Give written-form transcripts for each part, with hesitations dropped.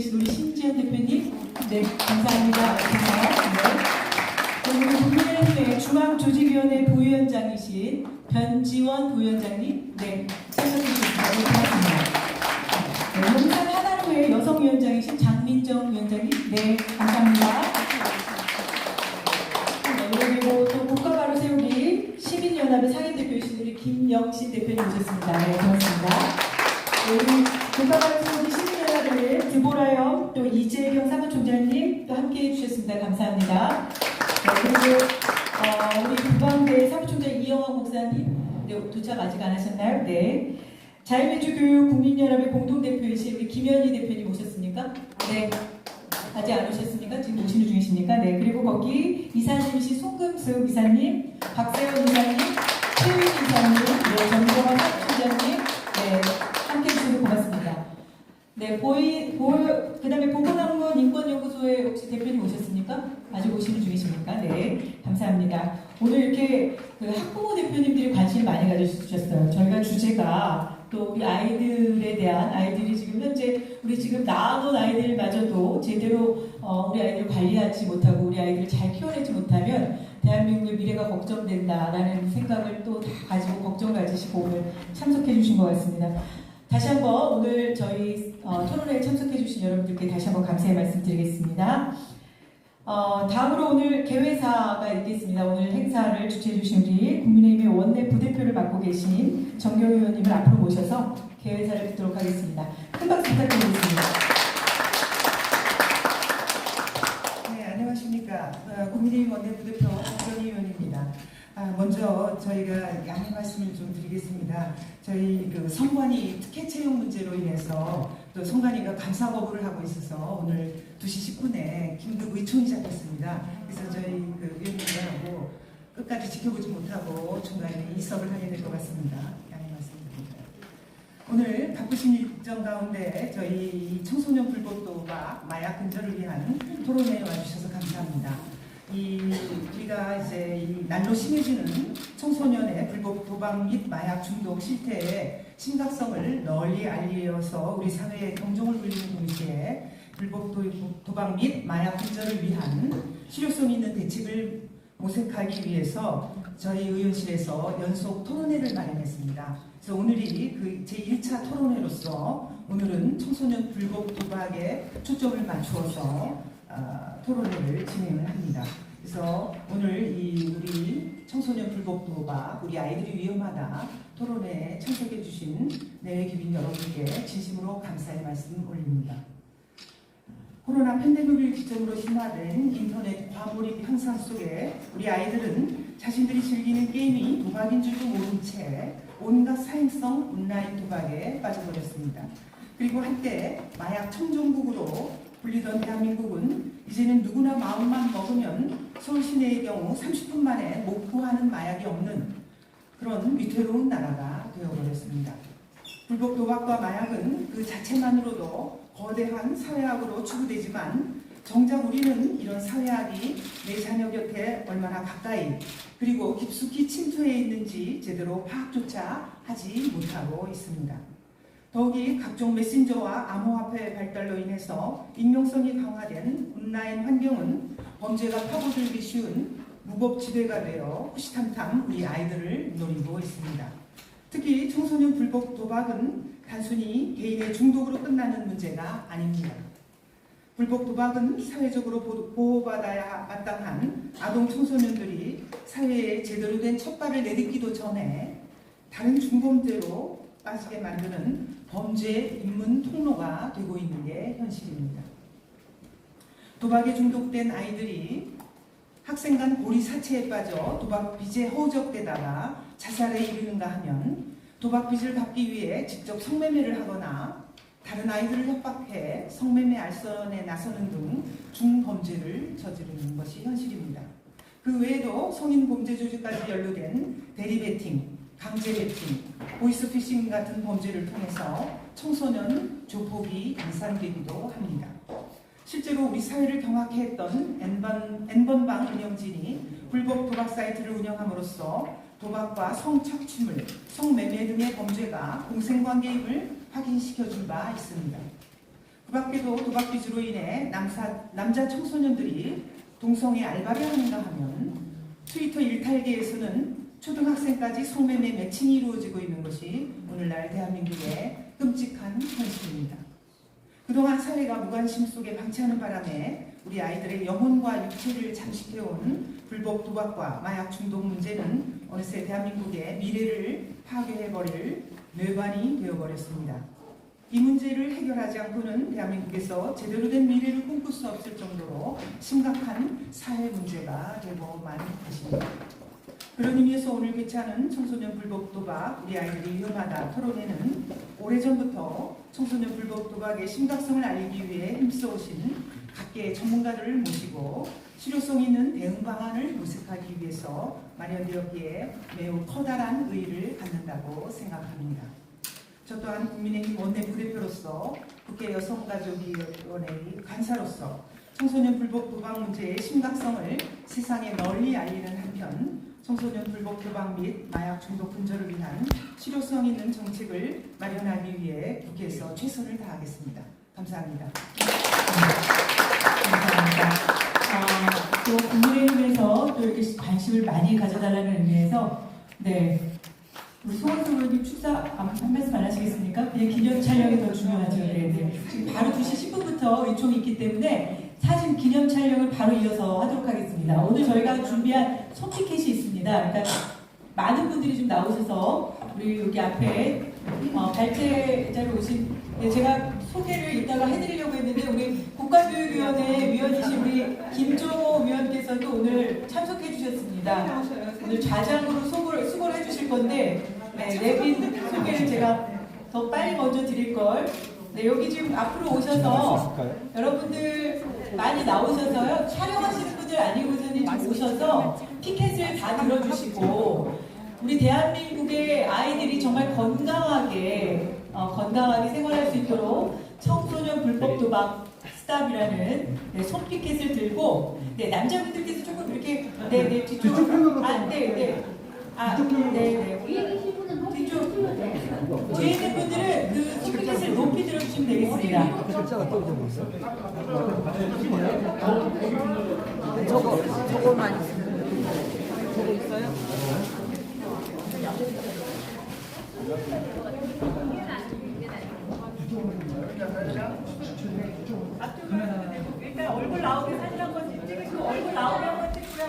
계신 우리 신지연 대표님, 네, 감사합니다. 그리고 국민의힘 중앙조직위원회 부위원장이신 변지원 부위원장님, 네, 참석해 주셔서 고맙습니다. 네, 용산 하나로의 여성위원장이신 장민정 위원장님, 네, 감사합니다. 네, 그리고 또 국가바로 세우기 시민연합의 상임대표이신 우리 김영신 대표님 오셨습니다. 네, 고맙습니다. 네, 우리 국가바로 세우기 시민연합의 드보라영 또 이재경 사무총장님 또 함께해 주셨습니다. 감사합니다. 네, 그리고 우리 국방대 사무총장 이영환 목사님, 네, 도착 아직 안 하셨나요? 네. 자유민주교육 국민연합의 공동대표이신 우리 김현희 대표님 오셨습니까? 네. 아직 안 오셨습니까? 지금 오시는 중이십니까? 네. 그리고 거기 이사님이신 송금숙 이사님, 박세현 이사님, 최윤 이사님, 네, 정정환 사무총장님, 네, 함께 해주셔서 고맙습니다. 네, 그 다음에 보건학문 인권연구소에 혹시 대표님 오셨습니까? 아직 오시는 중이십니까? 네, 감사합니다. 오늘 이렇게 그 학부모 대표님들이 관심을 많이 가져주셨어요. 저희가 주제가 또 우리 아이들에 대한, 아이들이 지금 현재 우리 지금 낳아놓은 아이들마저도 제대로 우리 아이들을 관리하지 못하고 우리 아이들을 잘 키워내지 못하면 대한민국의 미래가 걱정된다라는 생각을 또 다 가지고 걱정 가지시고 오늘 참석해 주신 것 같습니다. 다시 한번 오늘 저희 토론회에 참석해 주신 여러분들께 다시 한번 감사의 말씀 드리겠습니다. 다음으로 오늘 개회사가 있겠습니다. 오늘 행사를 주최해 주신 우리 국민의힘의 원내 부대표를 맡고 계신 정경희 의원님을 앞으로 모셔서 개회사를 듣도록 하겠습니다. 큰 박수 부탁드리겠습니다. 네, 안녕하십니까. 국민의힘 원내 부대표 정경희 의원입니다. 먼저 저희가 양해 말씀을 좀 드리겠습니다. 저희 그 선관위 특혜 채용 문제로 인해서 또 선관위가 감사 거부를 하고 있어서 오늘 2시 10분에 긴급 의총이 잡혔습니다. 그래서 저희 그 위원님하고 끝까지 지켜보지 못하고 중간에 이석을 하게 될 것 같습니다. 양해 말씀드립니다. 오늘 바쁘신 일정 가운데 저희 청소년 불법 도박, 마약 근절을 위한 토론회에 와주셔서 감사합니다. 우리가 이제 날로 심해지는 청소년의 불법 도박 및 마약 중독 실태의 심각성을 널리 알려서 우리 사회에 경종을 울리는 동시에 불법 도박 및 마약 근절을 위한 실효성 있는 대책을 모색하기 위해서 저희 의원실에서 연속 토론회를 마련했습니다. 그래서 오늘이 그 제1차 토론회로서 오늘은 청소년 불법 도박에 초점을 맞추어서 토론회를 진행을 합니다. 그래서 오늘 우리 청소년 불법 도박, 우리 아이들이 위험하다 토론회에 참석해 주신 내외 귀빈 여러분께 진심으로 감사의 말씀 올립니다. 코로나 팬데믹을 기점으로 심화된 인터넷 과몰입 현상 속에 우리 아이들은 자신들이 즐기는 게임이 도박인 줄도 모른 채 온갖 사행성 온라인 도박에 빠져버렸습니다. 그리고 한때 마약 청정국으로 불리던 대한민국은 이제는 누구나 마음만 먹으면 서울 시내의 경우 30분 만에 목포하는 마약이 없는 그런 위태로운 나라가 되어버렸습니다. 불법 도박과 마약은 그 자체만으로도 거대한 사회악으로 추구되지만 정작 우리는 이런 사회악이 내 자녀 곁에 얼마나 가까이 그리고 깊숙이 침투해 있는지 제대로 파악조차 하지 못하고 있습니다. 더욱이 각종 메신저와 암호화폐 발달로 인해서 익명성이 강화된 온라인 환경은 범죄가 파고들기 쉬운 무법지대가 되어 호시탐탐 우리 아이들을 노리고 있습니다. 특히 청소년 불법 도박은 단순히 개인의 중독으로 끝나는 문제가 아닙니다. 불법 도박은 사회적으로 보호받아야 마땅한 아동 청소년들이 사회에 제대로 된 첫발을 내딛기도 전에 다른 중범죄로 빠지게 만드는 범죄 입문 통로가 되고 있는 게 현실입니다. 도박에 중독된 아이들이 학생 간 고리 사채에 빠져 도박 빚에 허우적대다가 자살에 이르는가 하면 도박 빚을 갚기 위해 직접 성매매를 하거나 다른 아이들을 협박해 성매매 알선에 나서는 등 중범죄를 저지르는 것이 현실입니다. 그 외에도 성인 범죄 조직까지 연루된 대리배팅, 강제배팅, 보이스피싱 같은 범죄를 통해서 청소년 조폭이 이산되기도 합니다. 실제로 우리 사회를 경악해 했던 N번방 운영진이 불법 도박 사이트를 운영함으로써 도박과 성착취물, 성매매 등의 범죄가 공생관계임을 확인시켜준 바 있습니다. 그 밖에도 도박 빚으로 인해 남자 청소년들이 동성애 알바를 하는가 하면 트위터 일탈계에서는 초등학생까지 성매매 매칭이 이루어지고 있는 것이 오늘날 대한민국의 끔찍한 현실입니다. 그동안 사회가 무관심 속에 방치하는 바람에 우리 아이들의 영혼과 육체를 잠식해온 불법 도박과 마약 중독 문제는 어느새 대한민국의 미래를 파괴해버릴 뇌관이 되어버렸습니다. 이 문제를 해결하지 않고는 대한민국에서 제대로 된 미래를 꿈꿀 수 없을 정도로 심각한 사회 문제가 되고만 것입니다. 그런 의미에서 오늘 개최하는 청소년 불법 도박 우리 아이들이 위험하다 토론회는 오래전부터 청소년 불법 도박의 심각성을 알리기 위해 힘써오신 각계의 전문가들을 모시고 실효성 있는 대응 방안을 모색하기 위해서 마련되었기에 매우 커다란 의의를 갖는다고 생각합니다. 저 또한 국민의힘 원내부대표로서 국회 여성가족위원회의 간사로서 청소년 불법 도박 문제의 심각성을 세상에 널리 알리는 한편 청소년 불법 도박 및 마약 중독 근절을 위한 실효성 있는 정책을 마련하기 위해 국회에서 최선을 다하겠습니다. 감사합니다. 감사합니다. 또 국민의힘에서 또 이렇게 관심을 많이 가져달라는 의미에서 우리 송원수 의원님 축사 한 말씀 안 하시겠습니까? 그냥 기념 촬영이 더 중요하죠. 지금 바로 2시 10분부터 이총이 있기 때문에 사진 기념 촬영을 바로 이어서 하도록 하겠습니다. 오늘 저희가 준비한 소티켓이 있습니다. 그러니까 많은 분들이 좀 나오셔서 우리 여기 앞에 발제자로 오신 제가 소개를 이따가 해드리려고 했는데 우리 국가교육위원회 위원이신 우리 김종호 위원께서도 오늘 참석해 주셨습니다. 오늘 좌장으로 수고를 해주실 건데 내빈 소개를 제가 더 빨리 먼저 드릴 걸. 여기 지금 앞으로 오셔서 여러분들 많이 나오셔서요. 촬영하시는 분들 아니고서는 좀 오셔서 티켓을 다 들어주시고 우리 대한민국의 아이들이 정말 건강하게 생활할 수 있도록 청소년 불법 도박 스탑이라는 손피켓을 들고 남자분들께서 조금 이렇게 뒤쪽으로 뒤쪽 뒤에 있는 분들은 그 손피켓을 높이 들어주시면 되겠습니다. 저거만 저거 있어요? 일단 얼굴 나오게 사진 한 번 찍으시고 얼굴 나오게 한 번 찍고요.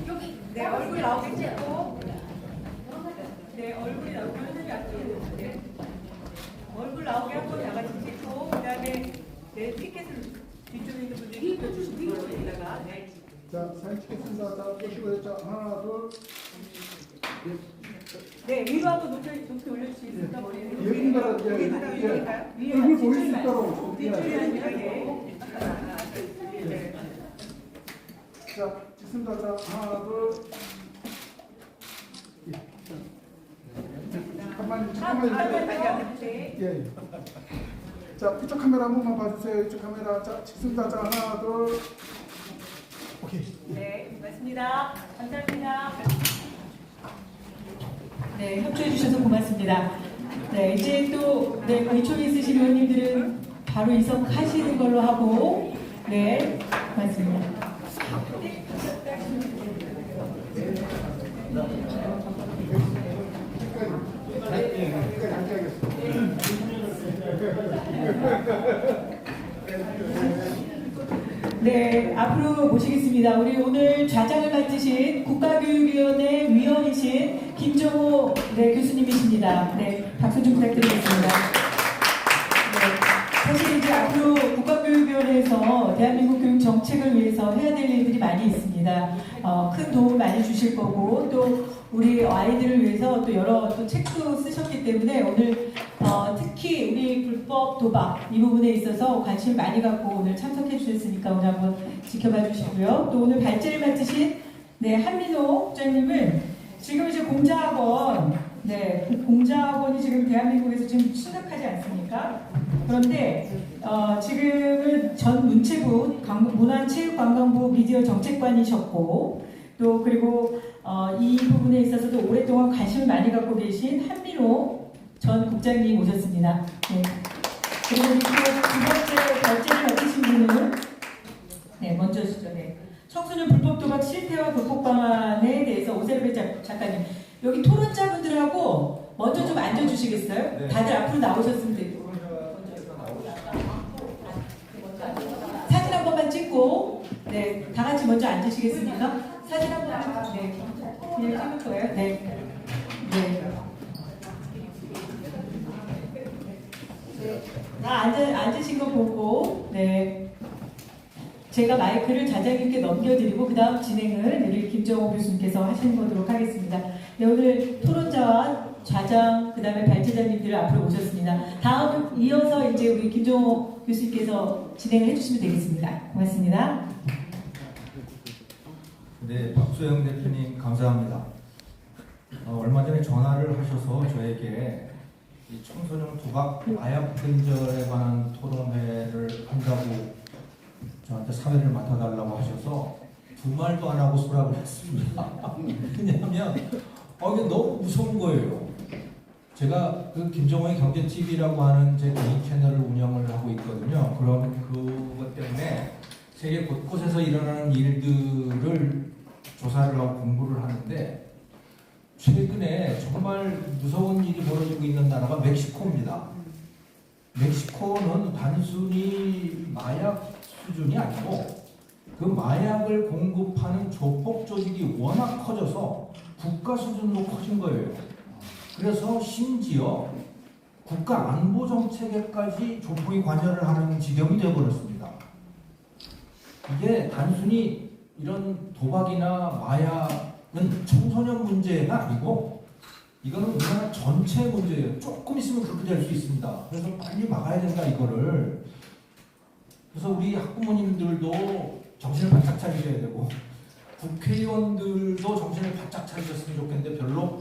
여기 얼굴 나오게 찍고 얼굴이 나오게 얼굴 나오게 한 번 다 같이 찍고 그다음에 티켓을 뒤쪽에 있는 분들이 찍어주시는 거로 여기다가 자, 사진 찍겠습니다. 자, 보시고요. 자, 하나, 둘. 위로 한번 높이 올려주시겠습니까? 머리를 여기다가 이제 얼굴 보일 수 있도록. 자, 찍습니다. 자, 하나, 둘. 잠깐만. 예. 자, 이쪽 카메라 한 번만 봐주세요. 이쪽 카메라. 자, 찍습니다. 자, 하나, 둘. 오케이. 고맙습니다. 감사합니다. 협조해 주셔서 고맙습니다. 이제 또 이쪽에 있으신 의원님들은 바로 이석하시는 걸로 하고 고맙습니다. 앞으로 모시겠습니다. 우리 오늘 좌장을 맡으신 국가교육위원회 위원이신 김종호 교수님이십니다. 박수 좀 부탁드리겠습니다. 사실 이제 앞으로 국가교육위원회에서 대한민국 교육 정책을 위해서 해야 될 일들이 많이 있습니다. 큰 도움 많이 주실 거고 또 우리 아이들을 위해서 또 여러 또 책도 쓰셨기 때문에 오늘 특히 우리 불법 도박 이 부분에 있어서 관심을 많이 갖고 오늘 참석해 주셨으니까 오늘 한번 지켜봐 주시고요. 또 오늘 발제를 맡으신 한민호 국장님은 지금 이제 공자학원이 지금 대한민국에서 지금 심각하지 않습니까? 그런데 지금은 전 문체부 문화체육관광부 미디어 정책관이셨고 또 그리고 이 부분에 있어서도 오랫동안 관심을 많이 갖고 계신 한민호 전 국장님 오셨습니다. 그리고 우리 두 번째 결제를 맡으신 분은 네, 먼저 하시죠. 네. 청소년 불법 도박 실태와 극복 방안에 대해서 오세르베 작가님, 여기 토론자분들하고 먼저 좀 앉아주시겠어요? 네. 다들 앞으로 나오셨으면 돼요. 사진 한 번만 찍고, 네, 다 같이 먼저 앉으시겠습니까? 사진 한 번만, 네, 그냥 찍을 거예요. 네, 네. 다 앉으신 거 보고, 네. 제가 마이크를 자장님께 넘겨드리고 그 다음 진행을 우리 김정호 교수님께서 하시는 거도록 하겠습니다. 네, 오늘 토론자와 좌장, 그 다음에 발제자님들 앞으로 오셨습니다. 다음 이어서 이제 우리 김정호 교수님께서 진행을 해주시면 되겠습니다. 고맙습니다. 네, 박소영 대표님 감사합니다. 얼마 전에 전화를 하셔서 저에게 이 청소년 도박 마약 근절에 관한 토론회를 한다고 저한테 사회를 맡아달라고 하셔서 두 말도 안 하고 수락을 했습니다. 왜냐하면 이게 너무 무서운 거예요. 제가 그 김정호의 경제TV라고 하는 제 개인 채널을 운영을 하고 있거든요. 그럼 그것 때문에 세계 곳곳에서 일어나는 일들을 조사를 하고 공부를 하는데 최근에 정말 무서운 일이 벌어지고 있는 나라가 멕시코입니다. 멕시코는 단순히 마약 수준이 아니고 그 마약을 공급하는 조폭 조직이 워낙 커져서 국가 수준으로 커진 거예요. 그래서 심지어 국가 안보 정책에까지 조폭이 관여를 하는 지경이 되어버렸습니다. 이게 단순히 이런 도박이나 마약은 청소년 문제가 아니고 이거는 우리나라 전체 문제예요. 조금 있으면 그렇게 될 수 있습니다. 그래서 빨리 막아야 된다 이거를. 그래서 우리 학부모님들도 정신을 바짝 차리셔야 되고 국회의원들도 정신을 바짝 차리셨으면 좋겠는데 별로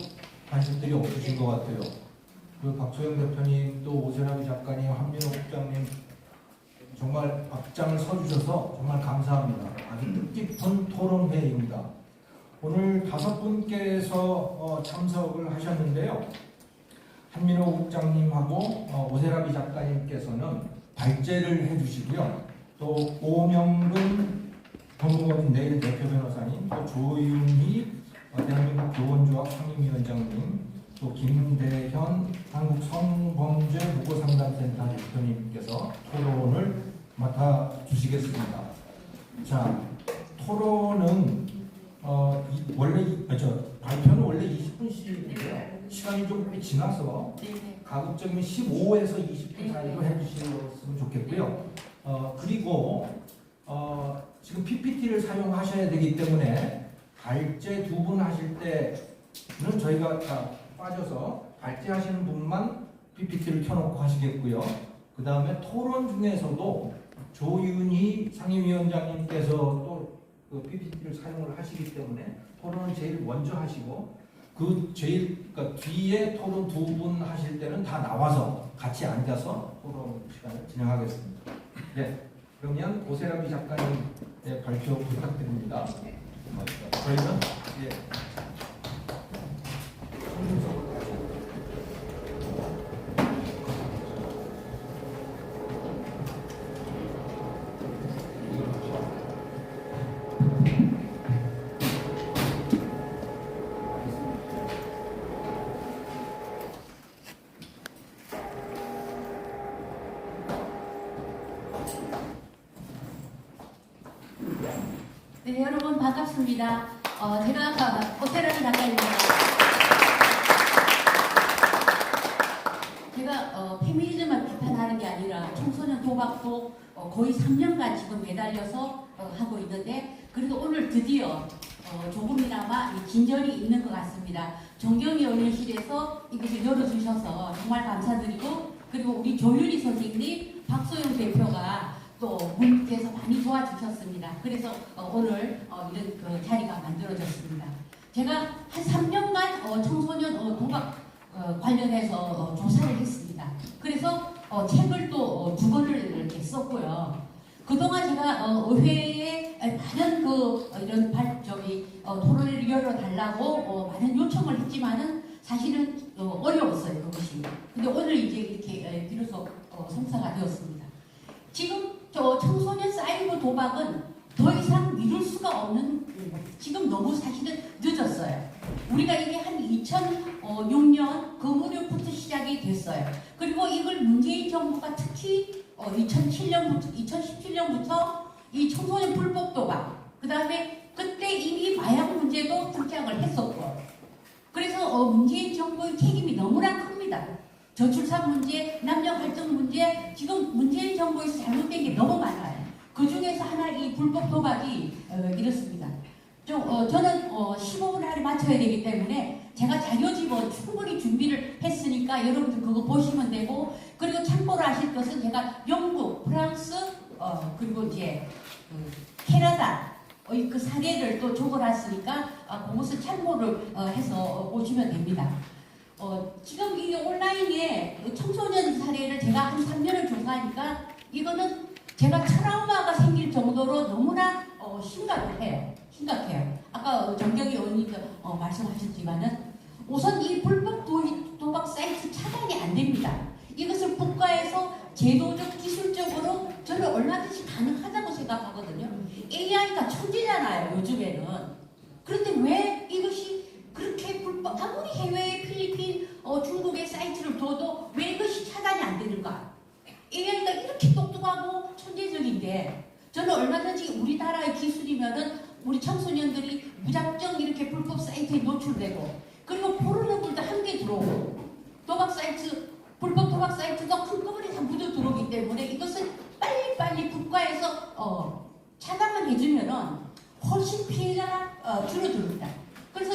관심들이 없으신 것 같아요. 그 박소영 대표님, 또 오세라비 작가님, 한민호 국장님 정말 앞장을 서주셔서 정말 감사합니다. 아주 뜻깊은 토론회입니다. 오늘 5분께서 참석을 하셨는데요. 한민호 국장님하고 오세라비 작가님께서는 발제를 해주시고요. 또 오명근 법무법인 내일 대표 변호사님, 또 조윤희 대한민국 교원조합 상임위원장님, 또 김대현 한국성범죄보고상담센터 대표님께서 토론을 맡아주시겠습니다. 자, 토론은 발표는 원래 20분씩인데요. 시간이 좀 지나서 가급적이면 15에서 20분 사이로 해주시면 좋겠고요. 그리고 지금 PPT를 사용하셔야 되기 때문에 발제 2분 하실 때는 저희가 빠져서 발제하시는 분만 PPT를 켜놓고 하시겠고요. 그 다음에 토론 중에서도 조윤희 상임위원장님께서 또 그 PPT를 사용을 하시기 때문에 토론을 제일 먼저 하시고 그러니까 뒤에 토론 2분 하실 때는 다 나와서 같이 앉아서 토론 시간을 진행하겠습니다. 네, 그러면 오세라비 작가님의 발표 부탁드립니다. 저희는 네, 여러분 반갑습니다. 제가 오세라비 작가입니다. 제가 페미니즘을 비판하는 게 아니라 청소년 도박도 거의 3년간 지금 매달려서 하고 있는데 그래도 오늘 드디어 조금이나마 진전이 있는 것 같습니다. 정경희 의원실에서 이것을 열어주셔서 정말 감사드리고 그리고 우리 조윤희 선생님, 박소영 대표가 또 분께서 많이 도와주셨습니다. 그래서 오늘 이런 그 자리가 만들어졌습니다. 제가 한 3년간 청소년 도박 관련해서 조사를 했습니다. 그래서 책을 또 2권을 이렇게 썼고요. 그동안 제가 의회에 많은 이런 토론회를 열어달라고 많은 요청을 했지만은 사실은 어려웠어요, 그것이. 근데 오늘 이제 이렇게 비로소 성사가 되었습니다. 지금 저 청소년 사이버 도박은 더 이상 미룰 수가 없는, 지금 너무 사실은 늦었어요. 우리가 이게 한 2006년 그 무렵부터 시작이 됐어요. 그리고 이걸 문재인 정부가 특히 2017년부터 이 청소년 불법 도박, 그 다음에 그때 이미 마약 문제도 등장을 했었고, 그래서 문재인 정부의 책임이 너무나 큽니다. 저출산 문제, 남녀 갈등 문제, 지금 문재인 정부에서 잘못된 게 너무 많아요. 그 중에서 하나 이 불법 도박이 이렇습니다. 저는 15분 안에 맞춰야 되기 때문에 제가 자료집은 충분히 준비를 했으니까 여러분들 그거 보시면 되고, 그리고 참고로 하실 것은 제가 영국, 프랑스, 그리고 이제 캐나다 그 사례를 또 적어놨으니까 그것을 참고를 해서 보시면 됩니다. 지금 이 온라인에 청소년 사례를 제가 한 3년을 조사하니까 이거는 제가 트라우마가 생길 정도로 너무나 심각해요. 아까 정경희 의원님도 말씀하셨지만은 우선 이 불법 도박 사이트 차단이 안 됩니다. 이것을 국가에서 제도적, 기술적으로 저는 얼마든지 가능하다고 생각하거든요. AI가 천재잖아요, 요즘에는. 그런데 왜 이것이 그렇게 불법, 아무리 해외에 필리핀, 중국의 사이트를 둬도 왜 이것이 차단이 안 되는가? AI가 이렇게 똑똑하고 천재적인데 저는 얼마든지 우리나라의 기술이면은 우리 청소년들이 무작정 이렇게 불법 사이트에 노출되고, 그리고 포르노들도 함께 들어오고, 도박 사이트, 불법 도박 사이트가 한꺼번에 다 묻어 들어오기 때문에 이것을 빨리빨리 국가에서 차단만 해주면은 훨씬 피해자가 줄어듭니다. 그래서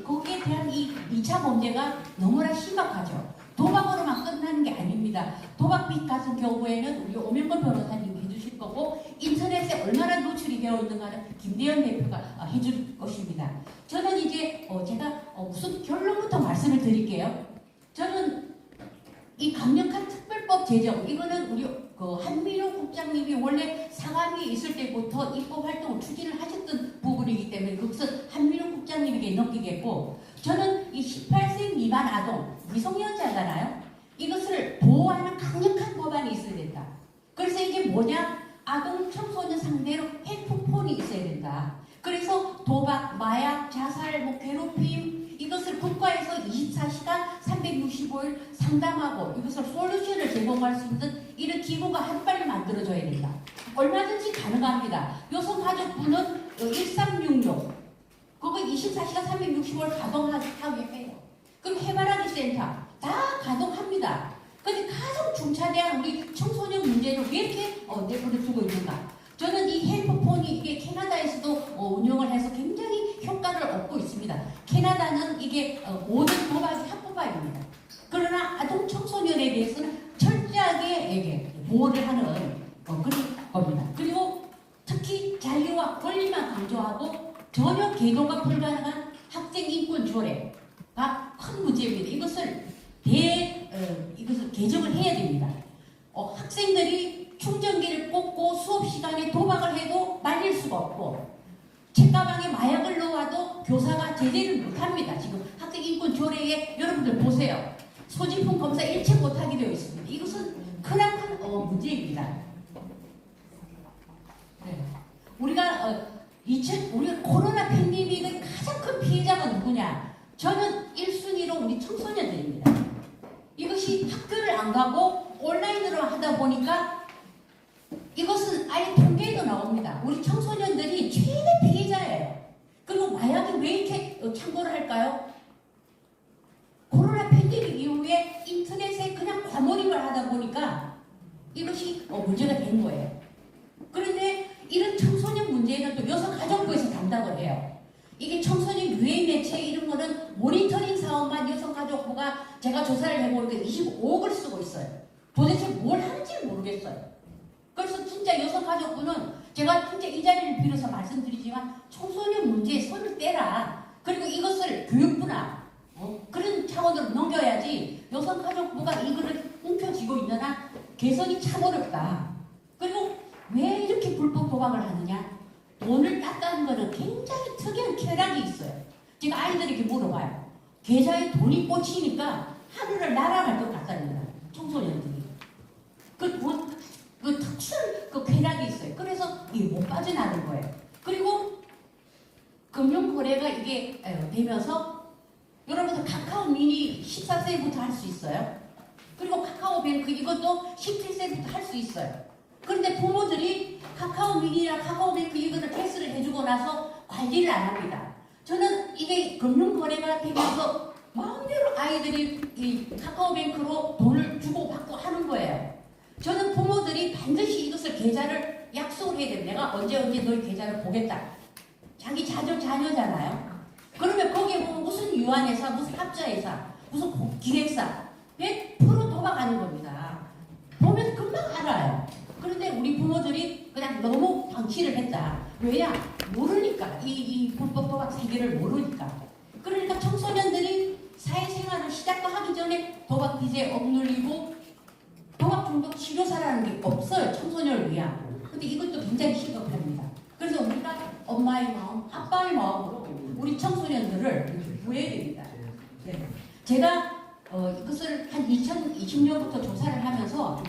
거기에 대한 이 2차 문제가 너무나 심각하죠. 도박으로만 끝나는 게 아닙니다. 도박빚 같은 경우에는 우리 오명건 변호사님이 해주실 거고, 인터넷에 얼마나 노출이 되어 있는가는 김대현 대표가 해줄 것입니다. 저는 이제 제가 무슨 결론부터 말씀을 드릴게요. 저는 이 강력한 특별법 제정, 이거는 우리 한민호 국장님이 원래 상암위에 있을 때부터 입법 활동을 추진을 하셨던 부분이기 때문에 그것은 한민호 국장님에게 넘기겠고, 저는 이 18세 미만 아동, 미성년자잖아요. 이것을 보호하는 강력한 법안이 있어야 된다. 그래서 이게 뭐냐? 아동 청소년 상대로 핵폭폰이 있어야 된다. 그래서 도박, 마약, 자살, 괴롭힘, 이것을 국가에서 24시간 365일 상담하고 이것을 솔루션을 제공할 수 있는 이런 기구가 한빨리 만들어져야 된다. 얼마든지 가능합니다. 여성가족부는 1366 그거 24시간 365일 가동하게 해요. 그럼 해바라기 센터 다 가동합니다. 근데 가장 중차대한 우리 청소년 문제를 왜 이렇게 내버려 두고 있는가? 저는 이 헬프폰이 이게 캐나다에서도 운영을 해서 굉장히 효과를 얻고 있습니다. 캐나다는 이게 모든 도박이 합법화입니다. 그러나 아동 청소년에 대해서는 철저하게 보호를 하는 그런 겁니다. 그리고 특히 자유와 권리만 강조하고 전혀 개도가 불가능한 학생 인권 조례가 큰 문제입니다. 이것을 개정을 해야 됩니다. 학생들이 충전기를 꽂고 수업 시간에 도박을 해도 말릴 수가 없고, 책가방에 마약을 넣어도 교사가 제재를 못합니다. 지금 학생 인권 조례에 여러분들 보세요. 소지품 검사 일체 못하게 되어 있습니다. 이것은 크나큰 문제입니다. 네. 우리가 코로나 팬데믹의 가장 큰 피해자가 누구냐? 저는 1순위로 우리 청소년들입니다. 이것이 학교를 안 가고 온라인으로 하다 보니까 이것은 아예 통계에도 나옵니다. 우리 청소년들이 최대 피해자예요. 그리고 마약이 왜 이렇게 참고를 할까요? 코로나 팬데믹 이후에 인터넷에 그냥 과몰입을 하다 보니까 이것이 문제가 된 거예요. 그런데 이런 청소년 문제는 또 여성가족부에서 담당을 해요. 이게 청소년 유해 매체 이런 거는 모니터링 사업만 여성가족부가 제가 조사를 해보니까 25억을 쓰고 있어요. 도대체 뭘 하는지 모르겠어요. 그래서 진짜 여성가족부는 제가 진짜 이 자리를 빌어서 말씀드리지만 청소년 문제에 손을 떼라. 그리고 이것을 교육부나 그런 차원으로 넘겨야지 여성가족부가 이거를 움켜쥐고 있는 한 개선이 참 어렵다. 그리고 왜 이렇게 불법 도박을 하느냐? 돈을 땄다는 거는 굉장히 특이한 쾌락이 있어요. 제가 아이들에게 물어봐요. 계좌에 돈이 꽂히니까 하늘을 날아갈 것 같다는 거야. 청소년들이. 그 특수한 그 쾌락이 있어요. 그래서 이게 못 빠져나가는 거예요. 그리고 금융거래가 이게 되면서 여러분들 카카오 미니 14세부터 할 수 있어요. 그리고 카카오뱅크 이것도 17세부터 할 수 있어요. 그런데 부모들이 카카오 미니나 카카오뱅크 이것을 패스를 해주고 나서 관리를 안 합니다. 저는 이게 금융거래가 되면서 마음대로 아이들이 이 카카오뱅크로 돈을 주고받고 하는 거예요. 저는 부모들이 반드시 이것을 계좌를 약속을 해야 돼요. 내가 언제 너희 계좌를 보겠다. 자기 자녀잖아요. 그러면 거기에 보면 무슨 유한회사, 무슨 합자회사, 무슨 기획사 100% 도박하는 겁니다. 보면 금방 알아요. 그런데 우리 부모들이 그냥 너무 방치를 했다. 왜냐? 모르니까. 이 불법 도박 세계를 모르니까. 그러니까 청소년들이 사회생활을 시작도 하기 전에 도박 빚에 억눌리고 도박 중독 치료사라는 게 없어요. 청소년을 위한. 근데 이것도 굉장히 심각합니다. 그래서 우리가 엄마의 마음, 아빠의 마음으로 우리 청소년들을 구해야 됩니다. 네. 제가 이것을 한 2020년부터 조사를 하면서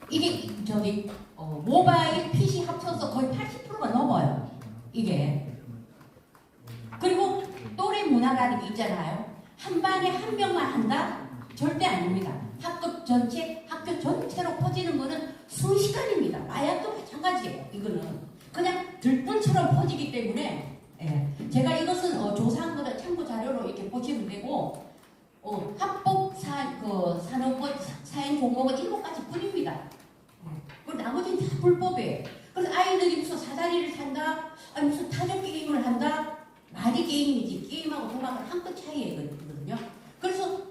이게 모바일, PC 합쳐서 거의 80%가 넘어요. 이게. 그리고 또래 문화라는 게 있잖아요. 한 반에 한 명만 한다? 절대 아닙니다. 학교 전체로 퍼지는 거는 순식간입니다. 마약도 마찬가지예요. 이거는 그냥 들불처럼 퍼지기 때문에 제가 이것은 조사한 거를 참고 자료로 이렇게 보시면 되고 합법 산업법 사행 종목은 7가지 뿐입니다. 그리고 나머지는 다 불법이에요. 그래서 아이들이 무슨 사다리를 산다, 아니 무슨 타조 게임을 한다, 말이 게임이지 게임하고 도박은 한 끗 차이거든요. 그래서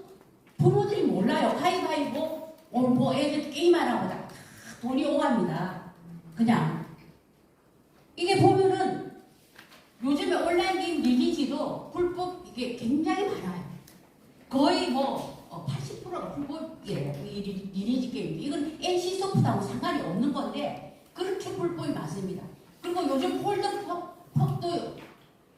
부모들이 몰라요. 가위바위보 뭐 애들 게임하나 보다 다 돈이 오갑니다. 그냥 이게 보면은 요즘에 온라인 게임 리니지도 불법 이게 굉장히 많아요. 거의 80%가 불법이에요. 이 리니지 게임. 이건 NC 소프트하고 상관이 없는 건데 그렇게 불법이 많습니다. 그리고 요즘 홀더펍도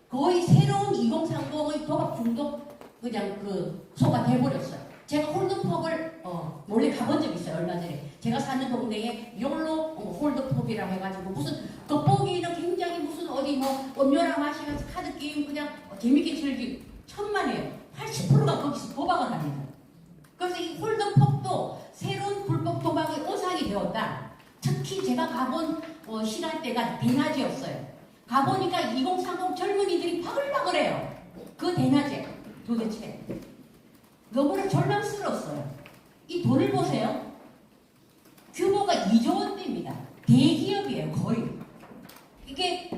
거의 새로운 2030의 도박 중독 그냥 소가 돼버렸어요. 제가 홀더펍을 몰래 가본 적이 있어요. 얼마 전에 제가 사는 동네에 욜로 홀더펍이라고 해가지고 무슨 겉보기는 굉장히 무슨 어디 음료나 마시면서 카드 게임 그냥 재밌게 즐기 천만이에요. 80%가 거기서 도박을 합니다. 그래서 이 홀더펍도 새로운 불법 도박의 오상이 되었다. 특히 제가 가본 시간대가 대낮이었어요. 가보니까 2030 젊은이들이 바글바글해요. 그 대낮에 도대체 너무나 절망스러웠어요. 이 돈을 보세요. 규모가 2조 원대입니다. 대기업이에요. 거의. 이게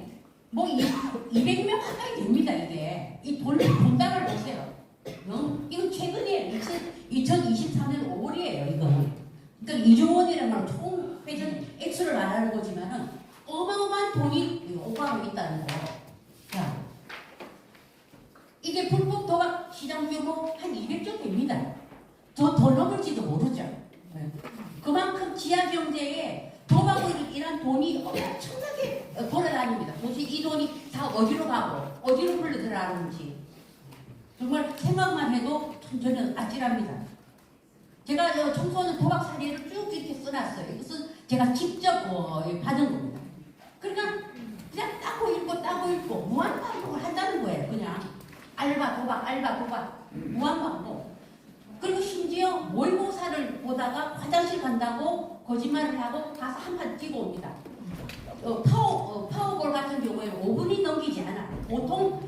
200명 가까이 됩니다. 이게. 이 돈당을 보세요. 이건 최근이에요. 2023년 5월이에요. 이거는. 그러니까 2조 원이라는 건 총 회전 액수를 말하는 거지만은 어마어마한 돈이 오가고 있다는 거. 자, 이게 불법 도박 시장 규모 한 200조 됩니다. 더 넘을지도 모르죠. 네. 그만큼 지하 경제에 도박으로 인한 돈이 엄청나게 돌아다닙니다. 도대체 이 돈이 다 어디로 가고 어디로 흘러들어가는지 정말 생각만 해도 저는 아찔합니다. 제가 청소년 도박 사례를 쭉 이렇게 써놨어요. 이것은 제가 직접 받은 겁니다. 그러니까 그냥 따고 읽고 무한반복을 한다는 거예요. 그냥 알바 도박 무한반복. 그리고 심지어 모의고사를 보다가 화장실 간다고 거짓말을 하고 가서 한 판 뛰고 옵니다. 파워볼 같은 경우에는 5분이 넘기지 않아. 보통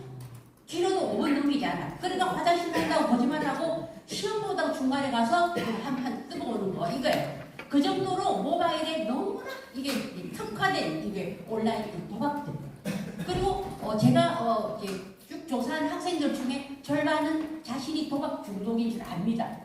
길어도 5분 넘기지 않아. 그러니까 화장실 간다고 거짓말하고 시험 보다가 중간에 가서 한 판 뜨고 오는 거 이거예요. 그 정도로 모바일에 너무나 이게 특화된 이게 온라인 도박들. 그리고 제가 쭉 조사한 학생들 중에 절반은 자신이 도박 중독인 줄 압니다.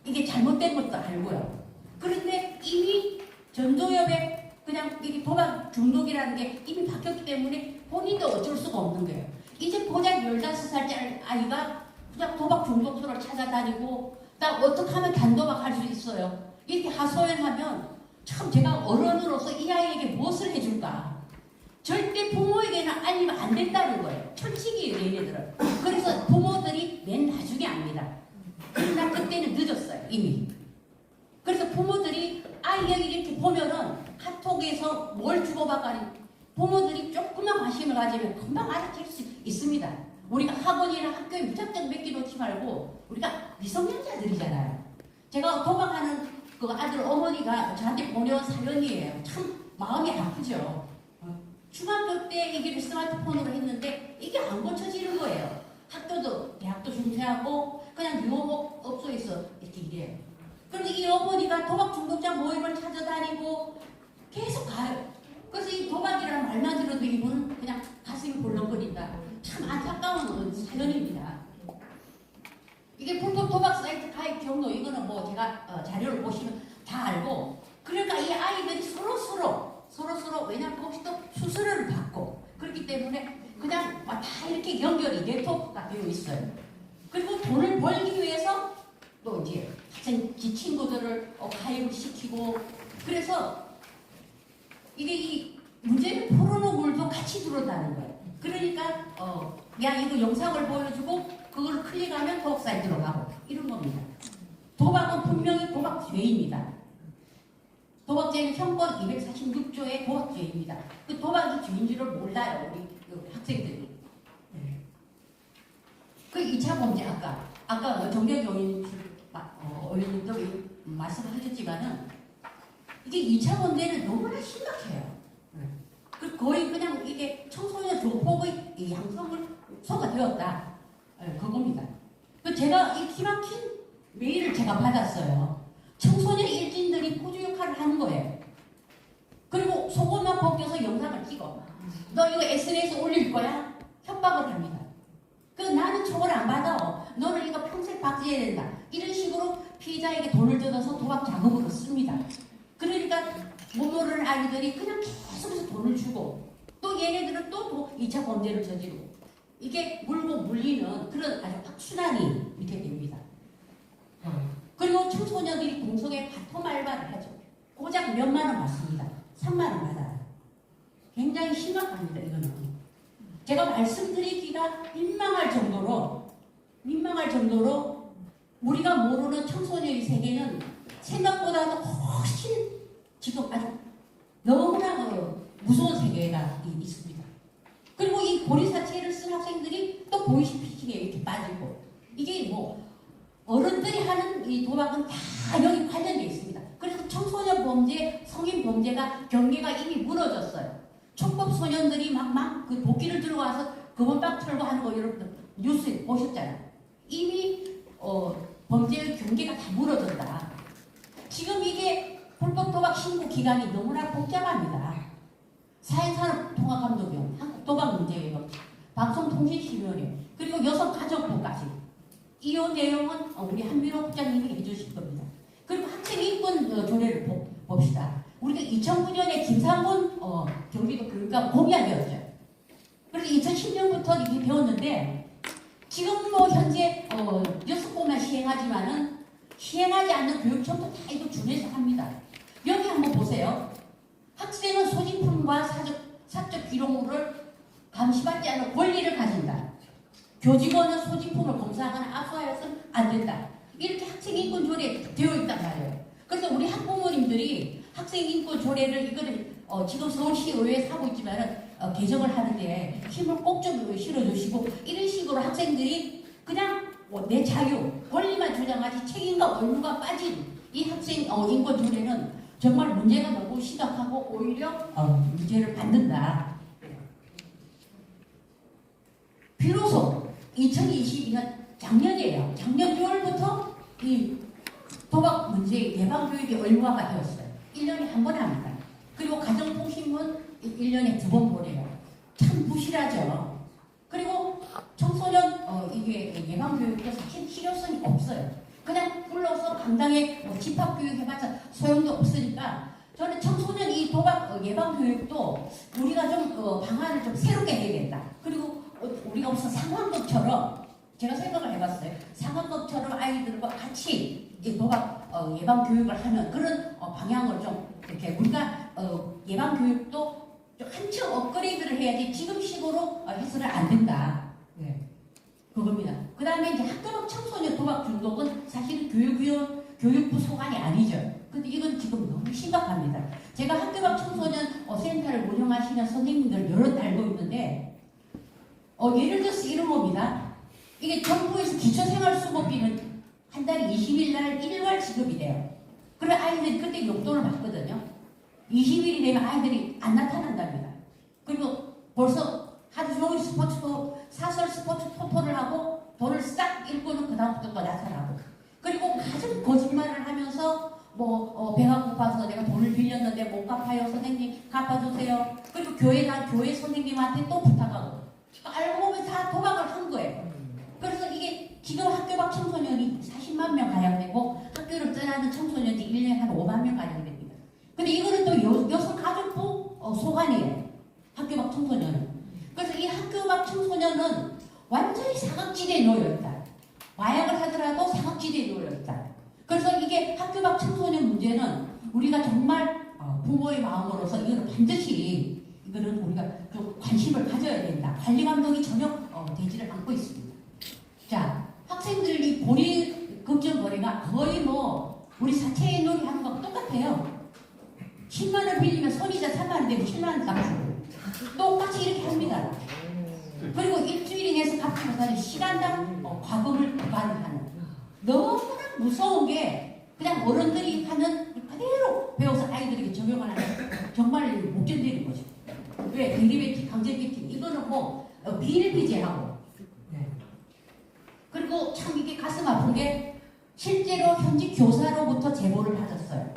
이게 잘못된 것도 알고요. 그런데 이미 전두엽에 그냥 이게 도박 중독이라는 게 이미 바뀌었기 때문에 본인도 어쩔 수가 없는 거예요. 이제 고작 15살짜리 아이가 그냥 도박 중독소를 찾아다니고 나 어떻게 하면 단도박 할 수 있어요. 이렇게 하소연하면 참 제가 어른으로서 이 아이에게 무엇을 해줄까. 절대 부모에게는 알리면 안 된다는 거예요. 철칙이에요, 얘네들은. 그래서 부모들이 맨 나중에 압니다. 그러나 그때는 늦었어요, 이미. 그래서 부모들이 아이들이 이렇게 보면은 카톡에서 뭘 주고받고 부모들이 조금만 관심을 가지면 금방 알아챌 수 있습니다. 우리가 학원이나 학교에 무작정 맡겨놓지 말고 우리가 미성년자들이잖아요. 제가 도박하는 그 아들 어머니가 저한테 보내온 사연이에요. 참 마음이 아프죠. 중학교 때 이게 스마트폰으로 했는데 이게 안 고쳐지는 거예요. 학교도 대학도 중퇴하고 그냥 유흥업소에서 이렇게 일해요. 그런데 이 어머니가 도박 중독자 모임을 찾아다니고 계속 가요. 그래서 이 도박이라는 말만 들어도 이분은 그냥 가슴이 벌렁거린다. 참 안타까운 사연입니다. 이게 불법 도박 사이트 가입 경로 이거는 뭐 제가 자료를 보시면 다 알고 그러니까 이 아이들이 서로 왜냐면 거기서 또 수수료를 받고 그렇기 때문에 그냥 다 이렇게 연결이 네트워크가 되어 있어요. 그리고 돈을 벌기 위해서 또 이제 학생 지 친구들을 가입을 시키고 그래서 이게 이 문제를 풀어놓은 물도 같이 들어온다는 거예요. 그러니까 야 이거 영상을 보여주고 그걸 클릭하면 도박 사이트로 가고 이런 겁니다. 도박은 분명히 도박죄입니다. 도박죄는 형법 246조의 도박죄입니다. 그 도박이 죄인 줄을 몰라요 우리 그 학생들이. 그 2차 범죄 아까 정경영 의원님도 말씀하셨지만은 이게 2차 범죄는 너무나 심각해요. 그 거의 그냥 이게 청소년 조폭의 이 양성을 소화되었다. 그겁니다. 제가 이 기막힌 메일을 제가 받았어요. 청소년 일진들이 포주 역할을 하는 거예요. 그리고 속옷만 벗겨서 영상을 찍어. 너 이거 SNS에 올릴 거야? 협박을 합니다. 나는 처벌 안 받아. 너는 이거 평생 박제해야 된다. 이런 식으로 피해자에게 돈을 뜯어서 도박 자금으로 씁니다. 그러니까 못 모르는 아이들이 그냥 계속해서 돈을 주고 또 얘네들은 또 2차 범죄를 저지르고 이게 물고 물리는 그런 아주 악순환이 이렇게 됩니다. 그리고 청소년들이 공성에 바텀 알바를 하죠. 고작 몇만 원 받습니다. 3만 원 받아요. 굉장히 심각합니다. 이거는 제가 말씀드리기가 민망할 정도로 우리가 모르는 청소년의 세계는 생각보다도 훨씬 지금 아주 너무나 무서운 세계가 있습니다. 그리고 이 고리사체를 쓴 학생들이 또 보이스피싱에 이렇게 빠지고 이게 뭐 어른들이 하는 이 도박은 다 여기 관련되어 있습니다. 그래서 청소년 범죄, 성인 범죄가 경계가 이미 무너졌어요. 촉법 소년들이 막 그 도끼를 들고 와서 검은박 털고 하는 거 여러분들 뉴스에 보셨잖아요. 이미 범죄의 경계가 다 무너졌다. 지금 이게 불법 도박 신고 기간이 너무나 복잡합니다. 사회산업통합감독원, 한국도박문제위원, 방송통신심의원회, 그리고 여성가족부까지. 이 내용은 우리 한민호 국장님이 해주실 겁니다. 그리고 학생인권 조례를 봅시다. 우리가 2009년에 김상곤 경기도 교육감 공약이었죠. 그래서 2010년부터 이렇게 배웠는데 지금 뭐 현재 6곳만 시행하지만은 시행하지 않는 교육청도 다 이거 준해서 합니다. 여기 한번 보세요. 학생은 소지품과 사적 기록물을 감시받지 않는 권리를 가진다. 교직원은 소지품을 검사하거나 압수하여서는 안 된다. 이렇게 학생인권 조례에 되어 있단 말이에요. 그래서 우리 학부모님들이 학생인권 조례를 이거를 지금 서울시의회에서 하고 있지만은 개정을 하는데 힘을 꼭 좀 실어주시고 이런 식으로 학생들이 그냥 내 자유, 권리만 주장하지 책임과 의무가 빠진 이 학생 인권 조례는 정말 문제가 너무 심각하고 오히려 문제를 받는다. 비로소 2022년 작년이에요. 작년 6월부터 이 도박 문제 예방 교육이 의무화가 되었어요. 1년에 한 번 합니다. 그리고 가정통신문 1년에 2번 보내요. 참 부실하죠. 그리고 청소년 이게 예방 교육도 사실 실효성이 없어요. 그냥 불러서 강당에 집합교육 해봤자 소용도 없으니까 저는 청소년 이 도박 예방 교육도 우리가 좀 방안을 좀 새롭게 해야겠다. 그리고 우리가 무슨 상황극처럼 제가 생각을 해봤어요. 상황극처럼 아이들과 같이 이 도박 예방 교육을 하는 그런 방향을 좀 이렇게 우리가 예방 교육도 좀 한층 업그레이드를 해야지 지금식으로 해서는 안 된다. 네. 그겁니다. 그 다음에 이제 학교막 청소년 도박 중독은 사실 교육위원 교육부 소관이 아니죠. 근데 이건 지금 너무 심각합니다. 제가 학교 밖 청소년 센터를 운영하시는 선생님들 여럿 알고 있는데 예를 들어서 이런 겁니다. 이게 정부에서 기초생활수급비는 한 달에 20일 날 일괄 지급이 돼요. 그래 아이들이 그때 용돈을 받거든요. 20일이 되면 아이들이 안 나타난답니다. 그리고 벌써 하루 종일 사설 스포츠 토토를 하고 돈을 싹 읽고는 그 다음부터 또 나타나고, 그리고 가장 거짓말을 하면서 배가 고파서 내가 돈을 빌렸는데 못 갚아요 선생님 갚아주세요. 그리고 교회 선생님한테 또 부탁하고, 알고 보면 다 도박을 한 거예요. 그래서 이게 지금 학교 밖 청소년이 40만 명 가량 되고 학교를 떠나는 청소년이 1년에 한 5만 명 가량 됩니다. 근데 이거는 또 여성가족부 소관이에요. 학교 밖 청소년은. 그래서 이 학교 밖 청소년은 완전히 사각지대에 놓여있다. 마약을 하더라도 사각지대에 놓여있다. 그래서 이게 학교 밖 청소년 문제는 우리가 정말 부모의 마음으로서 이거는 반드시 이거는 우리가 좀 관심을 가져야 된다. 관리 감독이 전혀 되지를 않고 있습니다. 자, 학생들이 보리 급전 거래가 거의 우리 사채 놀이 하는 거하고 똑같아요. 10만 원 빌리면 손이자 3만 원 되면 7만 원 갚고 똑같이 이렇게 합니다. 그리고 일주일이 내서 갚지 못하는 시간당 과금을 부과를 하는, 너무나 무서운 게 그냥 어른들이 하는 그대로 배워서 아이들에게 적용을 하는, 정말 못 견디는 거죠. 왜? 대리배팅, 강제배팅 이거는 비일비재하고. 그리고 참 이게 가슴 아픈 게 실제로 현직 교사로부터 제보를 받았어요.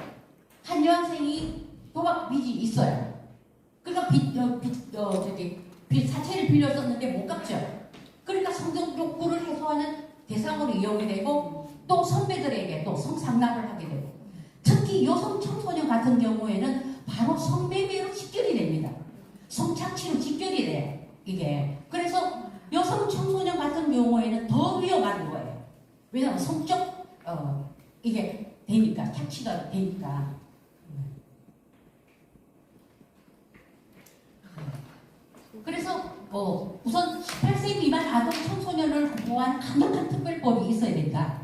한 여학생이 도박 빚이 있어요. 그러니까 사채를 빌렸었는데 못 갚죠. 그러니까 성적 욕구를 해소하는 대상으로 이용이 되고 또 선배들에게 또 성상납을 하게 되고, 특히 여성 청소년 같은 경우에는 바로 성매매로 직결이 됩니다. 성착취로 직결이 돼요. 이게. 그래서 여성 청소년 같은 경우에는 더 위험한 거예요. 왜냐하면 성적 이게 되니까, 착취가 되니까. 그래서 우선 18세 미만 아동 청소년을 보호한 강력한 특별법이 있어야 된다.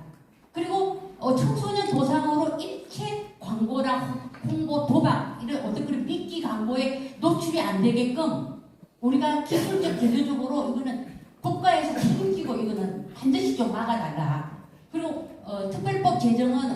그리고 청소년 도상으로 일체 광고나 홍보, 도박 이런 어떤 그런 미끼 광고에 노출이 안 되게끔 우리가 기술적 제도적으로 이거는 국가에서 책임지고 이거는 반드시 좀 막아달라. 그리고 특별법 제정은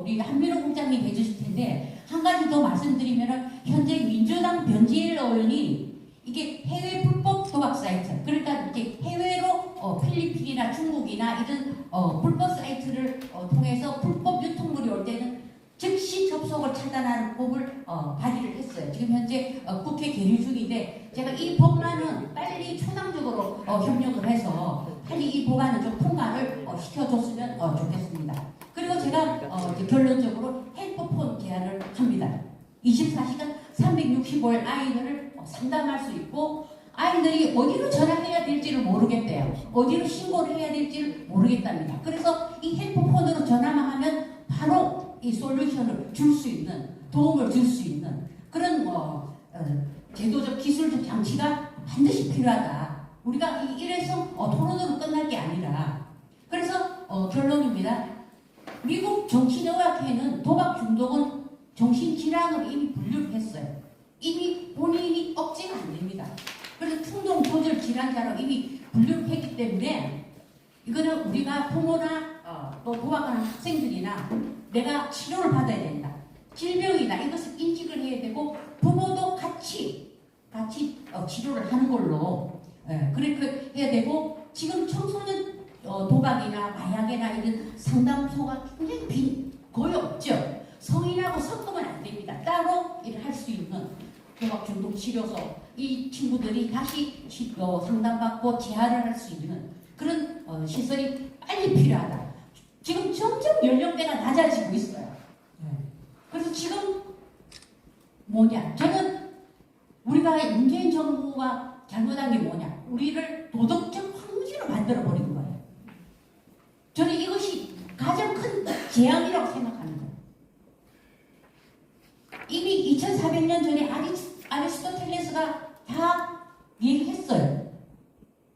우리 한민호 국장님 해주실 텐데, 한 가지 더 말씀드리면은 현재 민주당 변지일 의원이 이게 해외 불법 도박 사이트, 그러니까 이제 해외로 필리핀이나 중국이나 이런 불법 사이트를 통해서 불법 유통물이 올 때는 즉시 접속을 차단하는 법을 발의를 했어요. 지금 현재 국회 계류 중인데, 제가 이 법안은 빨리 초당적으로 협력을 해서 빨리 이 법안을 좀 통과를 시켜줬으면 좋겠습니다. 그리고 제가 결론적으로 핸드폰 제한을 합니다. 24시간 365일 아이들을 상담할 수 있고, 아이들이 어디로 전화해야 될지를 모르겠대요. 어디로 신고를 해야 될지를 모르겠답니다. 그래서 이 핸드폰으로 전화만 하면 바로 이 솔루션을 줄 수 있는, 도움을 줄 수 있는 그런 제도적 기술적 장치가 반드시 필요하다. 우리가 이래서 토론으로 끝날 게 아니라. 그래서 결론입니다. 미국 정신의학회는 도박 중독은 정신질환으로 이미 분류를 했어요. 이미 본인이 억제가 안 됩니다. 그래서 충동 조절 질환자로 이미 분류를 했기 때문에 이거는 우리가 부모나 또 도박하는 학생들이나 내가 치료를 받아야 된다. 질병이다. 이것을 인식을 해야 되고 부모도 같이 치료를 하는 걸로 그렇게 해야 되고, 지금 청소년 도박이나 마약이나 이런 상담소가 굉장히 거의 없죠. 성인하고 섞으면 안 됩니다. 따로 일을 할 수 있는 도박 중독 치료소, 이 친구들이 다시 상담받고 재활을 할 수 있는 그런 시설이 빨리 필요하다. 지금 점점 연령대가 낮아지고 있어요. 그래서 지금 뭐냐? 저는 우리가 문재인 정부가 잘못한 게 뭐냐? 우리를 도덕적 황무지로 만들어 버린 거예요. 저는 이것이 가장 큰 재앙이라고 생각합니다. 이미 2400년 전에 아리스토텔레스가 다 얘기했어요.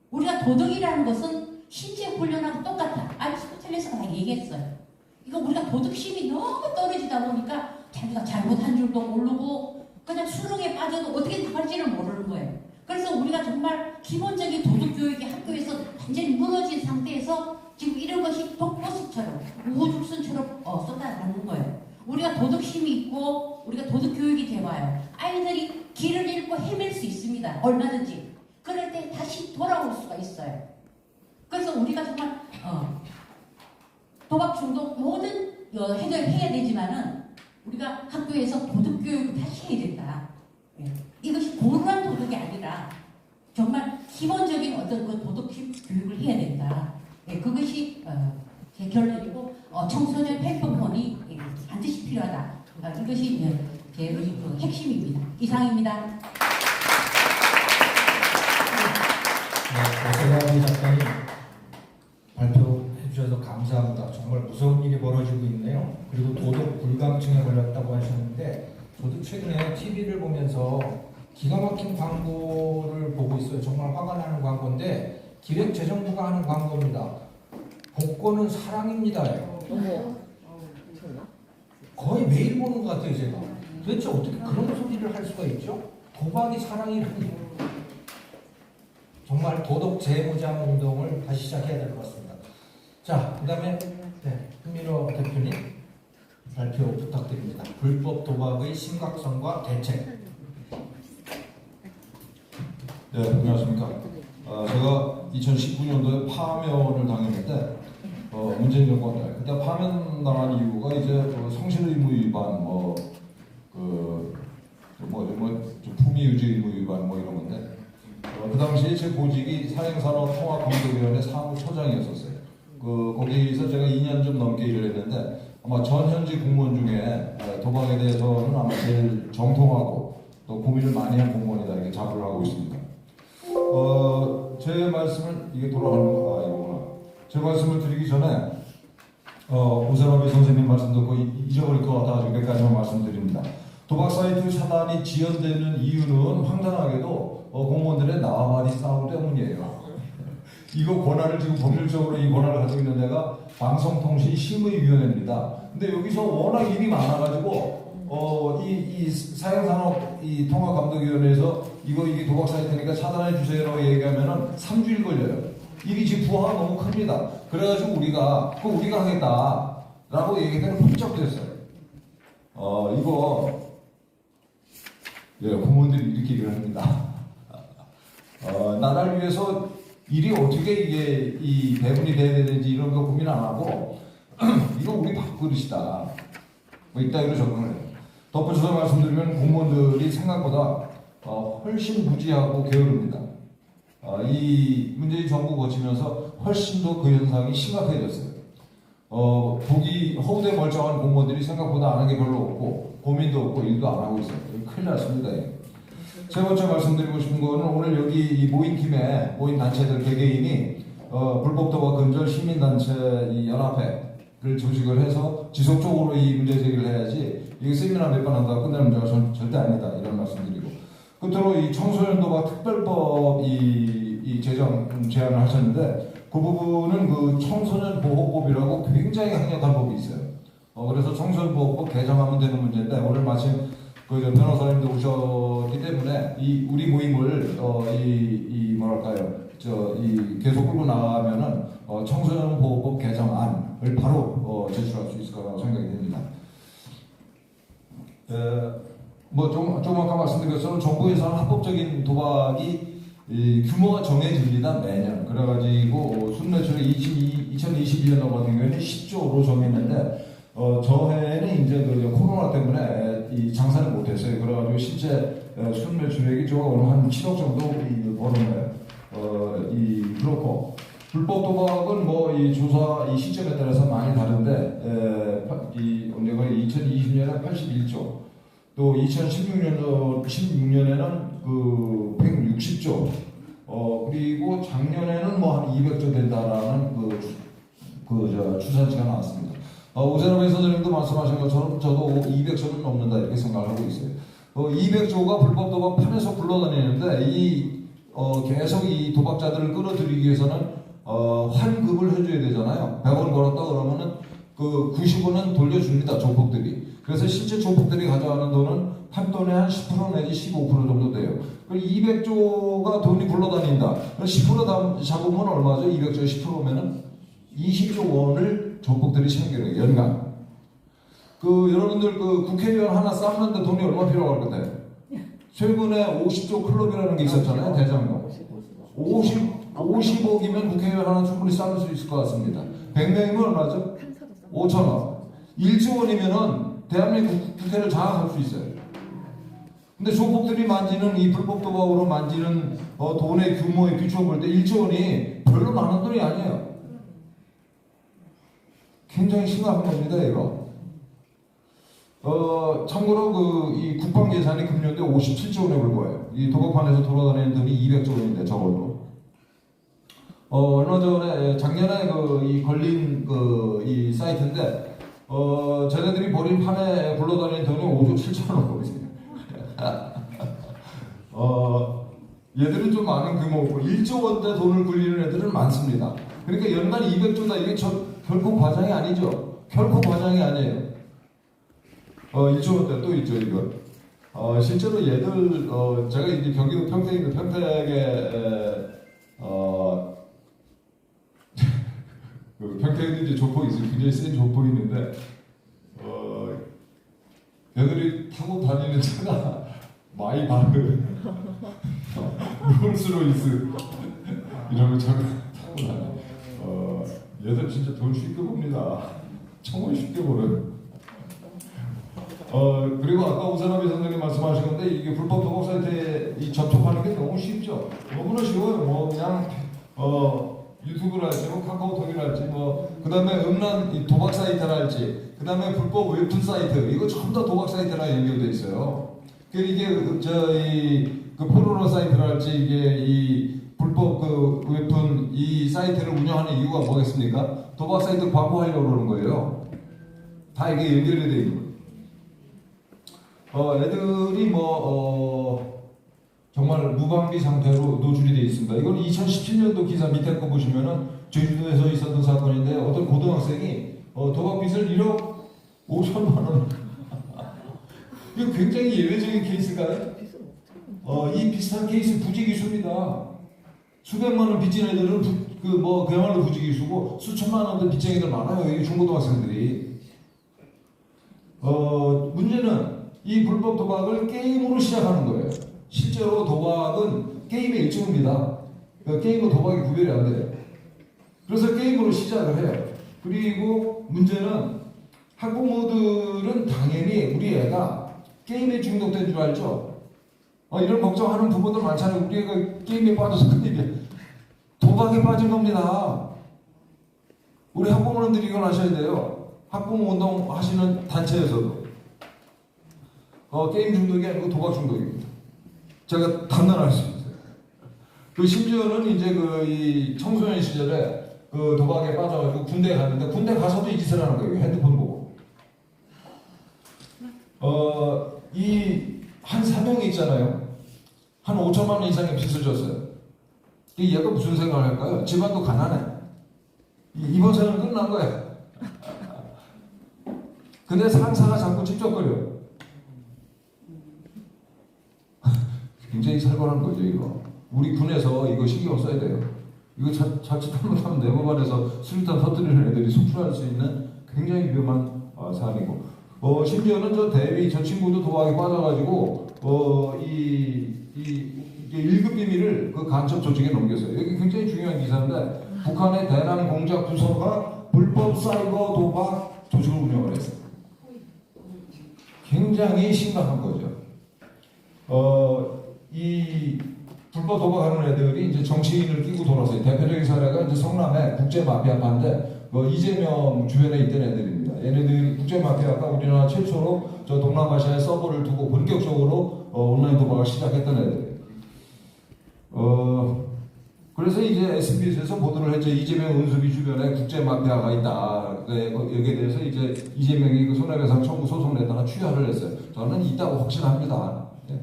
우리가 도덕이라는 것은 신체 훈련하고 똑같다. 아리스토텔레스가 다 얘기했어요. 이거 우리가 도덕심이 너무 떨어지다 보니까 자기가 잘못한 줄도 모르고 그냥 수렁에 빠져도 어떻게 나갈지를 모르는 거예요. 그래서 우리가 정말 기본적인 도덕교육이 학교에서 완전히 무너진 상태에서 지금 이런 것이 독버섯처럼 우후죽순처럼 쏟아나는 거예요. 우리가 도덕심이 있고 우리가 도덕교육이 돼봐요. 아이들이 길을 잃고 헤맬 수 있습니다. 얼마든지. 그럴 때 다시 돌아올 수가 있어요. 그래서 우리가 정말 도박 중독 모든 해결해야 되지만은 우리가 학교에서 도덕교육을 다시 해야 된다. 예. 이것이 고루한 도덕이 아니라 정말 기본적인 어떤 그 도덕 교육을 해야 된다. 예, 그것이 제 결론이고 청소년 폐평론이 반드시 필요하다. 이것이 제 그 핵심입니다. 이상입니다. 오세라미 작가님 발표해 주셔서 감사합니다. 정말 무서운 일이 벌어지고 있네요. 그리고 도덕 불감증에 걸렸다고 하셨는데 저도 최근에 TV를 보면서 기가 막힌 광고를 보고 있어요. 정말 화가 나는 광고인데 기획재정부가 하는 광고입니다. 복권은 사랑입니다. 거의 매일 보는 것 같아요, 제가. 도대체 어떻게 그런 소리를 할 수가 있죠? 도박이 사랑이라니. 정말 도덕 재무장 운동을 다시 시작해야 될 것 같습니다. 자, 그 다음에 흥민호 대표님 발표 부탁드립니다. 불법 도박의 심각성과 대책. 네, 안녕하십니까. 제가 2019년도에 파면을 당했는데 문재인 정권 때 그때 파면 당한 이유가 이제 성실 의무 위반, 품위 유지 의무 위반 이런 건데 그 당시에 제 보직이 사행산업통합감독위원회 사무처장이었었어요. 거기서 제가 2년 좀 넘게 일을 했는데 아마 전 현직 공무원 중에 도박에 대해서는 아마 제일 정통하고 또 고민을 많이 한 공무원이다 이렇게 자부를 하고 있습니다. 제 말씀을 이게 돌아가는 거 이거구나. 제 말씀을 드리기 전에 오세라미 선생님 말씀 듣고 잊어버릴 것 같아서 몇 가지만 말씀드립니다. 도박 사이트 차단이 지연되는 이유는 황당하게도 공무원들의 나와바리 싸움 때문이에요. 이거 권한을 지금 법률적으로 이 권한을 가지고 있는 데가 방송통신심의위원회입니다. 근데 여기서 워낙 일이 많아가지고 이 사행산업 이 통합감독위원회에서 이게 도박 사이트니까 차단해 주세요라고 얘기하면은 3주일 걸려요. 일이 지금 부하가 너무 큽니다. 그래가지고 우리가 하겠다라고 얘기했더니 훌쩍 됐어요. 이거 공무원들이 이렇게 일을 합니다. 나라를 위해서 일이 어떻게 이게 이 배분이 돼야 되는지 이런 거 고민 안 하고 이거 우리 밥그릇이다. 이따위로 접근을 해요. 덧붙여서 말씀드리면 공무원들이 생각보다 훨씬 무지하고 게으릅니다. 이 문재인 정부 거치면서 훨씬 더 그 현상이 심각해졌어요. 보기 허우대 멀쩡한 공무원들이 생각보다 안 하는 게 별로 없고 고민도 없고 일도 안 하고 있어요. 큰일 났습니다. 세 번째 말씀드리고 싶은 거는 오늘 여기 이 모인 팀에 모인 단체들 개개인이 불법 도박 근절 시민단체 이 연합회를 조직을 해서 지속적으로 이 문제 제기를 해야지 이게 세미나 몇 번 한다고 끝날 문제가 절대 아니다 이런 말씀드리고 끝으로 이 청소년 도박 특별법 이 제정을 하셨는데 그 부분은 그 청소년 보호법이라고 굉장히 강력한 법이 있어요. 그래서 청소년 보호법 개정하면 되는 문제인데 오늘 마침 그 변호사님도 오셨기 때문에 이 우리 모임을 계속 끌고 나가면은 청소년 보호법 개정안을 바로 제출할 수 있을 거라고 생각이 됩니다. 좀 아까 말씀드린 것처럼 정부에서는 합법적인 도박이 규모가 정해집니다 매년. 그래가지고 순매출이 2021년 같은 경우에는 10조로 정했는데 저 해에는 이제 그 코로나 때문에 이 장사를 못했어요. 그래가지고 실제 순매출액이 오늘 한 7억 정도 버는 거예요. 그렇고 불법 도박은 이 조사 이 시점에 따라서 많이 다른데 언제가 2020년에 81조 또 2016년에는 그 160조 그리고 작년에는 한 200조 된다라는 추산치가 나왔습니다. 오세라미 선생님도 말씀하신 것처럼 저도 200조는 넘는다 이렇게 생각을 하고 있어요. 200조가 불법 도박판에서 굴러다니는데 계속 이 도박자들을 끌어들이기 위해서는 환급을 해줘야 되잖아요. 100원 걸었다 그러면은 그 90원은 돌려줍니다. 조폭들이. 그래서 실제 조폭들이 가져가는 돈은 판돈의 한 10% 내지 15% 정도 돼요. 200조가 돈이 굴러다닌다. 10% 잡으면 얼마죠? 200조 10%면은 20조 원을 조폭들이 챙겨요. 연간. 여러분들 국회의원 하나 쌓는데 돈이 얼마 필요할 것 같아요? 최근에 50조 클럽이라는 게 있었잖아요. 대장동. 50억이면 국회의원 하나 충분히 쌓을 수 있을 것 같습니다. 100명이면 얼마죠? 5천억. 1조 원이면은 대한민국 국회를 장악할 수 있어요. 근데 조폭들이 만지는 이 불법 도박으로 만지는 돈의 규모에 비춰볼 때 1조 원이 별로 많은 돈이 아니에요. 굉장히 심각한 겁니다, 이거. 참고로 이 국방 예산이 금년대 57조 원에 불과해요. 이 도박판에서 돌아다니는 돈이 200조 원인데 적어도. 얼마 전에 작년에 이 걸린 이 사이트인데 쟤네들이 버린 판에 굴러다니는 돈이 5조 7천억 원이거든요. 얘들은 좀 많은 규모고 1조 원대 돈을 굴리는 애들은 많습니다. 그러니까 연간 200조다 이게 결코 과장이 아니죠. 결코 과장이 아니에요. 1조 원대 또 있죠 이거. 실제로 얘들 제가 이제 경기도 평택에 평택에도 이제 조폭이 있어요. 굉장히 센 조폭이 있는데 얘들이 타고 다니는 차가 마이바흐, 롤스로이스 이런 걸 차고 다녀요. 얘들 진짜 돈 쉽게 봅니다. 정말 쉽게 벌어요. 그리고 아까 오사나미 선생님 말씀하신 건데 이게 불법 도박 사이트에 접촉하는 게 너무 쉽죠. 너무나 쉬워요. 뭐 그냥 유튜브랄지 뭐 카카오톡이랄지 그 다음에 음란 도박 사이트랄지 그 다음에 불법 웹툰 사이트 이거 전부 다 도박 사이트랑 연결돼 있어요. 이게 포르노 사이트랄지 이게 이 불법 웹툰 이 사이트를 운영하는 이유가 뭐겠습니까? 도박 사이트 광고하려고 그러는 거예요. 다 이게 연결이 돼 있는 거예요. 애들이 정말 무방비 상태로 노출이 되어 있습니다. 이건 2017년도 기사 밑에 거 보시면은 제주도에서 있었던 사건인데 어떤 고등학생이 도박 빚을 1억 5천만 원. 이거 굉장히 예외적인 케이스가요. 이 비슷한 케이스 부지기수입니다. 수백만 원 빚진 애들은 그야말로 부지기수고 수천만 원대 빚쟁이들 많아요. 이게 중고등학생들이. 문제는 이 불법 도박을 게임으로 시작하는 거예요. 실제로 도박은 게임의 일종입니다. 게임과 도박이 구별이 안 돼요. 그래서 게임으로 시작을 해요. 그리고 문제는 학부모들은 당연히 우리 애가 게임에 중독된 줄 알죠? 이런 걱정하는 부모들 많잖아요. 우리 애가 게임에 빠져서 큰일이야. 도박에 빠진 겁니다. 우리 학부모님들이 이걸 아셔야 돼요. 학부모 운동 하시는 단체에서도 게임 중독이 아니고 도박 중독입니다. 제가 단단할 수 있어요. 심지어는 이제 이 청소년 시절에 도박에 빠져가지고 군대에 갔는데 군대 가서도 이 짓을 하는 거예요. 핸드폰 보고. 한 사명이 있잖아요. 한 5천만 원 이상의 빚을 졌어요. 얘가 무슨 생각을 할까요? 집안도 가난해. 이번 생은 끝난 거야. 근데 상사가 자꾸 찝쩍거려. 굉장히 살벌한 거죠, 이거. 우리 군에서 이거 신경 써야 돼요. 이거 자칫 잘못하면 내법안에서 수류탄 터뜨리는 애들이 속출할 수 있는 굉장히 위험한 사안이고. 심지어는 저 친구도 도박에 빠져가지고, 이게 1급 비밀을 간첩 조직에 넘겼어요. 여기 굉장히 중요한 기사인데, 북한의 대남 공작 부서가 불법 사이버 도박 조직을 운영을 했어요. 굉장히 심각한 거죠. 이 불법 도박하는 애들이 이제 정치인을 끼고 돌아서요. 대표적인 사례가 이제 성남의 국제 마피아파인데 이재명 주변에 있던 애들입니다. 얘네들이 국제 마피아가 우리나라 최초로 동남아시아에 서버를 두고 본격적으로 온라인 도박을 시작했던 애들. 그래서 이제 SBS에서 보도를 했죠. 이재명 은수비 주변에 국제 마피아가 있다. 여기에 대해서 이제 이재명이 손해배상 청구 소송 냈다가 취하를 했어요. 저는 있다고 확신합니다. 네.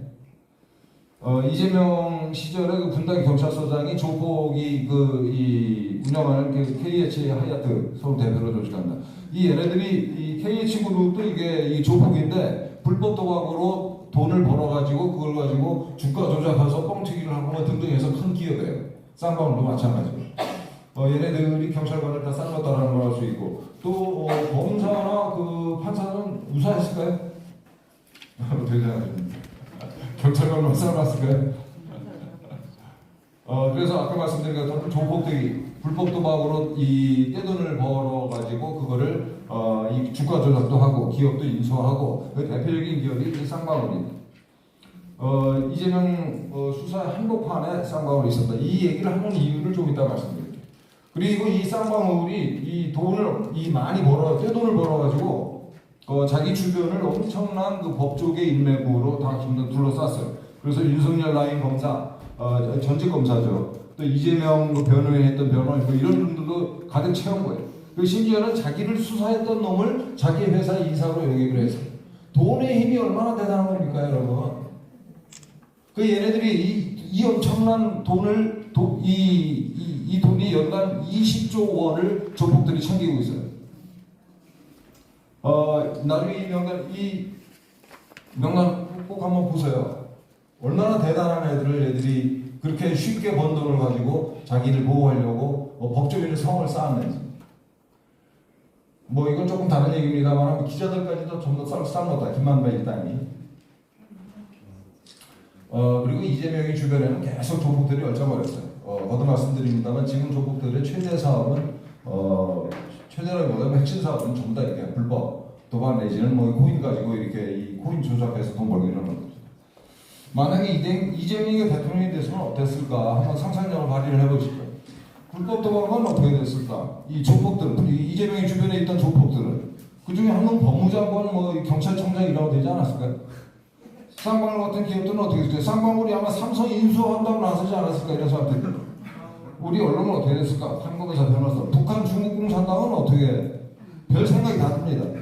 이재명 시절에 그 분당 경찰서장이 조폭이 이 운영하는 그 KH 하얏트 서울 대표로 조직한다. 이 얘네들이 이 KH 그룹도 이게 이 조폭인데 불법 도박으로 돈을 벌어가지고 그걸 가지고 주가 조작해서 뻥튀기를 하고 뭐 등등해서 큰 기업이에요. 쌍방울도 마찬가지고. 얘네들이 경찰관을 다 쌍렸다라는 걸 알 수 있고 또 검사나 그 판사는 우사했을까요? 되게 잘하십니다. 경찰관만 쌍렸을까요? 그래서 아까 말씀드린 것처럼 조폭들이 불법 도박으로 이 떼돈을 벌어가지고 그거를 이 주가 조작도 하고 기업도 인수하고 그 대표적인 기업이 이 쌍방울입니다. 이재명 수사 한복판에 쌍방울이 있었다. 이 얘기를 하는 이유를 좀 이따 말씀드릴게요. 그리고 이 쌍방울이 이 돈을 많이 떼돈을 벌어가지고 자기 주변을 엄청난 그 법조계 인맥으로 다 둘러쌌어요. 그래서 윤석열 라인 검사, 전직 검사죠. 또 이재명 변호인했던 변호인 이런 분들도 가득 채운 거예요. 그 심지어는 자기를 수사했던 놈을 자기 회사 이사로 영입을 했어요. 돈의 힘이 얼마나 대단한 겁니까, 여러분? 그 얘네들이 이 엄청난 돈을 이 돈이 연간 20조 원을 조폭들이 챙기고 있어요. 나중에 이 명단 꼭 한번 보세요. 얼마나 대단한 애들이 그렇게 쉽게 번 돈을 가지고 자기를 보호하려고 법조인의 성을 쌓았는지. 뭐 이건 조금 다른 얘기입니다만 기자들까지도 좀 더 쌍놓다 김만배 일당이. 그리고 이재명의 주변에는 계속 조폭들이 얽혀버렸어요. 거듭 말씀드립니다만 지금 조폭들의 최대 사업은 최대라기보다 핵심 사업은 전부 다 이렇게 불법 도박 내지는 뭐 코인 가지고 이렇게 이 코인 조작해서 돈 벌고 이러는 거죠. 만약에 이재명이 대통령이 됐으면 어땠을까 한번 상상력을 발휘를 해보실까요? 불법 도박은 어떻게 됐을까? 이 조폭들은 이재명이 주변에 있던 조폭들은 그 중에 한 명 법무장관 뭐 경찰청장 이라고 되지 않았을까요? 쌍방울 같은 기업들은 어떻게 됐을까요? 쌍방울이 아마 삼성 인수한다고 나서지 않았을까 이런 사람들. 우리 언론은 어떻게 됐을까? 판검사 변호사. 북한 중국 공산당은 어떻게 별 생각이 다 듭니다.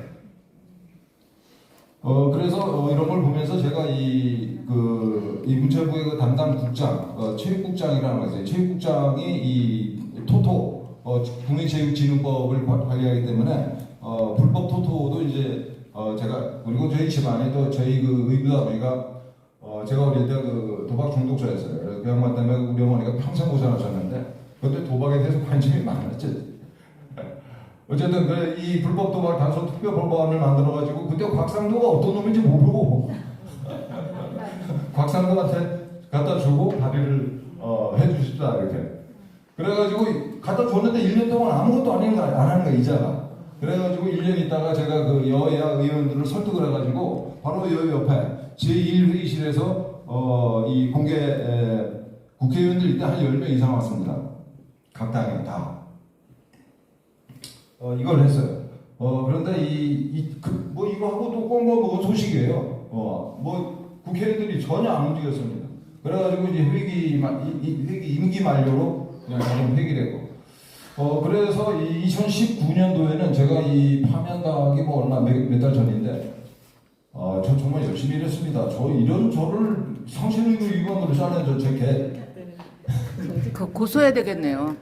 그래서 이런 걸 보면서 제가 이 문체부의 그 담당 국장, 체육국장이라는 거 있어요. 체육국장이 이 토토, 국민체육진흥법을 관리하기 때문에 불법 토토도 이제 제가 그리고 저희 집안에 또 저희 그 의붓아버지가 제가 어릴 때 그 도박 중독자였어요. 그래서 그 양반 때문에 우리 어머니가 평생 고생하셨는데 그때 도박에 대해서 관심이 많았죠. 어쨌든 이 불법 도박 단속 특별 법안을 만들어가지고 그때 곽상도가 어떤 놈인지 모르고 곽상도한테 갖다 주고 발의를 해주십사 이렇게. 그래가지고 갖다 줬는데 1년 동안 아무것도 안 하는 거야 이자가. 그래가지고 1년 있다가 제가 그 여야 의원들을 설득을 해가지고 바로 여 옆에 제1회의실에서 이 공개 국회의원들 이때 한 10명 이상 왔습니다. 각 당에 다. 이걸 했어요. 그런데 뭐 이거 하고 또 꽁꽁 소식이에요. 뭐 국회의원들이 전혀 안 움직였습니다. 그래가지고 이제 회기 임기 만료로 그냥 자동 회기되고. 그래서 2019년도에는 제가 이 파면당하기 뭐 얼마 몇 달 전인데, 저 정말 열심히 일했습니다. 저를 상실의무 위반으로 짜낸 제 개. 그 고소해야 되겠네요.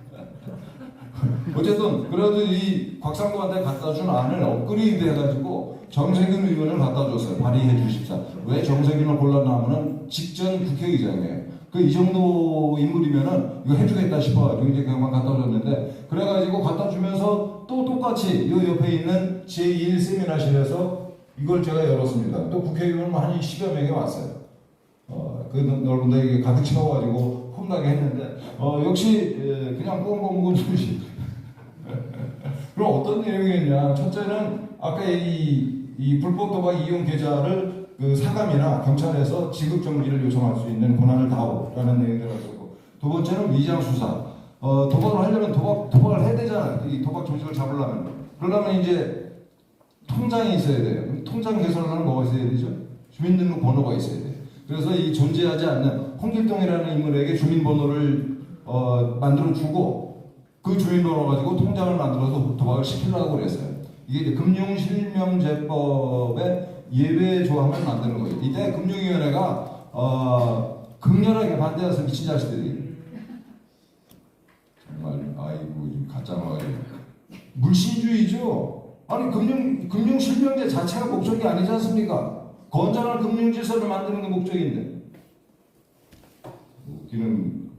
어쨌든 그래도 이 곽상도한테 갖다 준 안을 업그레이드 해가지고 정세균 의원을 갖다 줬어요. 발의해 주십사. 왜 정세균을 골랐냐면은 직전 국회의장이에요. 이 정도 인물이면은 이거 해주겠다 싶어가지고 이제 그만 갖다 줬는데 그래가지고 갖다 주면서 또 똑같이 이 옆에 있는 제1 세미나실에서 이걸 제가 열었습니다. 또 국회의원 한 10여 명이 왔어요. 그 넓은 데 가득 채워가지고 혼나게 했는데 역시 그냥 꽁꽁 소식. 그럼 어떤 내용이었냐? 첫째는 아까 이 불법 도박 이용 계좌를 그 사감이나 경찰에서 지급 정지를 요청할 수 있는 권한을 다오라는 내용들을 갖고 두 번째는 위장 수사. 도박을 하려면 도박을 해야 되잖아요. 이 도박 조직을 잡으려면. 그러려면 이제 통장이 있어야 돼요. 통장 개설을 하는 뭐가 있어야 되죠? 주민등록 번호가 있어야 돼요. 그래서 이 존재하지 않는 홍길동이라는 인물에게 주민번호를 만들어 주고 그 주민번호 가지고 통장을 만들어서 도박을 시키려고 그랬어요. 이게 이제 금융실명제법의 예외 조항을 만드는 거예요. 이때 금융위원회가 극렬하게 반대해서 미친 자식들이. 정말 아이고 이 가짜마을 물신주의죠. 아니 금융 실명제 자체가 목적이 아니지 않습니까? 건전한 금융 질서를 만드는 게 목적인데. 웃기는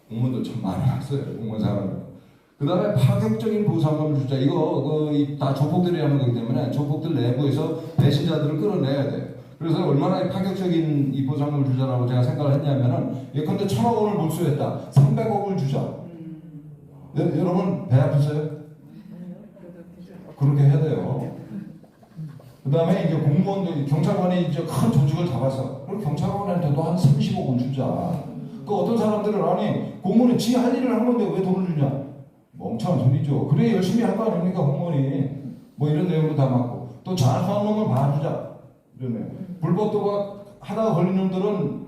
공무원도 참 많이 왔어요. 공무원 사람들. 그 다음에 파격적인 보상금을 주자. 이거 다 조폭들이 하는 거기 때문에 조폭들 내부에서 배신자들을 끌어내야 돼요. 그래서 얼마나 파격적인 이 보상금을 주자라고 제가 생각을 했냐면은 예컨대 1,000억 원을 몰수했다. 300억을 주자. 여러분 배 아프세요? 그렇게 해야 돼요. 그 다음에 이제 공무원들, 경찰관이 이제 큰 조직을 잡아서 그럼 경찰관한테도 한 30억은 주자. 그 어떤 사람들은 아니 공무원은 지 할 일을 한 건데 왜 돈을 주냐? 멍청한 소리죠. 그래 열심히 할 거 아닙니까 공무원이. 뭐 이런 내용도 다 맞고 또 자수한 놈을 봐주자. 이러네. 불법 도박 하다가 걸린 놈들은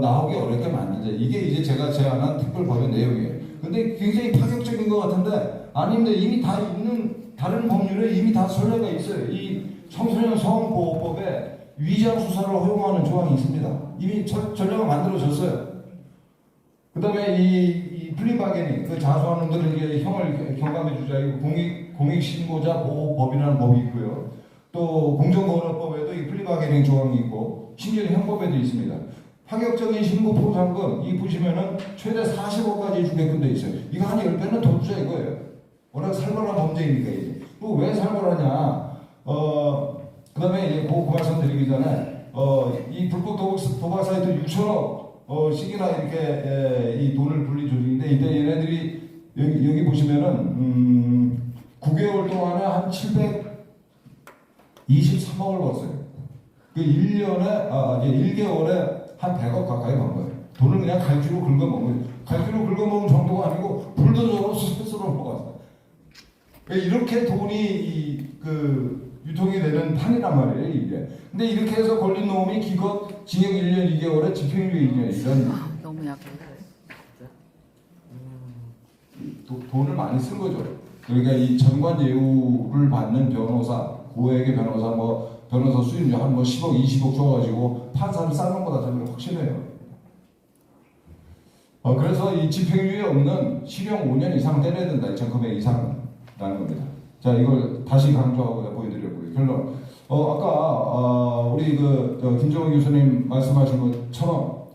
나오기 어렵게 만들자. 이게 이제 제가 제안한 특별 법의 내용이에요. 근데 굉장히 파격적인 것 같은데 아닌데 이미 다 있는 다른 법률에 이미 다 선례가 있어요. 이 청소년 성보호법에 위장 수사를 허용하는 조항이 있습니다. 이미 전례가 만들어졌어요. 그 다음에 이 플리바게닝, 그 자수하는 놈들에게 형을 경감해주자. 이거 공익신고자 보호법이라는 법이 있고요. 또 공정거래법에도 이 플리바게닝 조항이 있고 심지어 형법에도 있습니다. 파격적인 신고 보상금 이 보시면은 최대 40억까지 주게끔 돼 있어요. 이거 한 10배는 더 주자 이거예요. 워낙 살벌한 범죄이니까 이게. 또 왜 살벌하냐? 그 다음에 이제 그 말씀 드리기 전에 이 불법 도박 사이트 6천억 씩이나 이렇게 이 돈을 불린 조직인데 이때 얘네들이 여기 보시면은 9개월 동안에 한 723억을 벌었어요. 그 1개월에 한 100억 가까이 번 거예요. 돈을 그냥 갈퀴로 긁어먹은 거예요. 갈퀴로 긁어먹은 정도가 아니고 불도저로 스스로 먹었어요. 이렇게 돈이 유통이 되는 판이란 말이에요, 이게. 근데 이렇게 해서 걸린 놈이 기껏 징역 1년 2개월에 집행유예 2년 이런. 너무 약해. 돈을 많이 쓴 거죠. 그러니까 이 전관 예우를 받는 변호사, 고액의 변호사, 변호사 수임료 한 10억, 20억 줘가지고 판사를 쌓는 거다 저는 확신해요. 그래서 이 집행유예 없는 실형 5년 이상 때려야 된다. 2,900 이상이라는 겁니다. 자, 이걸 다시 강조하고 보여드렸고요. 결론. 아까 우리 김정은 교수님 말씀하신 것처럼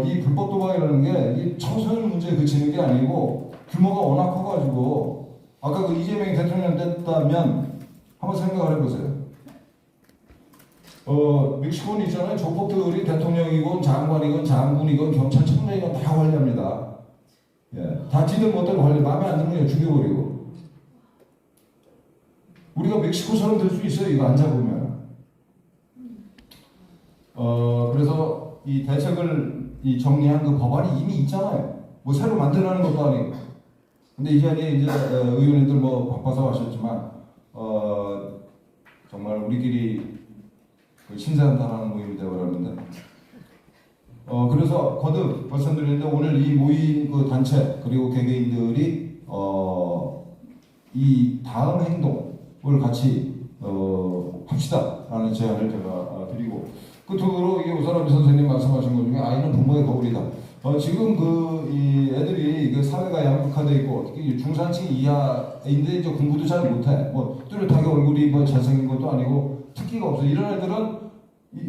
이 불법 도박이라는 게 이 청소년 문제에 그치는 게 아니고 규모가 워낙 커가지고 아까 그 이재명이 대통령 됐다면 한번 생각을 해보세요. 멕시코는 있잖아요. 조폭들이 대통령이건 장관이건 장군이건 경찰청장이건 다 관리합니다. 예, 다 지들 멋대로 관리. 마음에 안 들면 죽여버리고. 우리가 멕시코처럼 될 수 있어요. 이거 앉아보면. 그래서 이 대책을 정리한 그 법안이 이미 있잖아요. 뭐 새로 만들어내는 것도 아니고. 근데 이 자리에 이제 의원님들 바빠서 하셨지만 정말 우리끼리 신세한탄하는 모임이 되어버렸는데 그래서 거듭 말씀드리는데 오늘 이 모인 그 단체 그리고 개개인들이 이 다음 행동을 같이 합시다라는 제안을 제가 드리고 끝으로 이게 오사라비 선생님 말씀하신 것 중에 아이는 부모의 거울이다. 지금 이 애들이 사회가 양극화돼 있고 특히 중산층 이하인데 이제 공부도 잘 못해. 뚜렷하게 얼굴이 잘생긴 것도 아니고 특기가 없어. 이런 애들은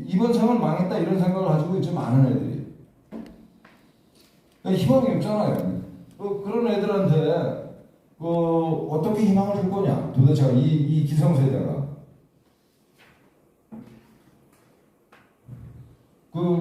이번 생은 망했다 이런 생각을 가지고 있지 많은 애들이. 희망이 없잖아요. 그런 애들한테 어떻게 희망을 줄 거냐? 도대체 이 기성세대가.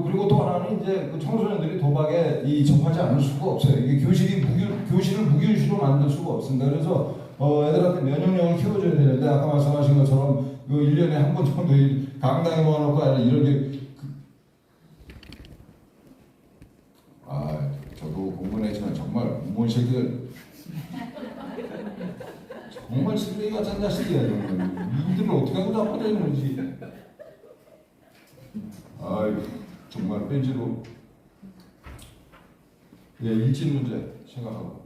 그리고 또 하나는 이제 청소년들이 도박에 접하지 않을 수가 없어요. 이게 교실을 무균실로 만들 수가 없습니다. 그래서 애들한테 면역력을 키워줘야 되는데 아까 말씀하신 것처럼 1년에 한 번 정도 강당에 모아놓고 이런 게 저도 공부했지만 정말 공무원 새끼들 정말 쓰레기 같은 자식이야. 이들은 어떻게 하고 잡아야 되는 건지. 정말 뺀지로 일진 문제 생각하고.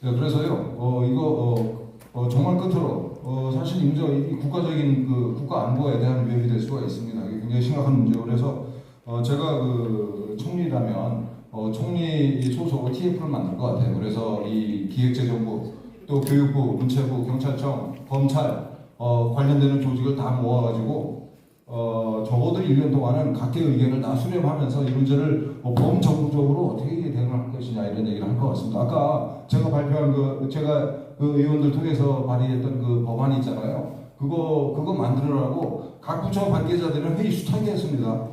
그래서요 이거 정말 끝으로 사실 이 문제가 국가적인 국가 안보에 대한 위협이 될 수가 있습니다. 이게 굉장히 심각한 문제고 그래서 제가 그 총리라면 총리 소속 TF를 만들 것 같아요. 그래서 이 기획재정부, 또 교육부, 문체부, 경찰청, 검찰 관련되는 조직을 다 모아가지고 적어도 1년 동안은 각계의 의견을 다 수렴하면서 이 문제를 범정부적으로 어떻게 대응할 것이냐 이런 얘기를 할 것 같습니다. 아까 제가 발표한 제가 그 의원들 통해서 발의했던 그 법안이 있잖아요. 그거 만들으라고 각 부처 관계자들은 회의 숱하게 했습니다.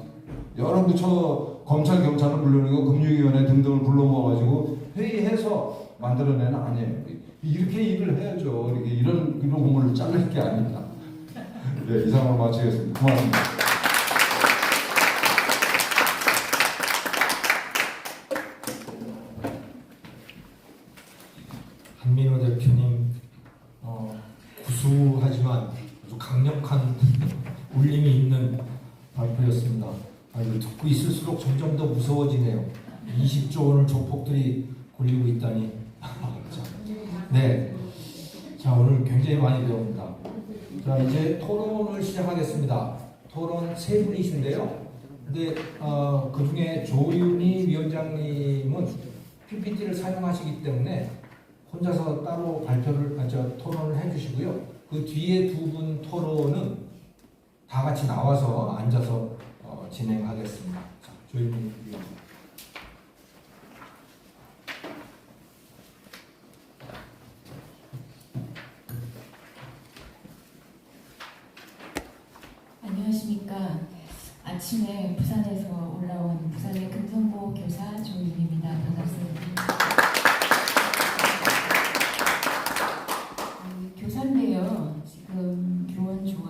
여러 부처 검찰, 경찰은 물론이고 금융위원회 등등을 불러 모아가지고 회의해서 만들어내는 아니에요. 이렇게 일을 해야죠. 이렇게 이런 공을 자를 게 아닙니다. 네, 이상으로 마치겠습니다. 고맙습니다. 한민호 대표님 구수하지만 아주 강력한 울림이 있는 발표였습니다. 이거 듣고 있을수록 점점 더 무서워지네요. 20조 원을 조폭들이 굴리고 있다니. 네. 자, 오늘 굉장히 많이 배웁니다. 자, 이제 토론을 시작하겠습니다. 토론 세 분이신데요. 근데 그 중에 조윤희 위원장님은 PPT를 사용하시기 때문에 혼자서 따로 토론을 해주시고요. 그 뒤에 두 분 토론은 다 같이 나와서 앉아서 진행하겠습니다. 자, 조윤희 위원장. 안녕하십니까. 아침에 부산에서 올라온 부산의 금성고 교사 조윤희입니다. 반갑습니다. 교사인데요. 지금 교원조합,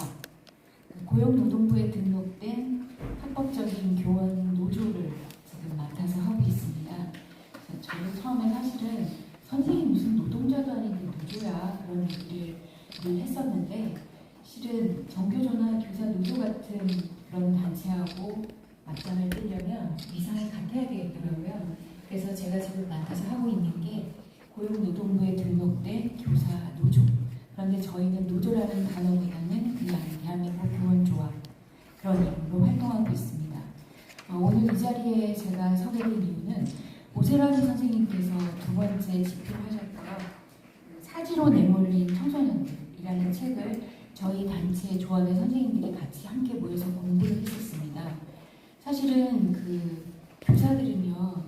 고용노동부에 등록된 합법적인 교원 노조를 지금 맡아서 하고 있습니다. 그래서 저는 처음에 사실은 선생님 무슨 노동자도 아닌데 노조야 그런 얘기를 했었는데 실은 정교조나 교사 노조 같은 그런 단체하고 맞짱을 뜨려면 위상을 같아야 되겠더라고요. 그래서 제가 지금 맡아서 하고 있는 게 고용노동부에 등록된 교사 노조. 그런데 저희는 노조라는 단어보다는 그냥 대한민국 교원조합 그런 이름으로 활동하고 있습니다. 오늘 이 자리에 제가 서게 된 이유는 오세라미 선생님께서 두 번째 집필하셨고요. 사지로 내몰린 청소년들이라는 책을 저희 단체 조합의 선생님들이 같이 함께 모여서 공부를 했었습니다. 사실은 그 교사들은요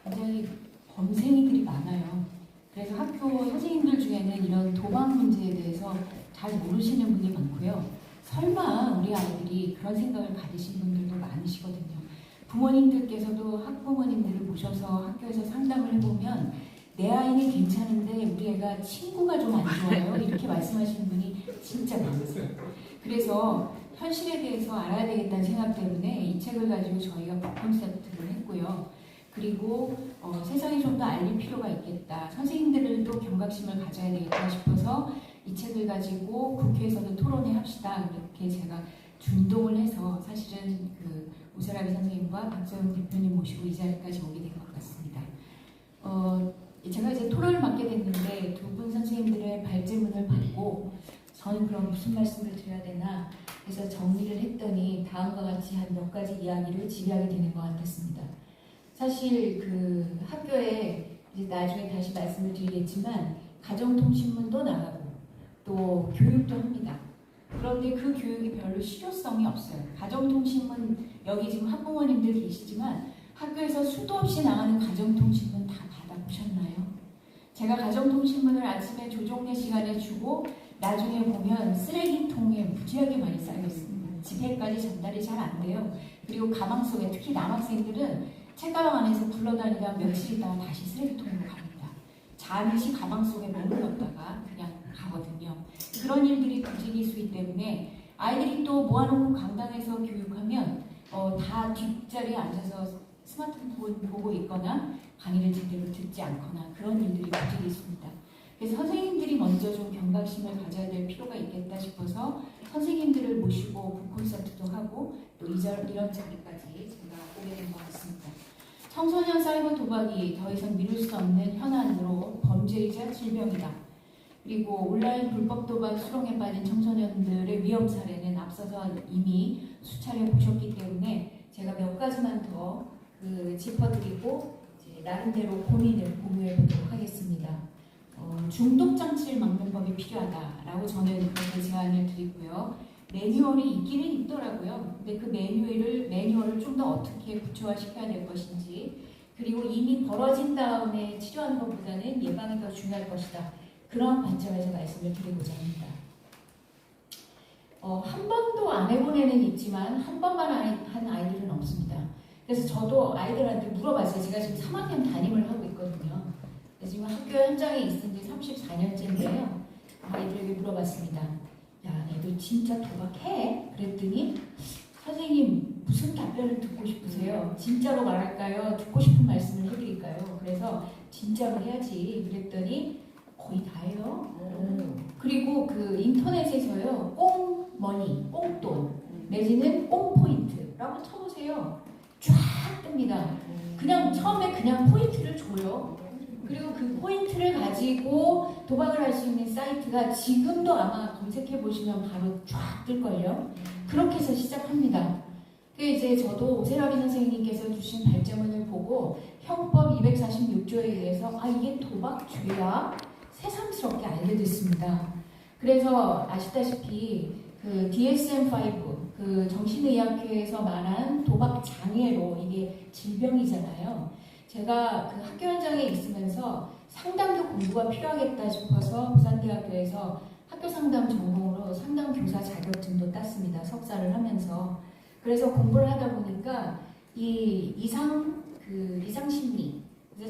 굉장히 범생이들이 많아요. 그래서 학교 선생님들 중에는 이런 도박 문제에 대해서 잘 모르시는 분이 많고요. 설마 우리 아이들이 그런 생각을 가지신 분들도 많으시거든요. 부모님들께서도 학부모님들을 모셔서 학교에서 상담을 해보면 내 아이는 괜찮은데 우리 애가 친구가 좀 안 좋아요. 이렇게 말씀하시는 분이 진짜 많으세요. 그래서 현실에 대해서 알아야 되겠다는 생각 때문에 이 책을 가지고 저희가 콘셉트를 했고요. 그리고 세상에 좀 더 알릴 필요가 있겠다. 선생님들도 경각심을 가져야 되겠다 싶어서 이 책을 가지고 국회에서도 토론회 합시다. 이렇게 제가 준동을 해서 사실은 그 오세라비 선생님과 박정훈 대표님 모시고 이 자리까지 오게 된 것 같습니다. 제가 이제 토론을 맡게 됐는데 두 분 선생님들의 발제문을 받고 저는 그럼 무슨 말씀을 드려야 되나 해서 정리를 했더니 다음과 같이 한 몇 가지 이야기를 지휘하게 되는 것 같았습니다. 사실 그 학교에 이제 나중에 다시 말씀을 드리겠지만 가정통신문도 나가고 또 교육도 합니다. 그런데 그 교육이 별로 실효성이 없어요. 가정통신문 여기 지금 학부모님들 계시지만 학교에서 수도 없이 나가는 가정통신문 다 받아보셨나요? 제가 가정통신문을 아침에 조종례 시간에 주고 나중에 보면 쓰레기통에 무지하게 많이 쌓여 있습니다. 집에까지 전달이 잘 안 돼요. 그리고 가방 속에 특히 남학생들은 책가방 안에서 굴러다니다 며칠 있다가 다시 쓰레기통으로 갑니다. 잠시 가방 속에 몸을 넣었다가 그냥 가거든요. 그런 일들이 부지기수이기 때문에 아이들이 또 모아놓고 강당에서 교육하면 다 뒷자리에 앉아서 스마트폰 보고 있거나 강의를 제대로 듣지 않거나 그런 일들이 부지기수입니다. 그래서 선생님들이 먼저 좀 경각심을 가져야 될 필요가 있겠다 싶어서 선생님들을 모시고 북콘서트도 하고 또 이런 자리까지 제가 오게 된 것 같습니다. 청소년 사이버 도박이 더 이상 미룰 수 없는 현안으로 범죄이자 질병이다. 그리고 온라인 불법 도박 수렁에 빠진 청소년들의 위험 사례는 앞서서 이미 수차례 보셨기 때문에 제가 몇 가지만 더 짚어드리고 이제 나름대로 고민을 공유해 보도록 하겠습니다. 중독 장치를 막는 법이 필요하다라고 저는 그렇게 제안을 드리고요. 매뉴얼이 있기는 있더라고요. 근데 그 매뉴얼을 좀 더 어떻게 구체화시켜야 될 것인지, 그리고 이미 벌어진 다음에 치료하는 것보다는 예방이 더 중요할 것이다. 그런 관점에서 말씀을 드리고자 합니다. 한 번도 안 해본 애는 있지만 한 번만 한 아이들은 없습니다. 그래서 저도 아이들한테 물어봤어요. 제가 지금 3학년 담임을 하고 있거든요. 지금 학교 현장에 있은 지 34년째인데요. 아이들에게 물어봤습니다. 야, 애들 진짜 도박해? 그랬더니 선생님 무슨 답변을 듣고 싶으세요? 진짜로 말할까요? 듣고 싶은 말씀을 해드릴까요? 그래서 진짜로 해야지 그랬더니 거의 다 해요. 그리고 그 인터넷에서요, 꽁머니, 꽁돈 내지는 꽁포인트라고 쳐보세요. 쫙 뜹니다. 그냥 처음에 그냥 포인트를 줘요. 그리고 그 포인트를 가지고 도박을 할 수 있는 사이트가 지금도 아마 검색해 보시면 바로 쫙 뜰걸요. 그렇게 해서 시작합니다. 그 이제 저도 오세라비 선생님께서 주신 발제문을 보고 형법 246조에 의해서 이게 도박죄야 새삼스럽게 알게 됐습니다. 그래서 아시다시피 그 DSM-5 그 정신의학회에서 말한 도박 장애로 이게 질병이잖아요. 제가 그 학교 현장에 있으면서 상담도 공부가 필요하겠다 싶어서 부산대학교에서 학교 상담 전공으로 상담 교사 자격증도 땄습니다. 석사를 하면서. 그래서 공부를 하다 보니까 이 이상 심리,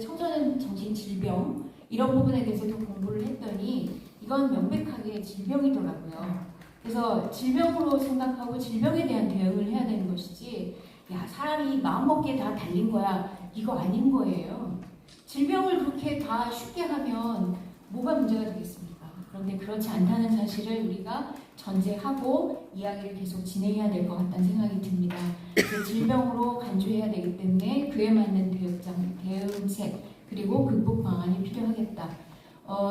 청소년 정신 질병 이런 부분에 대해서도 공부를 했더니 이건 명백하게 질병이더라고요. 그래서 질병으로 생각하고 질병에 대한 대응을 해야 되는 것이지, 야, 사람이 마음먹기에 다 달린 거야, 이거 아닌 거예요. 질병을 그렇게 다 쉽게 하면 뭐가 문제가 되겠습니까? 그런데 그렇지 않다는 사실을 우리가 전제하고 이야기를 계속 진행해야 될 것 같다는 생각이 듭니다. 그 질병으로 간주해야 되기 때문에 그에 맞는 대응책 그리고 극복 방안이 필요하겠다.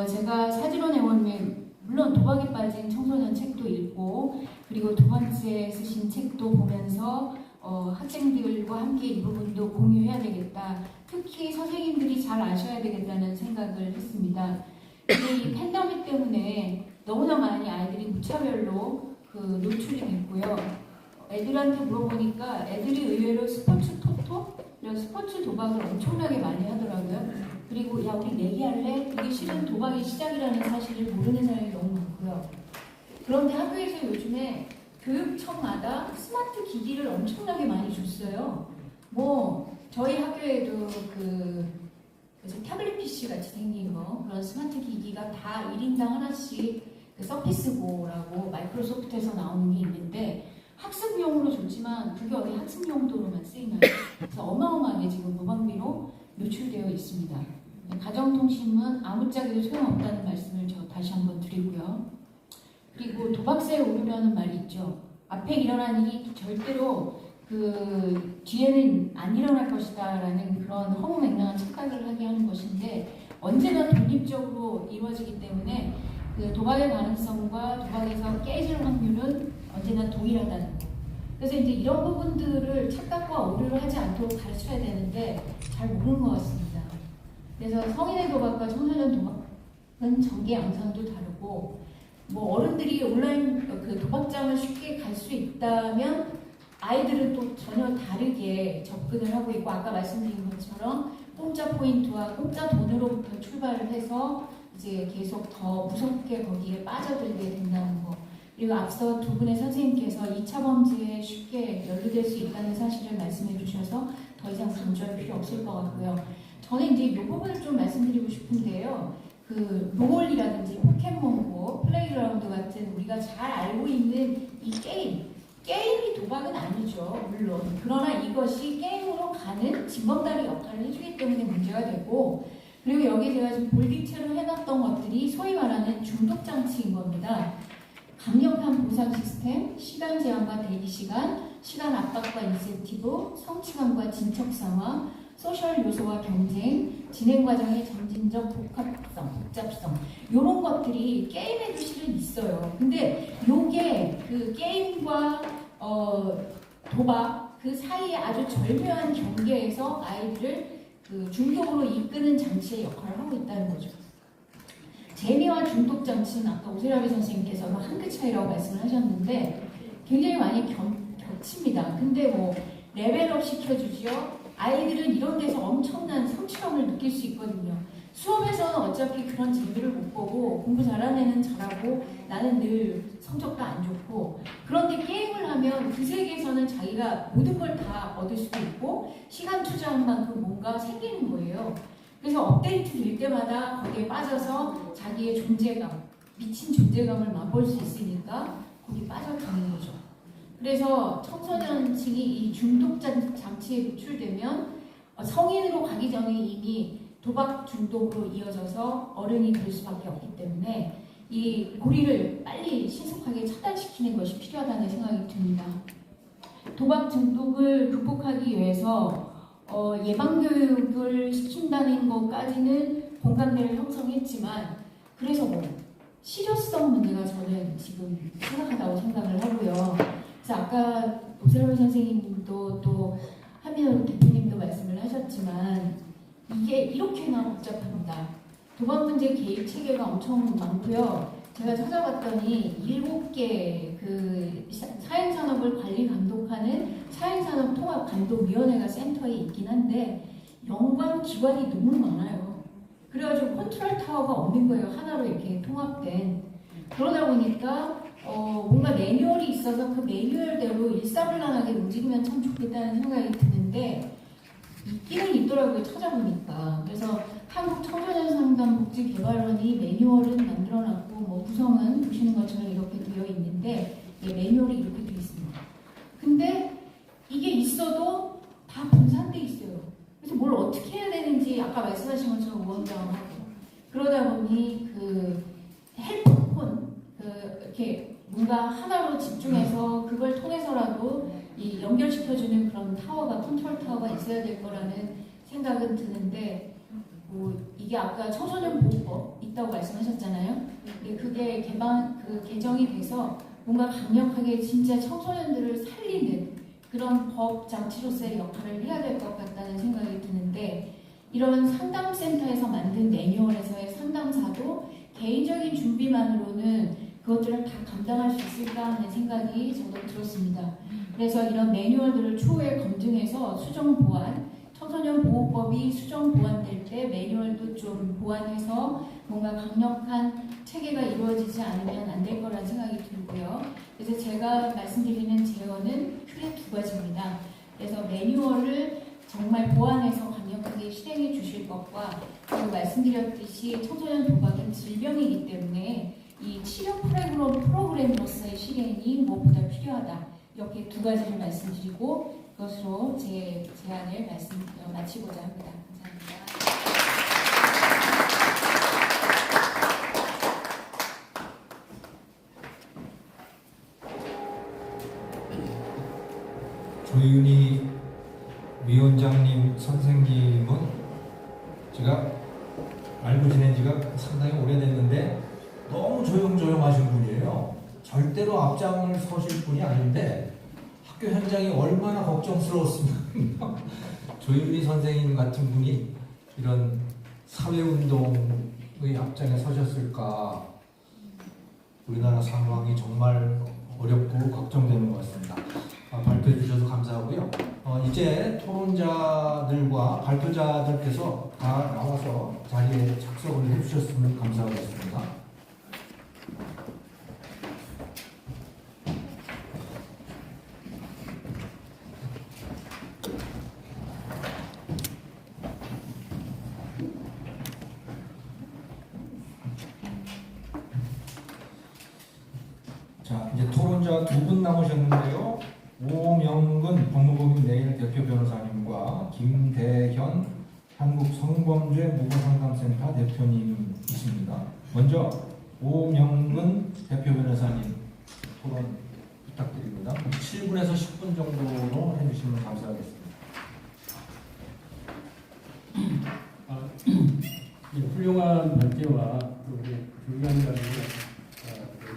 제가 사지론 애원회 물론 도박에 빠진 청소년 책도 읽고, 그리고 두 번째 쓰신 책도 보면서 학생들과 함께 이 부분도 공유해야 되겠다. 특히 선생님들이 잘 아셔야 되겠다는 생각을 했습니다. 이 팬데믹 때문에 너무나 많이 아이들이 무차별로 노출이 됐고요. 애들한테 물어보니까 애들이 의외로 스포츠 토토, 이런 스포츠 도박을 엄청나게 많이 하더라고요. 그리고 야, 우리 내기할래? 그게 실은 도박이 시작이라는 사실을 모르는 사람이 너무 많고요. 그런데 학교에서 요즘에 교육청마다 스마트 기기를 엄청나게 많이 줬어요. 저희 학교에도 그래서 태블릿 PC 같이 생긴 그런 스마트 기기가 다 1인당 하나씩 서피스고라고 마이크로소프트에서 나오는 게 있는데, 학습용으로 좋지만 그게 어디 학습 용도로만 쓰이나요? 그래서 어마어마하게 지금 무방비로 노출되어 있습니다. 가정통신문 아무짝에도 소용없다는 말씀을 저 다시 한번 드리고요. 그리고 도박세에 오르려는 말이 있죠. 앞에 일어난 일이 절대로 뒤에는 안 일어날 것이다 라는 그런 허무맹랑한 착각을 하게 하는 것인데, 언제나 독립적으로 이루어지기 때문에 도박의 가능성과 도박에서 깨질 확률은 언제나 동일하다는 거. 그래서 이제 이런 부분들을 착각과 오류를 하지 않도록 가르쳐야 되는데 잘 모르는 것 같습니다. 그래서 성인의 도박과 청소년 도박은 전개 양상도 다르고, 어른들이 온라인 도박장을 쉽게 갈 수 있다면 아이들은 또 전혀 다르게 접근을 하고 있고, 아까 말씀드린 것처럼 공짜 포인트와 공짜 돈으로부터 출발을 해서 이제 계속 더 무섭게 거기에 빠져들게 된다는 거. 그리고 앞서 두 분의 선생님께서 2차 범죄에 쉽게 연루될 수 있다는 사실을 말씀해 주셔서 더 이상 강조할 필요 없을 것 같고요. 저는 이제 이 부분을 좀 말씀드리고 싶은데요. 롤이라든지 포켓몬고, 플레이그라운드 같은 우리가 잘 알고 있는 이 게임이 도박은 아니죠, 물론. 그러나 이것이 게임으로 가는 징검다리 역할을 해주기 때문에 문제가 되고, 그리고 여기 제가 지금 볼딩체로 해놨던 것들이 소위 말하는 중독장치인 겁니다. 강력한 보상 시스템, 시간 제한과 대기 시간, 시간 압박과 인센티브, 성취감과 진척상황, 소셜 요소와 경쟁, 진행 과정의 점진적 복잡성 이런 것들이 게임에도 실은 있어요. 근데 요게 게임과 도박 그 사이에 아주 절묘한 경계에서 아이들을 그 중독으로 이끄는 장치의 역할을 하고 있다는 거죠. 재미와 중독 장치는 아까 오세라비 선생님께서 한 끗 차이라고 말씀을 하셨는데 굉장히 많이 겹칩니다. 근데 뭐 레벨업 시켜주지요. 아이들은 이런 데서 엄청난 성취감을 느낄 수 있거든요. 수업에서는 어차피 그런 재미를 못 보고 공부 잘하는 애는 잘하고 나는 늘 성적도 안 좋고, 그런데 게임을 하면 그 세계에서는 자기가 모든 걸 다 얻을 수도 있고 시간 투자한 만큼 뭔가 생기는 거예요. 그래서 업데이트 될 때마다 거기에 빠져서 자기의 존재감, 미친 존재감을 맛볼 수 있으니까 거기 빠져드는 거죠. 그래서 청소년층이 이 중독 장치에 노출되면 성인으로 가기 전에 이미 도박 중독으로 이어져서 어른이 될 수밖에 없기 때문에 이 고리를 빨리 신속하게 차단시키는 것이 필요하다는 생각이 듭니다. 도박 중독을 극복하기 위해서 예방교육을 시킨다는 것까지는 공감대를 형성했지만, 그래서 뭐 실효성 문제가 저는 지금 심각하다고 생각을 하고요. 그래서 아까 오세라비 선생님도 또 한민호 대표님도 말씀을 하셨지만 이게 이렇게나 복잡합니다. 도박 문제 개입 체계가 엄청 많고요. 제가 찾아봤더니 7개 그 사행산업을 관리 감독하는 사행산업 통합 감독위원회가 센터에 있긴 한데 연관 기관이 너무 많아요. 그래가지고 컨트롤 타워가 없는 거예요. 하나로 이렇게 통합된. 그러다 보니까 뭔가 매뉴얼이 있어서 그 매뉴얼대로 일사불란하게 움직이면 참 좋겠다는 생각이 드는데 있기는 있더라고요. 찾아보니까. 그래서 한국청소년상담복지개발원이 매뉴얼은 만들어놨고 뭐 구성은 보시는 것처럼 이렇게 되어 있는데 매뉴얼이 이렇게 되어 있습니다. 근데 이게 있어도 다 분산돼 있어요. 그래서 뭘 어떻게 해야 되는지 아까 말씀하신 것처럼 우왕좌왕하고 그러다 보니 그 헬프폰 이렇게 뭔가 하나로 집중해서 그걸 통해서라도 이 연결시켜주는 그런 타워가, 컨트롤 타워가 있어야 될 거라는 생각은 드는데, 뭐 이게 아까 청소년 보호법 있다고 말씀하셨잖아요. 그게 개정이 돼서 뭔가 강력하게 진짜 청소년들을 살리는 그런 법 장치로서의 역할을 해야 될 것 같다는 생각이 드는데, 이런 상담센터에서 만든 매뉴얼에서의 상담사도 개인적인 준비만으로는 그것들을 다 감당할 수 있을까 하는 생각이 저도 들었습니다. 그래서 이런 매뉴얼들을 추후에 검증해서 수정 보완, 청소년 보호법이 수정 보완될 때 매뉴얼도 좀 보완해서 뭔가 강력한 체계가 이루어지지 않으면 안 될 거라는 생각이 들고요. 그래서 제가 말씀드리는 제언은 크게 2가지입니다. 그래서 매뉴얼을 정말 보완해서 강력하게 실행해 주실 것과, 그리고 말씀드렸듯이 청소년 도박은 질병이기 때문에 이 치료 프로그램으로서의 실행이 무엇보다 필요하다. 이렇게 2가지를 말씀드리고 그것으로 제 제안을 마치고자 합니다. 감사합니다. 조윤희 위원장님 선생님은 제가 알고 지낸 지가 상당히 오래됐는데 너무 조용조용하신 분이에요. 절대로 앞장을 서실 분이 아닌데 학교 현장이 얼마나 걱정스러웠으면 조윤희 선생님 같은 분이 이런 사회운동의 앞장에 서셨을까. 우리나라 상황이 정말 어렵고 걱정되는 것 같습니다. 발표해 주셔서 감사하고요. 이제 토론자들과 발표자들께서 다 나와서 자리에 착석을 해주셨으면 감사하겠습니다. 자, 이제 토론자 2분 남으셨는데요. 오명근 법무법인 내일 대표 변호사님과 김대현 한국성범죄 무고상담센터 대표님이십니다. 먼저 오명근 대표 변호사님 토론 부탁드립니다. 7분에서 10분 정도로 해주시면 감사하겠습니다. 이 훌륭한 발제와 또 우리 조위원장의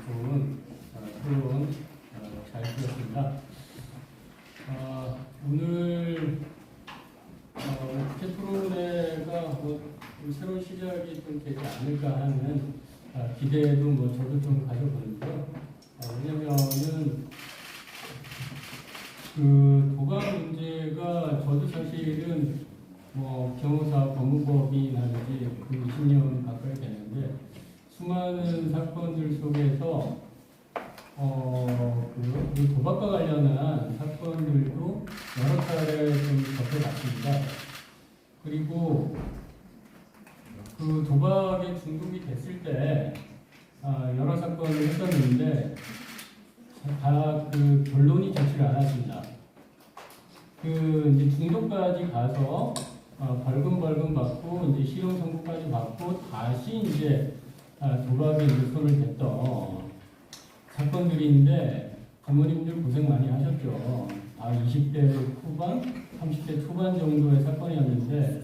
좋은 토론 잘 들었습니다. 국회 토론회가 좀 새로운 시작이 좀 되지 않을까 하는 기대도 저도 좀 가져보는데요. 왜냐면은 그 도박 문제가 저도 사실은 변호사 법무법인 한지 20년 가까이 됐는데 수많은 사건들 속에서 그 도박과 관련한 사건들도 여러 차례 좀 접해봤습니다. 그리고 그 도박에 중독이 됐을 때 여러 사건을 했었는데 다 그 결론이 좋지를 않았습니다. 그 이제 중독까지 가서 벌금 받고 이제 실형 선고까지 받고 다시 이제 도박에 이제 손을 댔던 사건들인데 부모님들 고생 많이 하셨죠. 20대 후반, 30대 초반 정도의 사건이었는데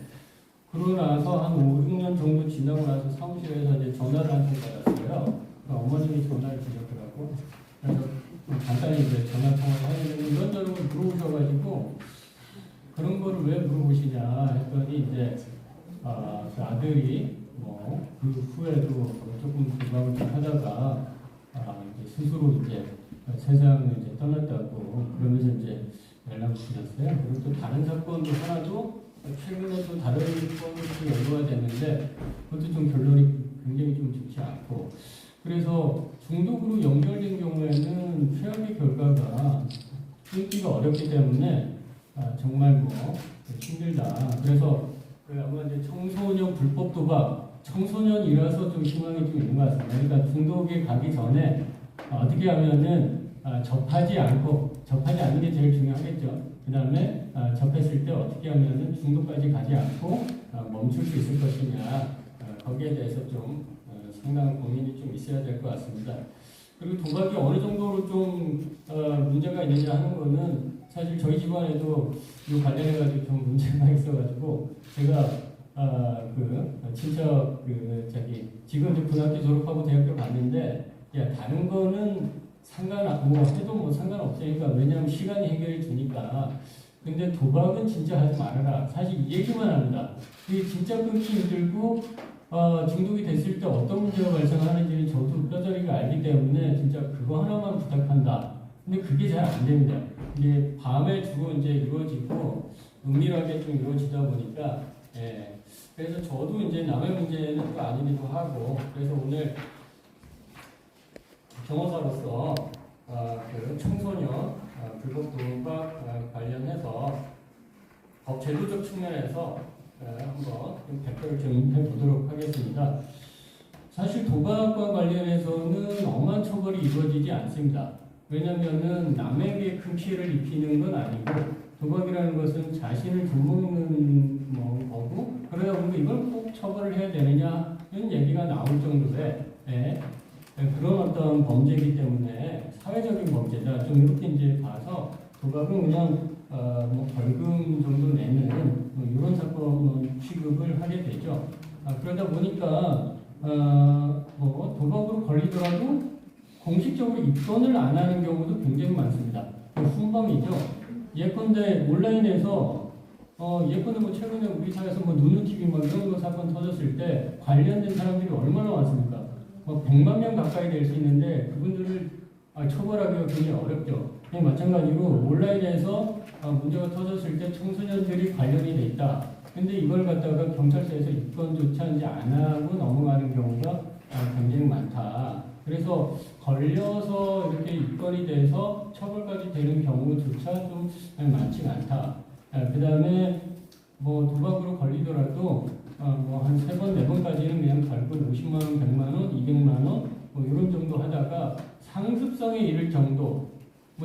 그러고 나서 한 5, 6년 정도 지나고 나서 사무실에서 이제 전화를 한 통 받았어요. 어머님이 전화를 주셨더라고. 그래서 간단히 이제 전화 통화를 하는데 이런저런 걸 물어보셔가지고 그런 거를 왜 물어보시냐 했더니 이제 그 아들이 그 후에도 조금 도박을 좀 하다가 이제 스스로 이제 세상을 이제 떠났다고 그러면서 이제 연락을 주셨어요. 그리고 또 다른 사건도 하나도 최근에 또 다른 건으로 연루가 됐는데 그것도 좀 결론이 굉장히 좀 좋지 않고 그래서 중독으로 연결된 경우에는 최악의 결과가 끊기가 어렵기 때문에 정말 힘들다. 그래서 아마 이제 청소년 불법 도박 청소년이라서 좀 희망이 좀 있는 것 같습니다. 그러니까 중독에 가기 전에 어떻게 하면은 접하지 않는 게 제일 중요하겠죠. 그 다음에 접했을 때 어떻게 하면은 중독까지 가지 않고 멈출 수 있을 것이냐 거기에 대해서 좀 상당한 고민이 좀 있어야 될 것 같습니다. 그리고 도박이 어느 정도로 좀 문제가 있느냐 하는 거는 사실 저희 집안에도 이 관련해가지고 좀 문제가 있어가지고 제가 그 친척 지금 이제 고등학교 졸업하고 대학교 갔는데 야 다른 거는 해도 상관없으니까 왜냐하면 시간이 해결해 주니까 근데 도박은 진짜 하지 말아라. 사실 이 얘기만 합니다. 이게 진짜 끊기 힘들고 중독이 됐을 때 어떤 문제가 발생하는지는 저도 뼈저리게 알기 때문에 진짜 그거 하나만 부탁한다. 근데 그게 잘 안 됩니다. 이게 밤에 주로 이제 이루어지고 은밀하게 좀 이루어지다 보니까 그래서 저도 이제 남의 문제는 또 아니기도 하고 그래서 오늘 변호사로서 그 청소년 불법 도박 관련해서 법 제도적 측면에서 한번 좀 발표를 좀 해보도록 하겠습니다. 사실 도박과 관련해서는 엄한 처벌이 이루어지지 않습니다. 왜냐하면은 남에게 큰 피해를 입히는 건 아니고 도박이라는 것은 자신을 돈먹는 거고 그러다 보니까 이걸 꼭 처벌을 해야 되느냐 이런 얘기가 나올 정도의 그런 어떤 범죄이기 때문에 사회적인 범죄다 좀 이렇게 이제 봐서 도박은 그냥 벌금 정도 내는 이런 사건 취급을 하게 되죠. 그러다 보니까 도박으로 걸리더라도 공식적으로 입건을 안 하는 경우도 굉장히 많습니다. 훈범이죠. 예컨대 온라인에서 예컨대 최근에 우리 사회에서 누누 TV 이런 거 사건 터졌을 때 관련된 사람들이 얼마나 많습니까? 100만 명 가까이 될 수 있는데 그분들을 처벌하기가 굉장히 어렵죠. 마찬가지로 온라인에서 문제가 터졌을 때 청소년들이 관련이 돼 있다. 근데 이걸 갖다가 경찰서에서 입건조차 이제 안 하고 넘어가는 경우가 굉장히 많다. 그래서 걸려서 이렇게 입건이 돼서 처벌까지 되는 경우조차 좀 많지가 않다. 그 다음에 도박으로 걸리더라도 한 3번, 4번까지는 그냥 벌금 50만 원, 100만 원, 200만 원 이런 정도 하다가 상습성에 이를 정도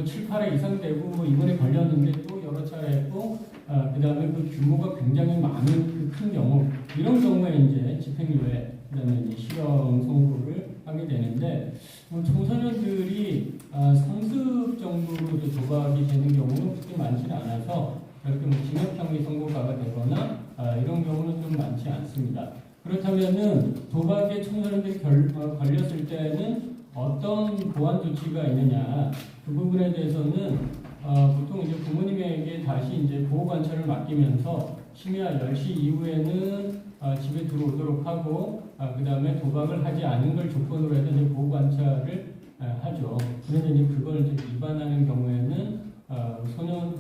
7, 8회 이상 되고 이번에 걸렸는데 또 여러 차례 했고 그 다음에 그 규모가 굉장히 많은 큰 경우 이런 경우에 이제 집행유예 그 다음에 이제 실형 선고를 하게 되는데 청소년들이 상습 정도로 도박이 되는 경우는 그렇게 많지는 않아서 이렇게 징역형이 선고가 되거나 이런 경우는 좀 많지 않습니다. 그렇다면은 도박에 청소년들이 걸렸을 때는 어떤 보완 조치가 있느냐 그 부분에 대해서는 보통 이제 부모님에게 다시 이제 보호 관찰을 맡기면서 심야 10시 이후에는 집에 들어오도록 하고 그 다음에 도박을 하지 않은 걸 조건으로 해서 이제 보호 관찰을 하죠. 그런데 이제 그걸 이제 위반하는 경우에는 소년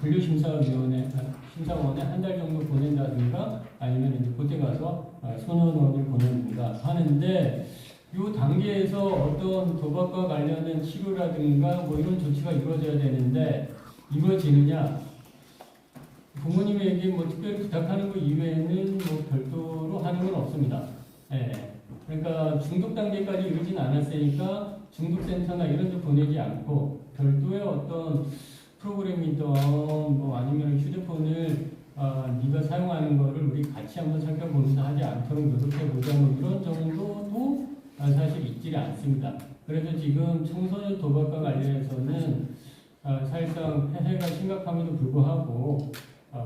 분류심사위원회 심사원에 한 달 정도 보낸다든가 아니면 이제 그때 가서 소년원을 보냅니다. 하는데 이 단계에서 어떤 도박과 관련된 치료라든가 뭐 이런 조치가 이루어져야 되는데 이루어지느냐? 부모님에게 뭐 특별히 부탁하는 것 이외에는 뭐 별도로 하는 건 없습니다. 예. 그러니까 중독 단계까지 이르진 않았으니까 중독센터나 이런 데 보내지 않고 별도의 어떤 프로그램이든 뭐 아니면 휴대폰을 네가 사용하는 거를 우리 같이 한번 살펴보면서 하지 않도록 노력해보자 뭐 이런 정도도 사실 있지 않습니다. 그래서 지금 청소년 도박과 관련해서는 사실상 폐해가 심각함에도 불구하고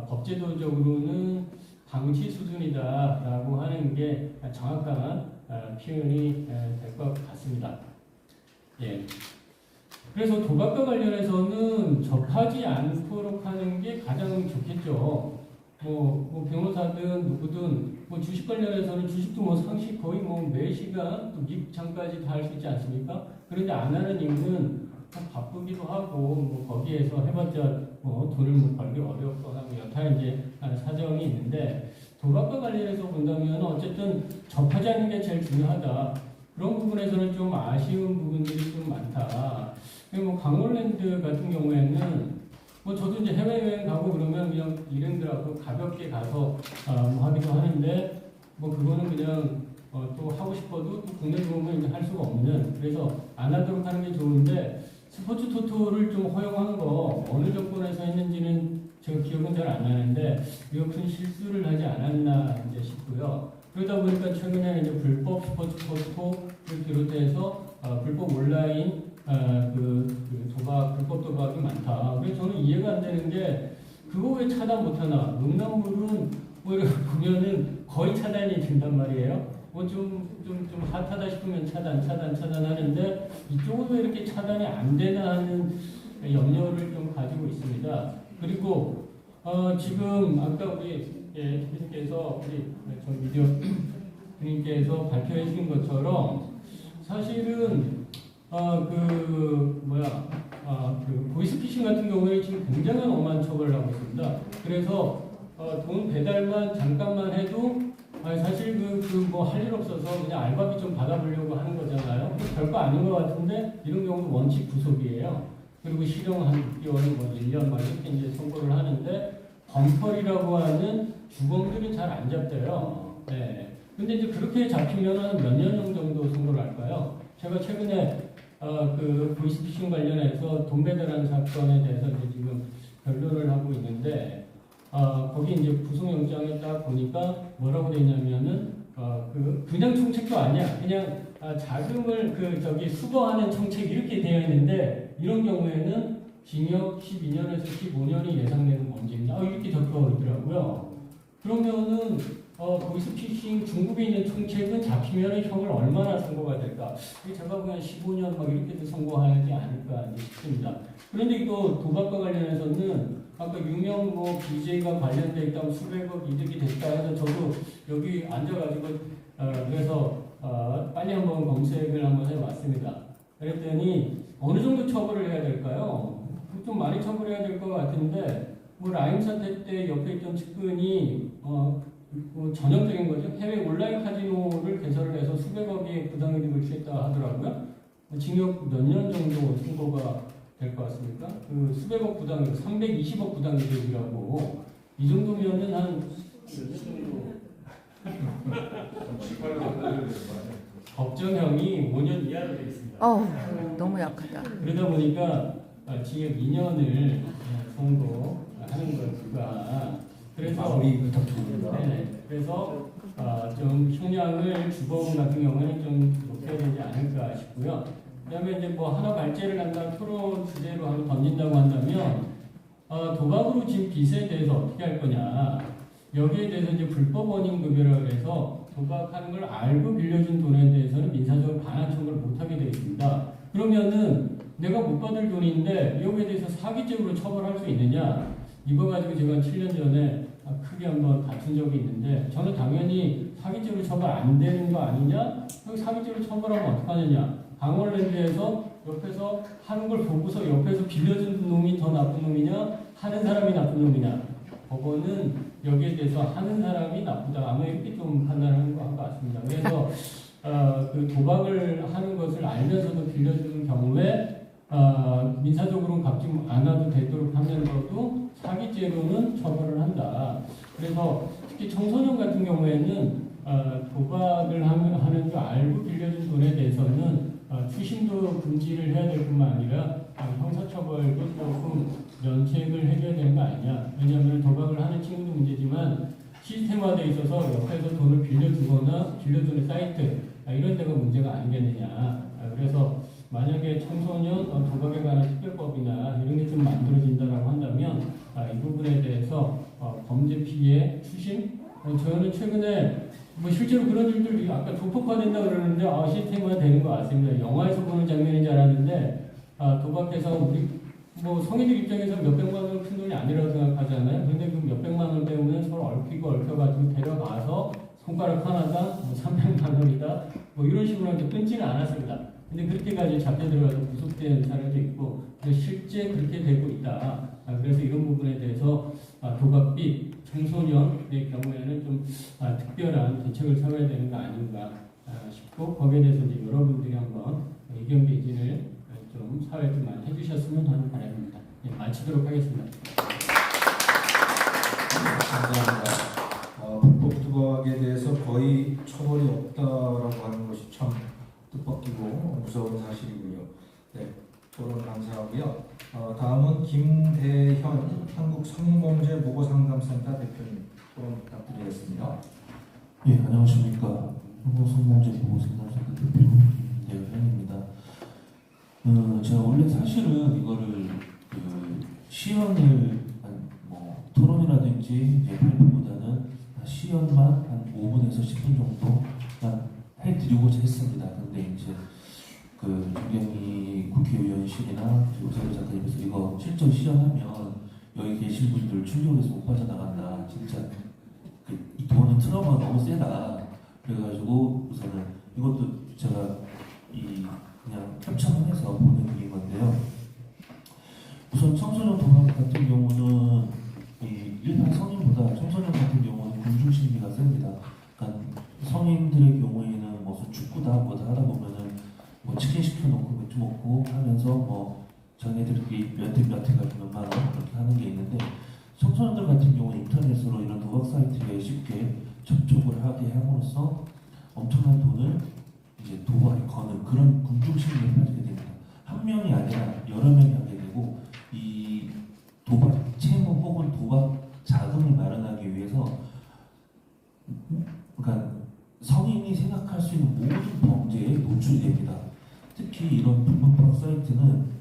법제도적으로는 방치 수준이다라고 하는 게 정확한 표현이 될 것 같습니다. 예. 그래서 도박과 관련해서는 접하지 않도록 하는 게 가장 좋겠죠. 뭐 변호사든 누구든 뭐 주식 관련해서는 주식도 뭐 상시 거의 뭐 매시간 또 미국장까지 다 할 수 있지 않습니까? 그런데 안 하는 이유는 바쁘기도 하고 뭐 거기에서 해봤자 뭐 돈을 못 벌기 어렵거나 뭐 여타 이제 사정이 있는데 도박과 관련해서 본다면 어쨌든 접하지 않는 게 제일 중요하다. 그런 부분에서는 좀 아쉬운 부분들이 좀 많다. 뭐 강원랜드 같은 경우에는 뭐 저도 이제 해외여행 가고 그러면 그냥 일행들하고 가볍게 가서 뭐 하기도 하는데 뭐 그거는 그냥 또 하고 싶어도 또 국내 들어오면 이제 할 수가 없는, 그래서 안 하도록 하는 게 좋은데 스포츠 토토를 좀 허용한 거 어느 조건에서 했는지는 제가 기억은 잘 안 나는데 이거 큰 실수를 하지 않았나 이제 싶고요. 그러다 보니까 최근에 이제 불법 스포츠 토토를 비롯해서 불법 온라인 도박, 불법 도박이 많다. 그래서 저는 이해가 안 되는 게 그거 왜 차단 못하나? 음란물은 뭐 이렇게 보면은 거의 차단이 된단 말이에요. 뭐 좀 핫하다 싶으면 차단하는데 이쪽은 왜 이렇게 차단이 안 되나 하는 염려를 좀 가지고 있습니다. 그리고 지금 아까 우리 대표님께서 우리 전 미디어 분님께서 발표해 주신 것처럼 사실은 보이스피싱 같은 경우에 지금 굉장한 엄한 처벌을 하고 있습니다. 그래서 돈 배달만 잠깐만 해도 사실 뭐 할 일 없어서 그냥 알바비 좀 받아보려고 하는 거잖아요. 별거 아닌 것 같은데 이런 경우는 원칙 구속이에요. 그리고 실형 한 6개월, 뭐 1년 막 이렇게 이제 선고를 하는데 범펄이라고 하는 주범들은 잘 안 잡혀요. 네. 근데 이제 그렇게 잡히면 몇 년 정도 선고를 할까요? 제가 최근에 보이스피싱 관련해서 돈 배달하는 사건에 대해서 이제 지금 변론을 하고 있는데 거기 이제 구속영장에 딱 보니까 뭐라고 돼 있냐면은 그냥 총책도 아니야. 그냥 자금을 수거하는 총책 이렇게 되어 있는데 이런 경우에는 징역 12년에서 15년이 예상되는 범죄입니다. 이렇게 적혀 있더라고요. 그러면은 보이스피싱 중국에 있는 총책은 잡히면 형을 얼마나 선고가 될까? 제가 보기엔 15년 막 이렇게도 선고하지 않을까 싶습니다. 그런데 이거 도박과 관련해서는 아까 유명 뭐 BJ가 관련돼 있다면 수백억 이득이 됐다 해서 저도 여기 앉아가지고 그래서 빨리 한번 검색을 한번 해봤습니다. 그랬더니 어느 정도 처벌을 해야 될까요? 좀 많이 처벌해야 될 것 같은데 뭐 라임 사태 때 옆에 있던 측근이 뭐 전형적인 거죠. 해외 온라인 카지노를 개설을 해서 수백억의 부당이득을 취했다 하더라고요. 징역 몇 년 정도 선고가 될 것 같습니까? 수백억 부당이득, 320억 부당이득이라고 이 정도면은 한 법정형이 5년 이하로 되어 있습니다. 너무 약하다. 그러다 보니까 징역 2년을 선고하는 것과 그래서 그래서 좀 형량을 주범 같은 경우는 좀 높여야 되지 않을까 싶고요. 그다음에 이제 뭐 하나 발제를 한다 토론 주제로 한번 던진다고 한다면 도박으로 진 빚에 대해서 어떻게 할 거냐. 여기에 대해서 이제 불법 원인 급여라고 해서 도박하는 걸 알고 빌려준 돈에 대해서는 민사적으로 반환 청구를 못하게 되어 있습니다. 그러면은 내가 못 받을 돈인데 여기에 대해서 사기죄로 처벌할 수 있느냐? 이거 가지고 제가 7년 전에 크게 한번 다툰 적이 있는데 저는 당연히 사기죄로 처벌 안 되는 거 아니냐? 사기죄로 처벌하면 어떡하느냐? 강원랜드에서 옆에서 하는 걸 보고서 옆에서 빌려준 놈이 더 나쁜 놈이냐? 하는 사람이 나쁜 놈이냐? 법원은 여기에 대해서 하는 사람이 나쁘다. 아마 이렇게 좀 판단하는 것 같습니다. 그래서 그 도박을 하는 것을 알면서도 빌려주는 경우에 민사적으로는 갚지 않아도 되도록 하면서도 사기죄로는 처벌을 한다. 그래서 특히 청소년 같은 경우에는 도박을 하는 줄 알고 빌려준 돈에 대해서는 추심도 금지를 해야 될 뿐만 아니라 형사처벌도 조금 면책을 해줘야 되는 거 아니냐. 왜냐하면 도박을 하는 친구도 문제지만 시스템화되어 있어서 옆에서 돈을 빌려주거나 빌려주는 사이트 이런 데가 문제가 아니겠느냐. 그래서 만약에 청소년 도박에 관한 특별법이나 이런 게 좀 만들어진다라고 한다면 이 부분에 대해서 범죄 피해 추심 저는 최근에 뭐 실제로 그런 일들이 아까 조폭화된다 그러는데 시스템화 되는 것 같습니다. 영화에서 보는 장면인 줄 알았는데 도박해서 우리 뭐 성인들 입장에서 몇백만 원 큰 돈이 아니라고 생각하잖아요. 그런데 그 몇백만 원 때문에 서로 얽히고 얽혀가지고 데려가서 손가락 하나당 뭐 300만 원이다 뭐 이런 식으로 이렇게 끊지는 않았습니다. 근데 그렇게까지 잡혀 들어가서 구속된 사례도 있고 실제 그렇게 되고 있다. 그래서 이런 부분에 대해서 도박비 청소년의 경우에는 좀 특별한 대책을 세워야 되는 거 아닌가 싶고 거기에 대해서 이제 여러분들이 한번 의견 개진을 좀 사회에 좀 많이 해주셨으면 하는 바람입니다. 마치도록 하겠습니다. 감사합니다. 불법 도박에 대해서 거의 처벌이 없다라고 하는 것이 참 뜻밖이고 무서운 사실이고요. 네, 토론 감사하고요. 다음은 김대현 한국성범죄보고상담센터 대표님 토론 부탁드리겠습니다. 예, 안녕하십니까. 한국성범죄보고상담센터 대표 김대현입니다. 제가 원래 사실은 이거를 시연을 뭐 토론이라든지 이제 발표보다는 시연만 한 5분에서 10분 정도만 해드리고자 했습니다. 근데 이제 그 정경희 국회의원실이나 조세호 작가님께서 이거 실전 시연하면 여기 계신 분들 충격에서 못 빠져나간다. 진짜 이 돈은 트라우마가 너무 세다. 그래가지고 우선은 이것도 제가 그냥 협찬을 해서 보내드린 건데요. 우선 청소년 도박 같은 경우는 일반 성인보다 청소년 같은 경우는 군중심리가 셉니다. 그러니까 성인들의 경우에는 무슨 축구다 뭐다 하다 보면은 뭐 치킨 시켜놓고 맥주 먹고 하면서 뭐 자기들끼리 몇 회 가지고 몇만 원 그렇게 하는 게 있는데 청소년들 같은 경우는 인터넷으로 이런 도박 사이트에 쉽게 접촉을 하게 함으로써 엄청난 돈을 이제 도박에 거는 그런 군중심리에 빠지게 됩니다. 한 명이 아니라 여러 명이 하게 되고 이 도박 채무 혹은 도박 자금을 마련하기 위해서 그러니까 성인이 생각할 수 있는 모든 범죄에 노출이 됩니다. 특히 이런 불법 사이트는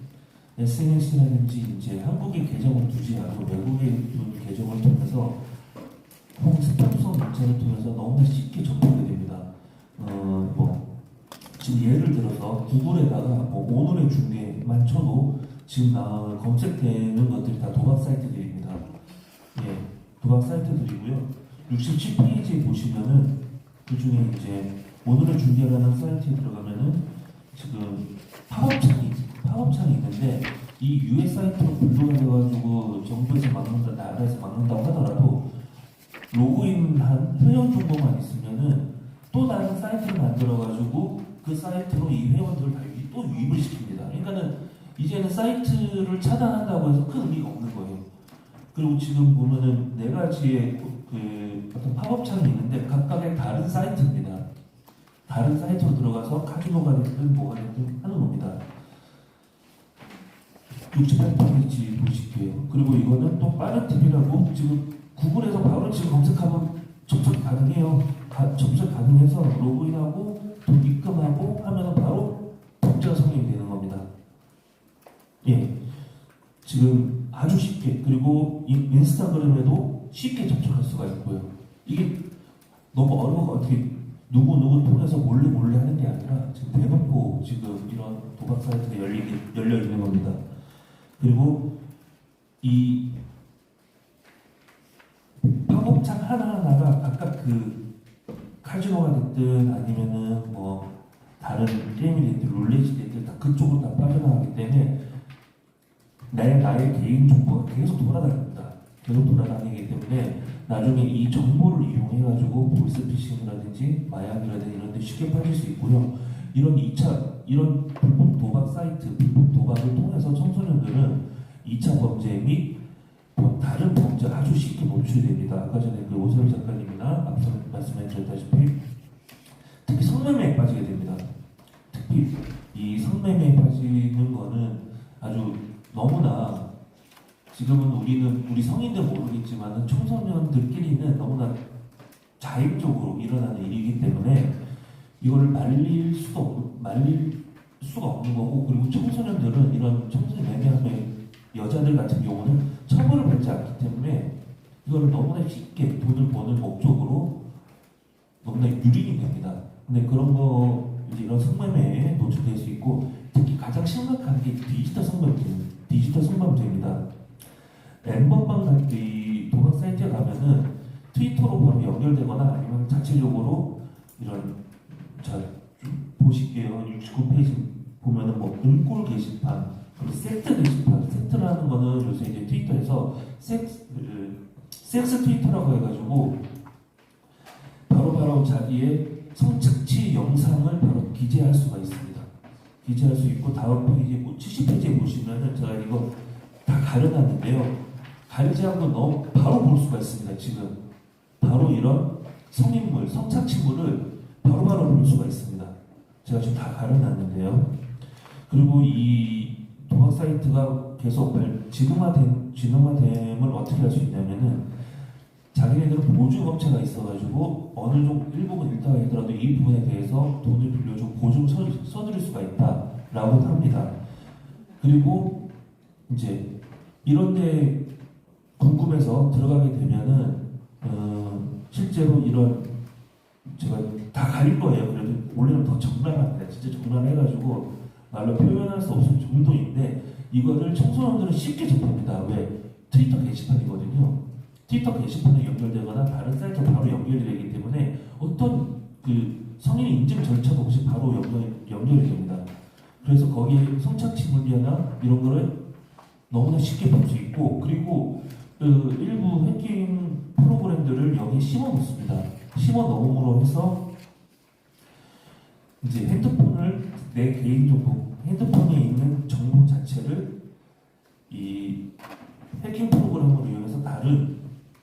SNS라든지 이제 한국의 계정을 두지 않고 외국의 계정을 통해서 혹은 스팸성 문자를 통해서 너무나 쉽게 접하게 됩니다. 뭐 지금 예를 들어서 구글에다가 뭐 오늘의 중계만 쳐도 지금 검색되는 것들이 다 도박 사이트들입니다. 예, 도박 사이트들이고요. 67페이지에 보시면은 그 중에 이제 오늘의 중계라는 사이트에 들어가면은 지금 팝업창이 있는데 이 US 사이트로 분류가 돼가지고 정부에서 막는다, 나라에서 막는다고 하더라도 로그인한 회원 정보만 있으면은 또 다른 사이트를 만들어가지고 그 사이트로 이 회원들을 또 유입을 시킵니다. 그러니까는 이제는 사이트를 차단한다고 해서 큰 의미가 없는 거예요. 그리고 지금 보면은 네 가지의 그 어떤 팝업창이 있는데 각각의 다른 사이트입니다. 다른 사이트로 들어가서 카지노가 됐든 뭐가 됐든 하는 겁니다. 68페이지 보실게요. 그리고 이거는 또 빠른 TV라고 지금 구글에서 바로 지금 검색하면 접속 가능해요. 접속 가능해서 로그인하고 돈 입금하고 하면 바로 범죄가 성립이 되는 겁니다. 예, 지금 아주 쉽게 그리고 인스타그램에도 쉽게 접촉할 수가 있고요. 이게 너무 어려워 어떻게 누구 통해서 몰래 하는 게 아니라 지금 대놓고 지금 이런 도박 사이트가 열려 있는 겁니다. 그리고 이 팝업 협찬 하나하나가 각각 그 카지노가 됐든 아니면은 뭐 다른 게임이 됐든 룰렛이 됐든 다 그쪽으로 다 빠져나가기 때문에 나의 개인 정보가 계속 돌아다닙니다. 계속 돌아다니기 때문에 나중에 이 정보를 이용해가지고 보이스피싱이라든지 마약이라든지 이런 데 쉽게 빠질 수 있고요. 이런 불법 도박 사이트, 불법 도박을 통해서 청소년들은 2차 범죄 및 다른 범죄 아주 쉽게 노출이 됩니다. 아까 전에 그 오세훈 작가님이나 앞서 말씀해주셨다시피 특히 성매매에 빠지게 됩니다. 특히 이 성매매에 빠지는 거는 아주 너무나 지금은 우리 성인들 모르겠지만 청소년들끼리는 너무나 자율적으로 일어나는 일이기 때문에 이거를 말릴 수가 없는 거고, 그리고 청소년들은 이런 청소년 매매하는 여자들 같은 경우는 처벌을 받지 않기 때문에 이거를 너무나 쉽게 돈을 버는 목적으로 너무나 유린이 됩니다. 근데 그런 거 이제 이런 성매매에 노출될 수 있고, 특히 가장 심각한 게 디지털 성범죄입니다. 엠번방 같은 이 도박 사이트에 가면은 트위터로 바로 연결되거나 아니면 자체적으로 이런 보실게요. 69페이지 보면은 뭐 은골 게시판, 그리고 세트 게시판, 세트라는 거는 요새 이제 트위터에서 섹스 트위터라고 해가지고 바로 자기의 성착취 영상을 바로 기재할 수가 있습니다. 기재할 수 있고, 다음 페이지 70페이지에 보시면은 제가 이거 다 가려놨는데요. 가리지 않고 바로 볼 수가 있습니다. 지금 바로 이런 성인물, 성착취물을 바로바로 볼 수가 있습니다. 제가 지금 다 가려놨는데요. 그리고 이 도박 사이트가 계속 진흥화됨을 어떻게 할 수 있냐면은 자기네들은 보증업체가 있어가지고 어느 정도 일부분 잃다가 하더라도 이 부분에 대해서 돈을 빌려주고 보증을 써드릴 수가 있다라고 합니다. 그리고 이제 이런데 궁금해서 들어가게 되면은 실제로 이런 제가 다 가릴 거예요. 그래도 원래는 더 적나라합니다. 진짜 적나라해가지고 말로 표현할 수 없을 정도인데 이거를 청소년들은 쉽게 접합니다. 왜? 트위터 게시판이거든요. 트위터 게시판에 연결되거나 다른 사이트에 바로 연결이 되기 때문에 어떤 그 성인의 인증 절차도 없이 바로 연결이 됩니다. 그래서 거기에 성착취물이나 이런 거를 너무나 쉽게 볼 수 있고, 그리고 일부 해킹 프로그램들을 여기에 심어 놓습니다. 심어 넣음으로 해서 이제 핸드폰을 내 개인정보, 핸드폰에 있는 정보 자체를 이 해킹 프로그램을 이용해서 다른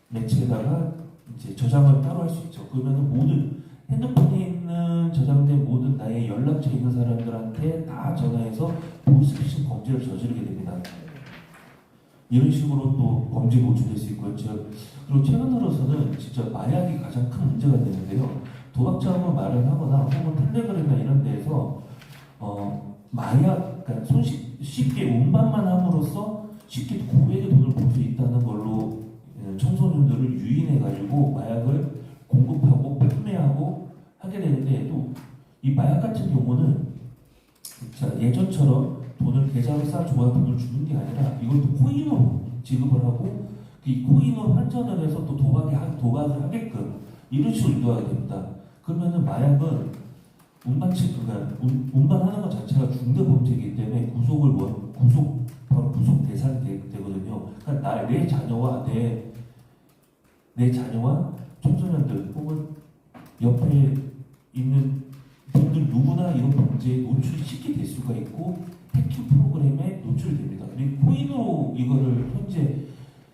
매체에다가 이제 저장을 따로 할 수 있죠. 그러면은 모든 핸드폰에 있는 저장된 모든 나의 연락처에 있는 사람들한테 다 전화해서 보이스피싱 범죄를 저지르게 됩니다. 이런 식으로 또 범죄에 노출될 수 있고요. 그리고 최근 들어서는 진짜 마약이 가장 큰 문제가 되는데요. 도박장을 마련하거나 혹은 텔레그램이나 이런 데에서 마약, 그러니까 쉽게 운반만 함으로써 쉽게 고액의 돈을 벌 수 있다는 걸로 청소년들을 유인해가지고 마약을 공급하고 판매하고 하게 되는데, 또 이 마약 같은 경우는 예전처럼 돈을 계좌로 싸줘야 돈을 주는 게 아니라 이걸 또 코인으로 지급을 하고 이 코인으로 환전을 해서 또 도박을 하게끔 이런 식으로 유도하게 됩니다. 그러면은 마약은 운반하는 것 자체가 중대 범죄이기 때문에 바로 구속 대상이 되거든요. 그러니까 내 자녀와 내 자녀와 청소년들 혹은 옆에 있는 분들 누구나 이런 범죄에 노출이 쉽게 될 수가 있고 해킹 프로그램에 노출됩니다. 그리고 코인으로 이거를 현재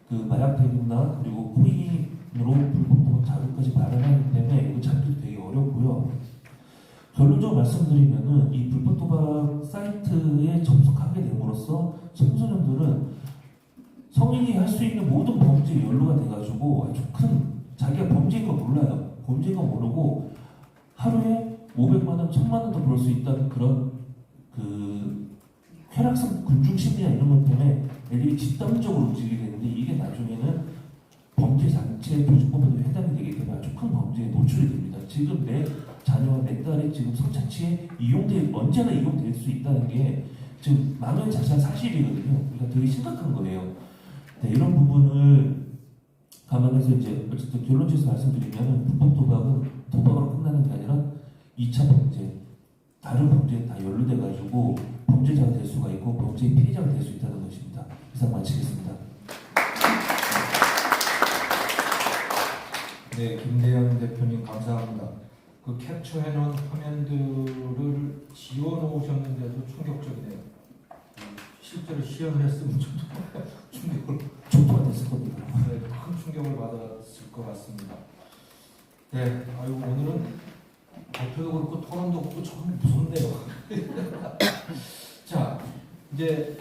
그 마약 대금이나 그리고 코인으로 불법 자금까지 마련하기 때문에 이거 잡기도 되게 어렵고요. 결론적으로 말씀드리면은 이 불법 도박 사이트에 접속하게 됨으로써 청소년들은 성인이 할 수 있는 모든 범죄에 연루가 돼가지고 아주 큰 자기가 범죄인 거 몰라요. 범죄인 거 모르고 하루에 500만 원, 1000만 원도 벌 수 있다는 그런 그 쾌락성 군중심리나 이런 것 때문에 애들이 집단적으로 움직이게 되는데 이게 나중에는 범죄 자체 조직법에도 해당이 되기 때문에 아주 큰 범죄에 노출이 됩니다. 지금 내 자녀와 내 딸이 지금 성착취에 언제나 이용될 수 있다는 게 지금 망연자실한 사실이거든요. 그러니까 되게 심각한 거예요. 네, 이런 부분을 감안해서 이제 어쨌든 결론적으로 말씀드리면 불법 도박은 도박으로 끝나는 게 아니라 2차 범죄, 다른 범죄에 다 연루돼 가지고 범죄자가 될 수가 있고 범죄의 피해자가 될 수 있다는 것입니다. 이상 마치겠습니다. 네, 김대현 대표님 감사합니다. 그 캡처해놓은 화면들을 지워놓으셨는데도 충격적이네요. 실제로 시연을 했으면 좀 충격을 초토화 됐을 겁니다. 네, 큰 충격을 받았을 것 같습니다. 네, 아유 오늘은 발표도 그렇고 토론도 그렇고 참 무섭네요. 자, 이제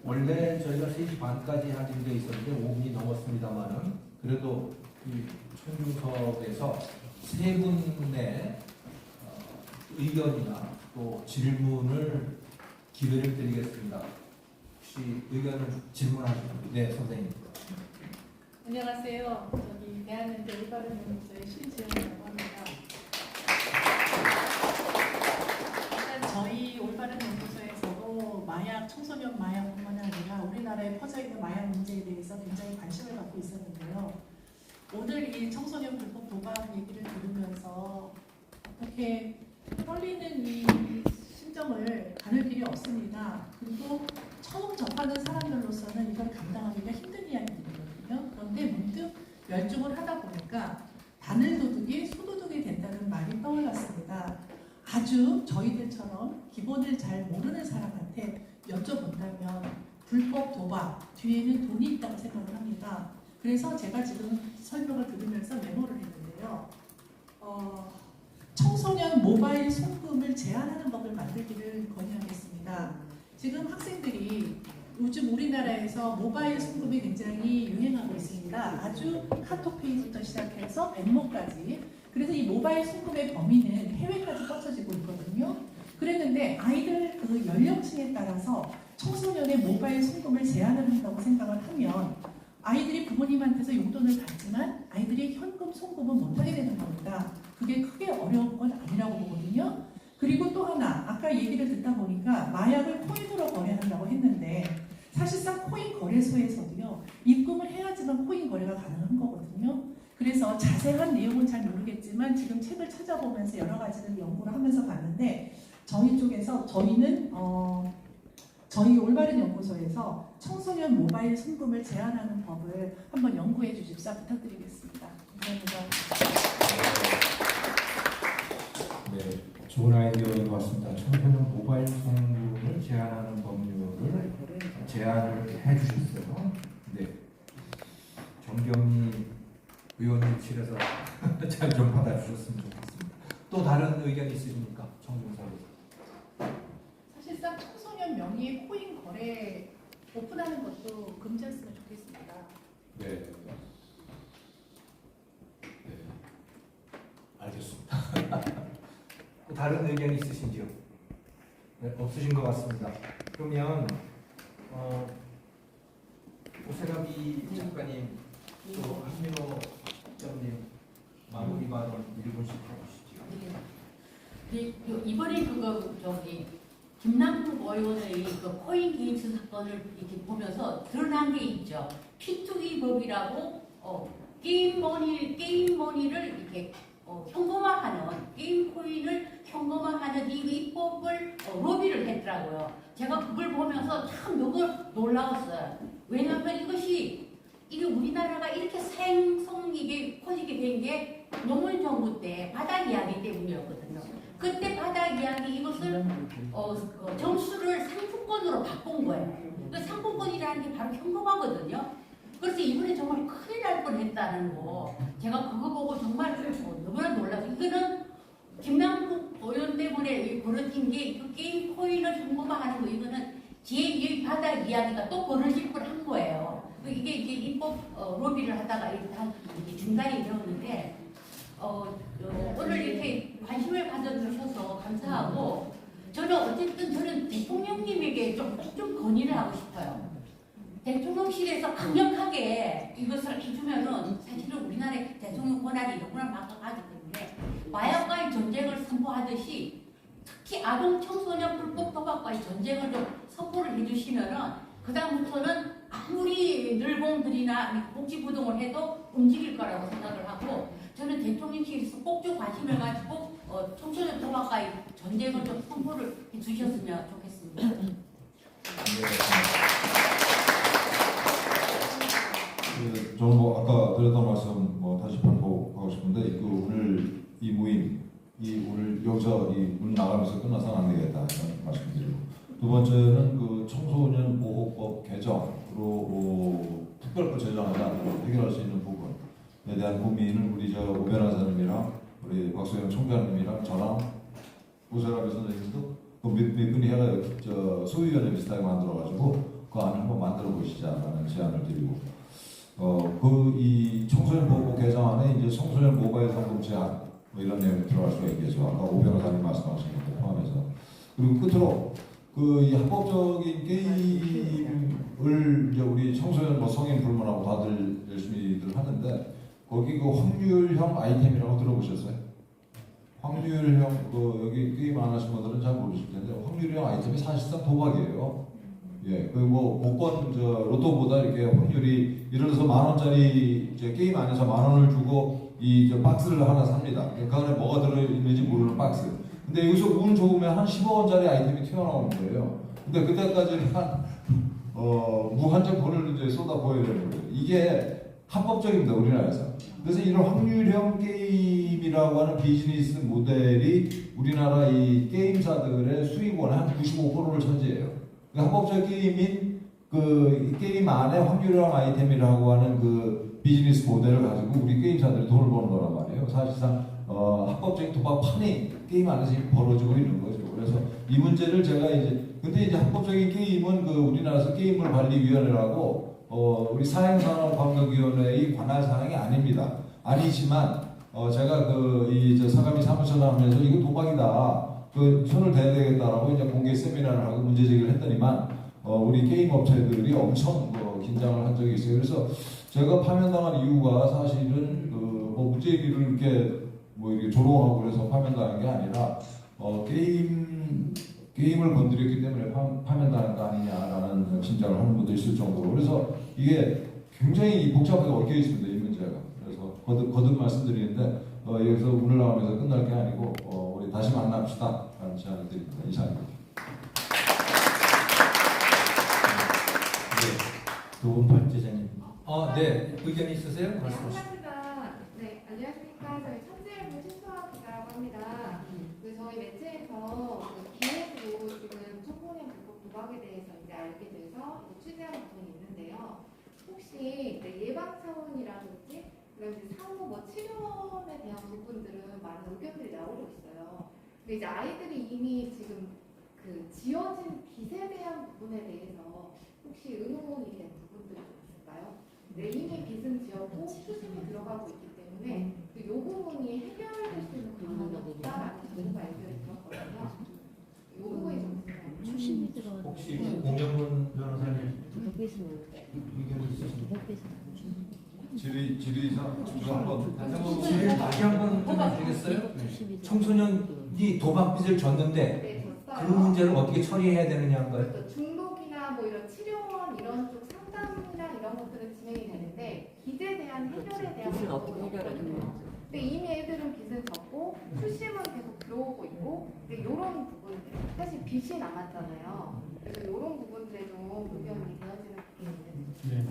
원래 저희가 3시 반까지 하기로 돼 있었는데 5분이 넘었습니다만은 그래도 이 청중석에서 세 분의 의견이나 또 질문을 기회를 드리겠습니다. 혹시 의견을 질문하실 분? 네, 선생님. 안녕하세요. 저기 대한연대 올바른 연구소의 신지은이라고 합니다. 일단 저희 올바른 연구소에서도 마약, 청소년 마약뿐만 아니라 우리나라에 퍼져 있는 마약 문제에 대해서 굉장히 관심을 갖고 있었는데요. 오늘 이 청소년 불법 도박 얘기를 들으면서 어떻게 떨리는 이 심정을 가눌 길이 없습니다. 그리고 처음 접하는 사람들로서는 이걸 감당하기가 힘든 이야기들이거든요. 그런데 문득 열중을 하다 보니까 바늘도둑이 소도둑이 된다는 말이 떠올랐습니다. 아주 저희들처럼 기본을 잘 모르는 사람한테 여쭤본다면 불법 도박 뒤에는 돈이 있다고 생각을 합니다. 그래서 제가 지금 설명을 들으면서 메모를 했는데요. 청소년 모바일 송금을 제한하는 법을 만들기를 건의하겠습니다. 지금 학생들이 요즘 우리나라에서 모바일 송금이 굉장히 유행하고 있습니다. 아주 카톡페이부터 시작해서 벤모까지. 그래서 이 모바일 송금의 범위는 해외까지 뻗쳐지고 있거든요. 그랬는데 아이들 그 연령층에 따라서 청소년의 모바일 송금을 제한을 한다고 생각을 하면 아이들이 부모님한테서 용돈을 받지만 아이들이 현금 송금은 못하게 되는 겁니다. 그게 크게 어려운 건 아니라고 보거든요. 그리고 또 하나, 아까 얘기를 듣다 보니까 마약을 코인으로 거래한다고 했는데 사실상 코인 거래소에서도요, 입금을 해야지만 코인 거래가 가능한 거거든요. 그래서 자세한 내용은 잘 모르겠지만 지금 책을 찾아보면서 여러 가지를 연구를 하면서 봤는데 저희 쪽에서 저희는 저희 올바른 연구소에서 청소년 모바일 송금을 제한하는 법을 한번 연구해 주십사 부탁드리겠습니다. 감사합니다. 네, 좋은 아이디어인 것 같습니다. 청소년 모바일 송금을 제한하는 법률을 제안을 해주셨어요. 네, 정경희 의원님실에서 잘 좀 받아주셨으면 좋겠습니다. 또 다른 의견 있으십니까? 청중석에서. 사실상 청소년 명의의 코인 거래 오픈하는 것도 금지했으면 좋겠습니다. 네. 네. 알겠습니다. 또 다른 의견 있으신지요? 네, 없으신 것 같습니다. 그러면 오세라비 작가님 또 한민호 장님 마무리 발언 1분씩 해주시죠. 네, 이번에 그거 저기 김남국 의원의 그 코인 게임스 사건을 이렇게 보면서 드러난 게 있죠. P2E 법이라고 게임머니를 이렇게 현금화하는 게임 코인을 현금화하는 이 입법을 로비를 했더라고요. 제가 그걸 보면서 참 놀라웠어요. 왜냐하면 이게 우리나라가 이렇게 생성 이게 퍼지게 된 게 노무현 정부 때 바닥 이야기 때문이었거든요. 그때 바닥 이야기 이것을 점수를 상품권으로 바꾼 거예요. 그 상품권이라는 게 바로 현금화거든요. 그래서 이번에 정말 큰일 날 뻔했다는 거, 제가 그거 보고 정말 너무나 놀라서 이거는 김남국 의원 때문에 벌어진 게 그 게임 코인을 현금화하는 거, 이거는 제2의 바닥 이야기가 또 벌어질 뻔한 거예요. 이게 입법 로비를 하다가 이렇게 중단이 되었는데 오늘 이렇게 관심을 가져주셔서 감사하고, 저는 대통령님에게 좀 건의를 하고 싶어요. 대통령실에서 강력하게 이것을 해주면은 사실은 우리나라의 대통령 권한이 이런 바꿔가기 때문에 마약과의 전쟁을 선포하듯이 특히 아동 청소년 불법 도박과의 전쟁을 좀 선포를 해주시면은 그다음부터는 아무리 늘공들이나 복지부동을 해도 움직일 거라고 생각을 하고 저는 대통령실에서 꼭 좀 관심을 가지고 청소년 도박과의 전쟁을 좀 선포를 해주셨으면 좋겠습니다. 저는 뭐 아까 드렸던 말씀 뭐 다시 반복하고 싶은데 오늘 이 모임 오늘 여기서 문 나가면서 끝나서는 안 되겠다 이런 말씀드리고 두 번째는 그 청소년 보호법 개정으로 특별법 제정하자 해결할 수 있는 부분에 대한 고민을 우리 오 변호사님이랑 우리 박수영 총장님이랑 저랑 오세라비 선생님도 몇 분이 해가 소위원회 비슷하게 만들어가지고 그 안을 한번 만들어 보시자라는 제안을 드리고 이 청소년 보호법 개정안에 이제 청소년 모바일 상품 제한 뭐 이런 내용이 들어갈 수가 있겠죠. 아까 오 변호사님 말씀하신 것도 포함해서 그리고 끝으로 이 합법적인 게임을 이제 우리 청소년 성인 불문하고 다들 열심히들 하는데 거기 그 확률형 아이템이라고 들어보셨어요? 확률형 여기 게임 안 하신 분들은 잘 모르실 텐데 확률형 아이템이 사실상 도박이에요. 예, 뭐 복권 로또보다 이렇게 확률이 예를 들어서 10,000원짜리 이제 게임 안에서 10,000원을 주고 이 박스를 하나 sab니다. 그 안에 뭐가 들어있는지 모르는 박스. 근데 여기서 운 좋으면 한 15원짜리 아이템이 튀어나오는 거예요. 근데 그때까지는 무한정 돈을 이제 쏟아 부어야 되는 거예요. 이게 합법적입니다, 우리나라에서. 그래서 이런 확률형 게임이라고 하는 비즈니스 모델이 우리나라 이 게임사들의 수익원의 한 95%를 차지해요. 합법적 게임인 그 게임 안에 확률형 아이템이라고 하는 그 비즈니스 모델을 가지고 우리 게임사들이 돈을 버는 거란 말이에요. 사실상 합법적인 도박판이 게임 안에서 벌어지고 있는 거죠. 그래서 이 문제를 제가 근데 이제 합법적인 게임은 그 우리나라에서 게임을 관리위원회라고 우리 사행산업관광위원회의 관할 사항이 아닙니다. 아니지만 제가 사감이 사무처를 하면서 이거 도박이다. 손을 대야 되겠다라고 이제 공개 세미나를 하고 문제 제기를 했더니만 우리 게임 업체들이 엄청 긴장을 한 적이 있어요. 그래서 제가 파면당한 이유가 사실은 뭐 문제 제기를 이렇게 조롱하고 그래서 파면당한 게 아니라 게임을 건드렸기 때문에 파면당한 거 아니냐라는 짐작을 하는 분도 있을 정도로 그래서 이게 굉장히 복잡하게 얽혀 있습니다, 이 문제가. 그래서 거듭 말씀드리는데 여기서 오늘 나오면서 끝날 게 아니고 우리 다시 만납시다 라는 제안을 드립니다. 이상입니다. 두 분 발제자님. 네. 의견 있으세요? 네, 말씀하시죠. 감사합니다. 네, 안녕하십니까. 저희 천재일보 신수아 기자라고 합니다. 저희 매체에서 기획으로 지금 청소년 불법 도박에 대해서 알게 돼서 취재한 부분이 있는데요. 혹시 예방 차원이라든지 사후 치료에 대한 부분들은 많은 의견들이 나오고 있어요. 근데 이제 아이들이 이미 지금 지어진 빚에 대한 부분에 대해서 혹시 의논이 된 부분들이 있을까요? 네, 이미 빚은 지었고 수심이 들어가고 있기 때문에 이 부분이 해결될 수 있는 방법이 없다라는 정도가 의견이 들었거든요. 이 부분이 좀 수심이 들어가. 혹시 공영문 변호사님 의견 있으십니까? 질의상 한번 다시 한번 부탁드리겠어요? 청소년이 도박빚을 졌는데 그 문제를 어떻게 처리해야 되느냐인가요? 그렇죠. 중독이나 이런 치료원 이런 쪽 상담이나 이런 것들은 진행이 되는데 빚에 대한 해결에 대한 빚을 어떻게 해결하느냐. 근데 이미 애들은 빚은 졌고 수심은 계속 들어오고 있고 근데 이런 부분들 사실 빚이 남았잖아요. 그래서 이런 부분들에 좀 의견이 되어지는 네,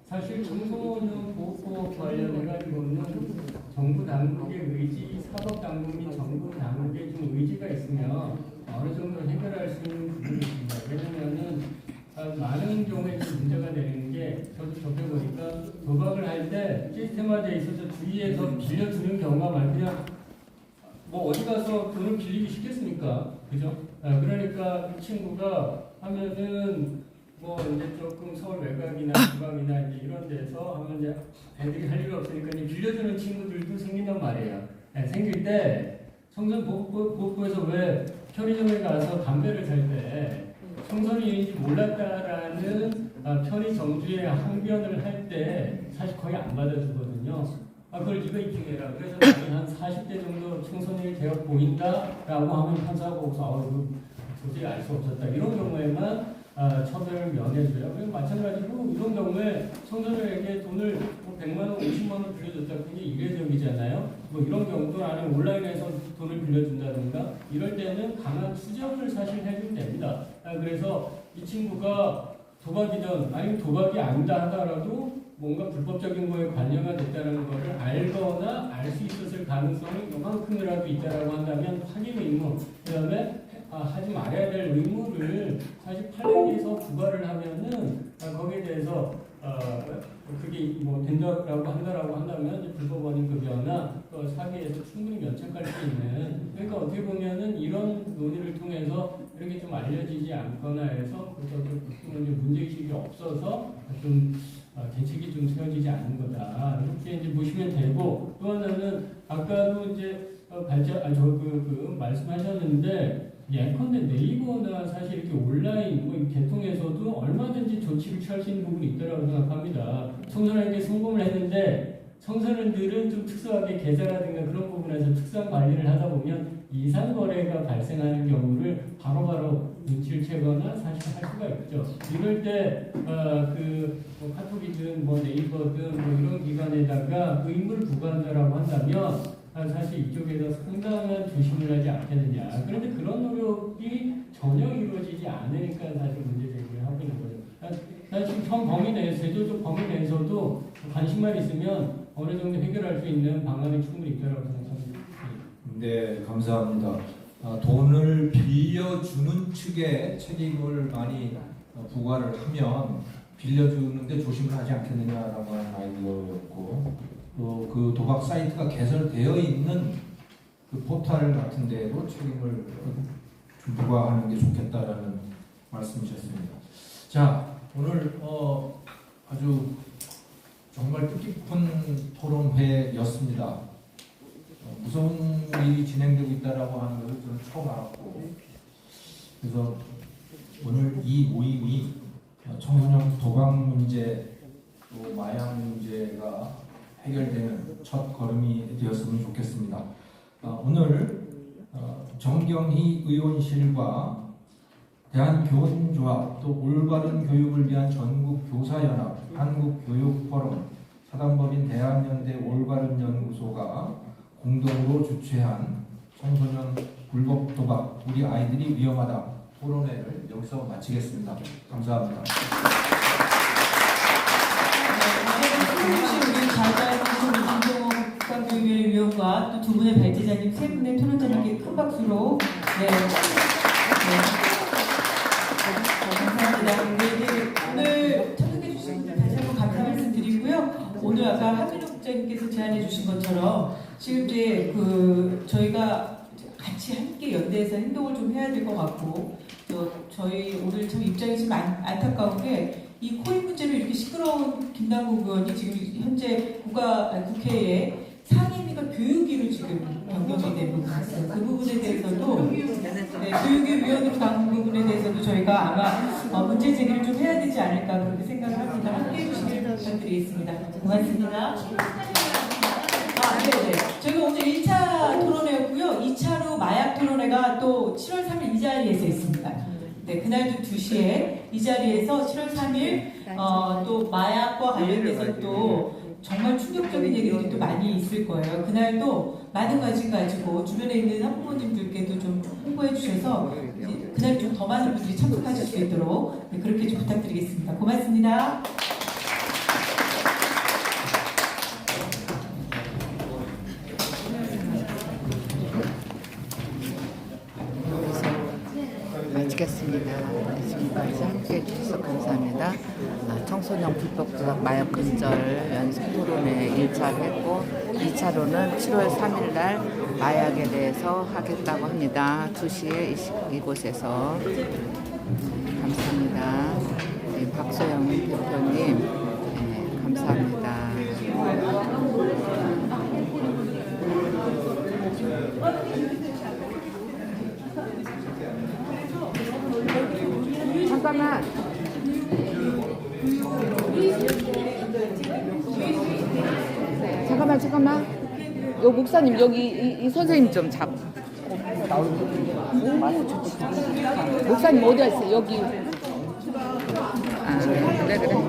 사실 청소년 보호법 관련해가지고는 정부 당국의 의지, 사법 당국 및 정부 당국의 좀 의지가 있으면 어느 정도 해결할 수 있는 부분이 있습니다. 왜냐면은 많은 경우에 좀 문제가 되는 게 저도 접해보니까 도박을 할 때 시스템화되어 있어서 주위에서 빌려주는 경우가 많고 그냥 어디 가서 돈을 빌리기 쉽겠습니까? 그죠? 그러니까 그 친구가 하면은 이제 조금 서울 외곽이나 지방이나 이제 이런 데서 하면 이제 애들이 할 일이 없으니까 이제 빌려주는 친구들도 생긴단 말이에요. 생길 때 청소년 보호법에서 왜 편의점에 가서 담배를 살 때 청소년인지 몰랐다라는 편의점주의 항변을 할 때 사실 거의 안 받아주거든요. 그걸 네가 입증해라. 그래서 나는 한 40대 정도 청소년이 되어 보인다라고 하면 판사가 보고서 도저히 알 수 없었다. 이런 경우에만 처벌을 면해줘요. 그리고 마찬가지로 이런 경우에 청소년에게 돈을 뭐 100만 원, 50만 원 빌려줬다. 굉장히 이례적이잖아요. 뭐 이런 경우도 아니면 온라인에서 돈을 빌려준다든가 이럴 때는 강한 수정을 사실 해주면 됩니다. 그래서 이 친구가 도박이든 아니면 도박이 아니다 하더라도 뭔가 불법적인 거에 관여가 됐다는 것을 알거나 알 수 있었을 가능성이 요만큼이라도 있다라고 한다면 확인 의무, 그 다음에 하지 말아야 될 의무를 사실 판례에서 부과를 하면은 거기에 대해서 그게 뭐 된다라고 한다면 이제 불법 원인급여나 또 사기에서 충분히 면책할 수 있는, 그러니까 어떻게 보면은 이런 논의를 통해서 이렇게 좀 알려지지 않거나 해서 그래서 이제 문제의식이 없어서 좀 대책이 좀 세워지지 않는 거다. 이렇게 이제 보시면 되고, 또 하나는 아까도 이제 말씀하셨는데 예컨대 네이버나 사실 이렇게 온라인 뭐 개통에서도 얼마든지 조치를 취할 수 있는 부분이 있다고 생각합니다. 청소년에게 송금을 했는데 청소년들은 좀 특수하게 계좌라든가 그런 부분에서 특수한 관리를 하다 보면 이상 거래가 발생하는 경우를 바로바로 눈치를 채거나 사실 할 수가 있죠. 이럴 때 뭐 카톡이든 뭐 네이버든 뭐 이런 기관에다가 의무를 부과한다라고 한다면 사실 이쪽에서 상당한 조심을 하지 않겠느냐. 그런데 그런 노력이 전혀 이루어지지 않으니까 사실 문제 제기를 하고 있는 거죠. 사실 형 범위 내에서, 제도적 범위 내에서도 관심만 있으면 어느 정도 해결할 수 있는 방안이 충분히 있다고 생각합니다. 네, 감사합니다. 돈을 빌려주는 측에 책임을 많이 부과를 하면 빌려주는데 조심을 하지 않겠느냐라고 하는 아이디어였고, 또 그 도박 사이트가 개설되어 있는 그 포털 같은 데에도 책임을 좀 부과하는 게 좋겠다라는 말씀이셨습니다. 자, 오늘 아주 정말 뜻깊은 토론회였습니다. 무서운 일이 진행되고 있다라고 하는 것을 저는 처음 알았고, 그래서 오늘 이 모임이 청소년 도박 문제, 또 마약 문제가 해결되는 첫 걸음이 되었으면 좋겠습니다. 오늘 정경희 의원실과 대한교원조합, 또 올바른 교육을 위한 전국교사연합, 한국교육포럼, 사단법인 대한연대 올바른연구소가 공동으로 주최한 청소년 불법 도박, 우리 아이들이 위험하다 토론회를 여기서 마치겠습니다. 감사합니다. 우리 자자이신 김정호 국가교육위원과 또 두 분의 발제자님, 세 분의 토론자님께 큰 박수로 감사합니다. 오늘 참석해 주신 분들 다시 한번 감사 말씀드리고요. 오늘 아까 하민호 국장님께서 제안해 주신 것처럼 지금 이제 저희가 같이 함께 연대해서 행동을 좀 해야 될 것 같고, 또 저희 오늘 참 입장이 좀 안타까운 게 이 코인 문제로 이렇게 시끄러운 김남국 의원이 지금 현재 국회에 상임위가 교육위로 지금 변경이 되고 있어요. 그 부분에 대해서도 교육위 위원으로 간 부분에 대해서도 저희가 아마 문제 제기를 좀 해야 되지 않을까 그렇게 생각을 합니다. 함께해 주시길 부탁드리겠습니다. 고맙습니다. 네네. 저희가 오늘 1차 토론회였고요. 2차로 마약 토론회가 또 7월 3일 이 자리에서 있습니다. 네, 그날도 2시에 이 자리에서 7월 3일 또 마약과 관련돼서 또 정말 충격적인 얘기들이 또 많이 있을 거예요. 그날도 많은 관심 가지고 주변에 있는 학부모님들께도 좀 홍보해 주셔서 그날 좀 더 많은 분들이 참석하실 수 있도록 그렇게 좀 부탁드리겠습니다. 고맙습니다. 마치겠습니다. 지금까지 함께해 주셔서 감사합니다. 청소년 불법 도박 마약 근절 연습 토론회 1차를 했고 2차로는 7월 3일 날 마약에 대해서 하겠다고 합니다. 2시에 이곳에서. 감사합니다. 네, 박소영 대표님 감사합니다. 잠깐만. 잠깐만. 요 목사님 여기 이 선생님 좀 잡. 목사님 어디 갔어요? 여기. 아, 그래.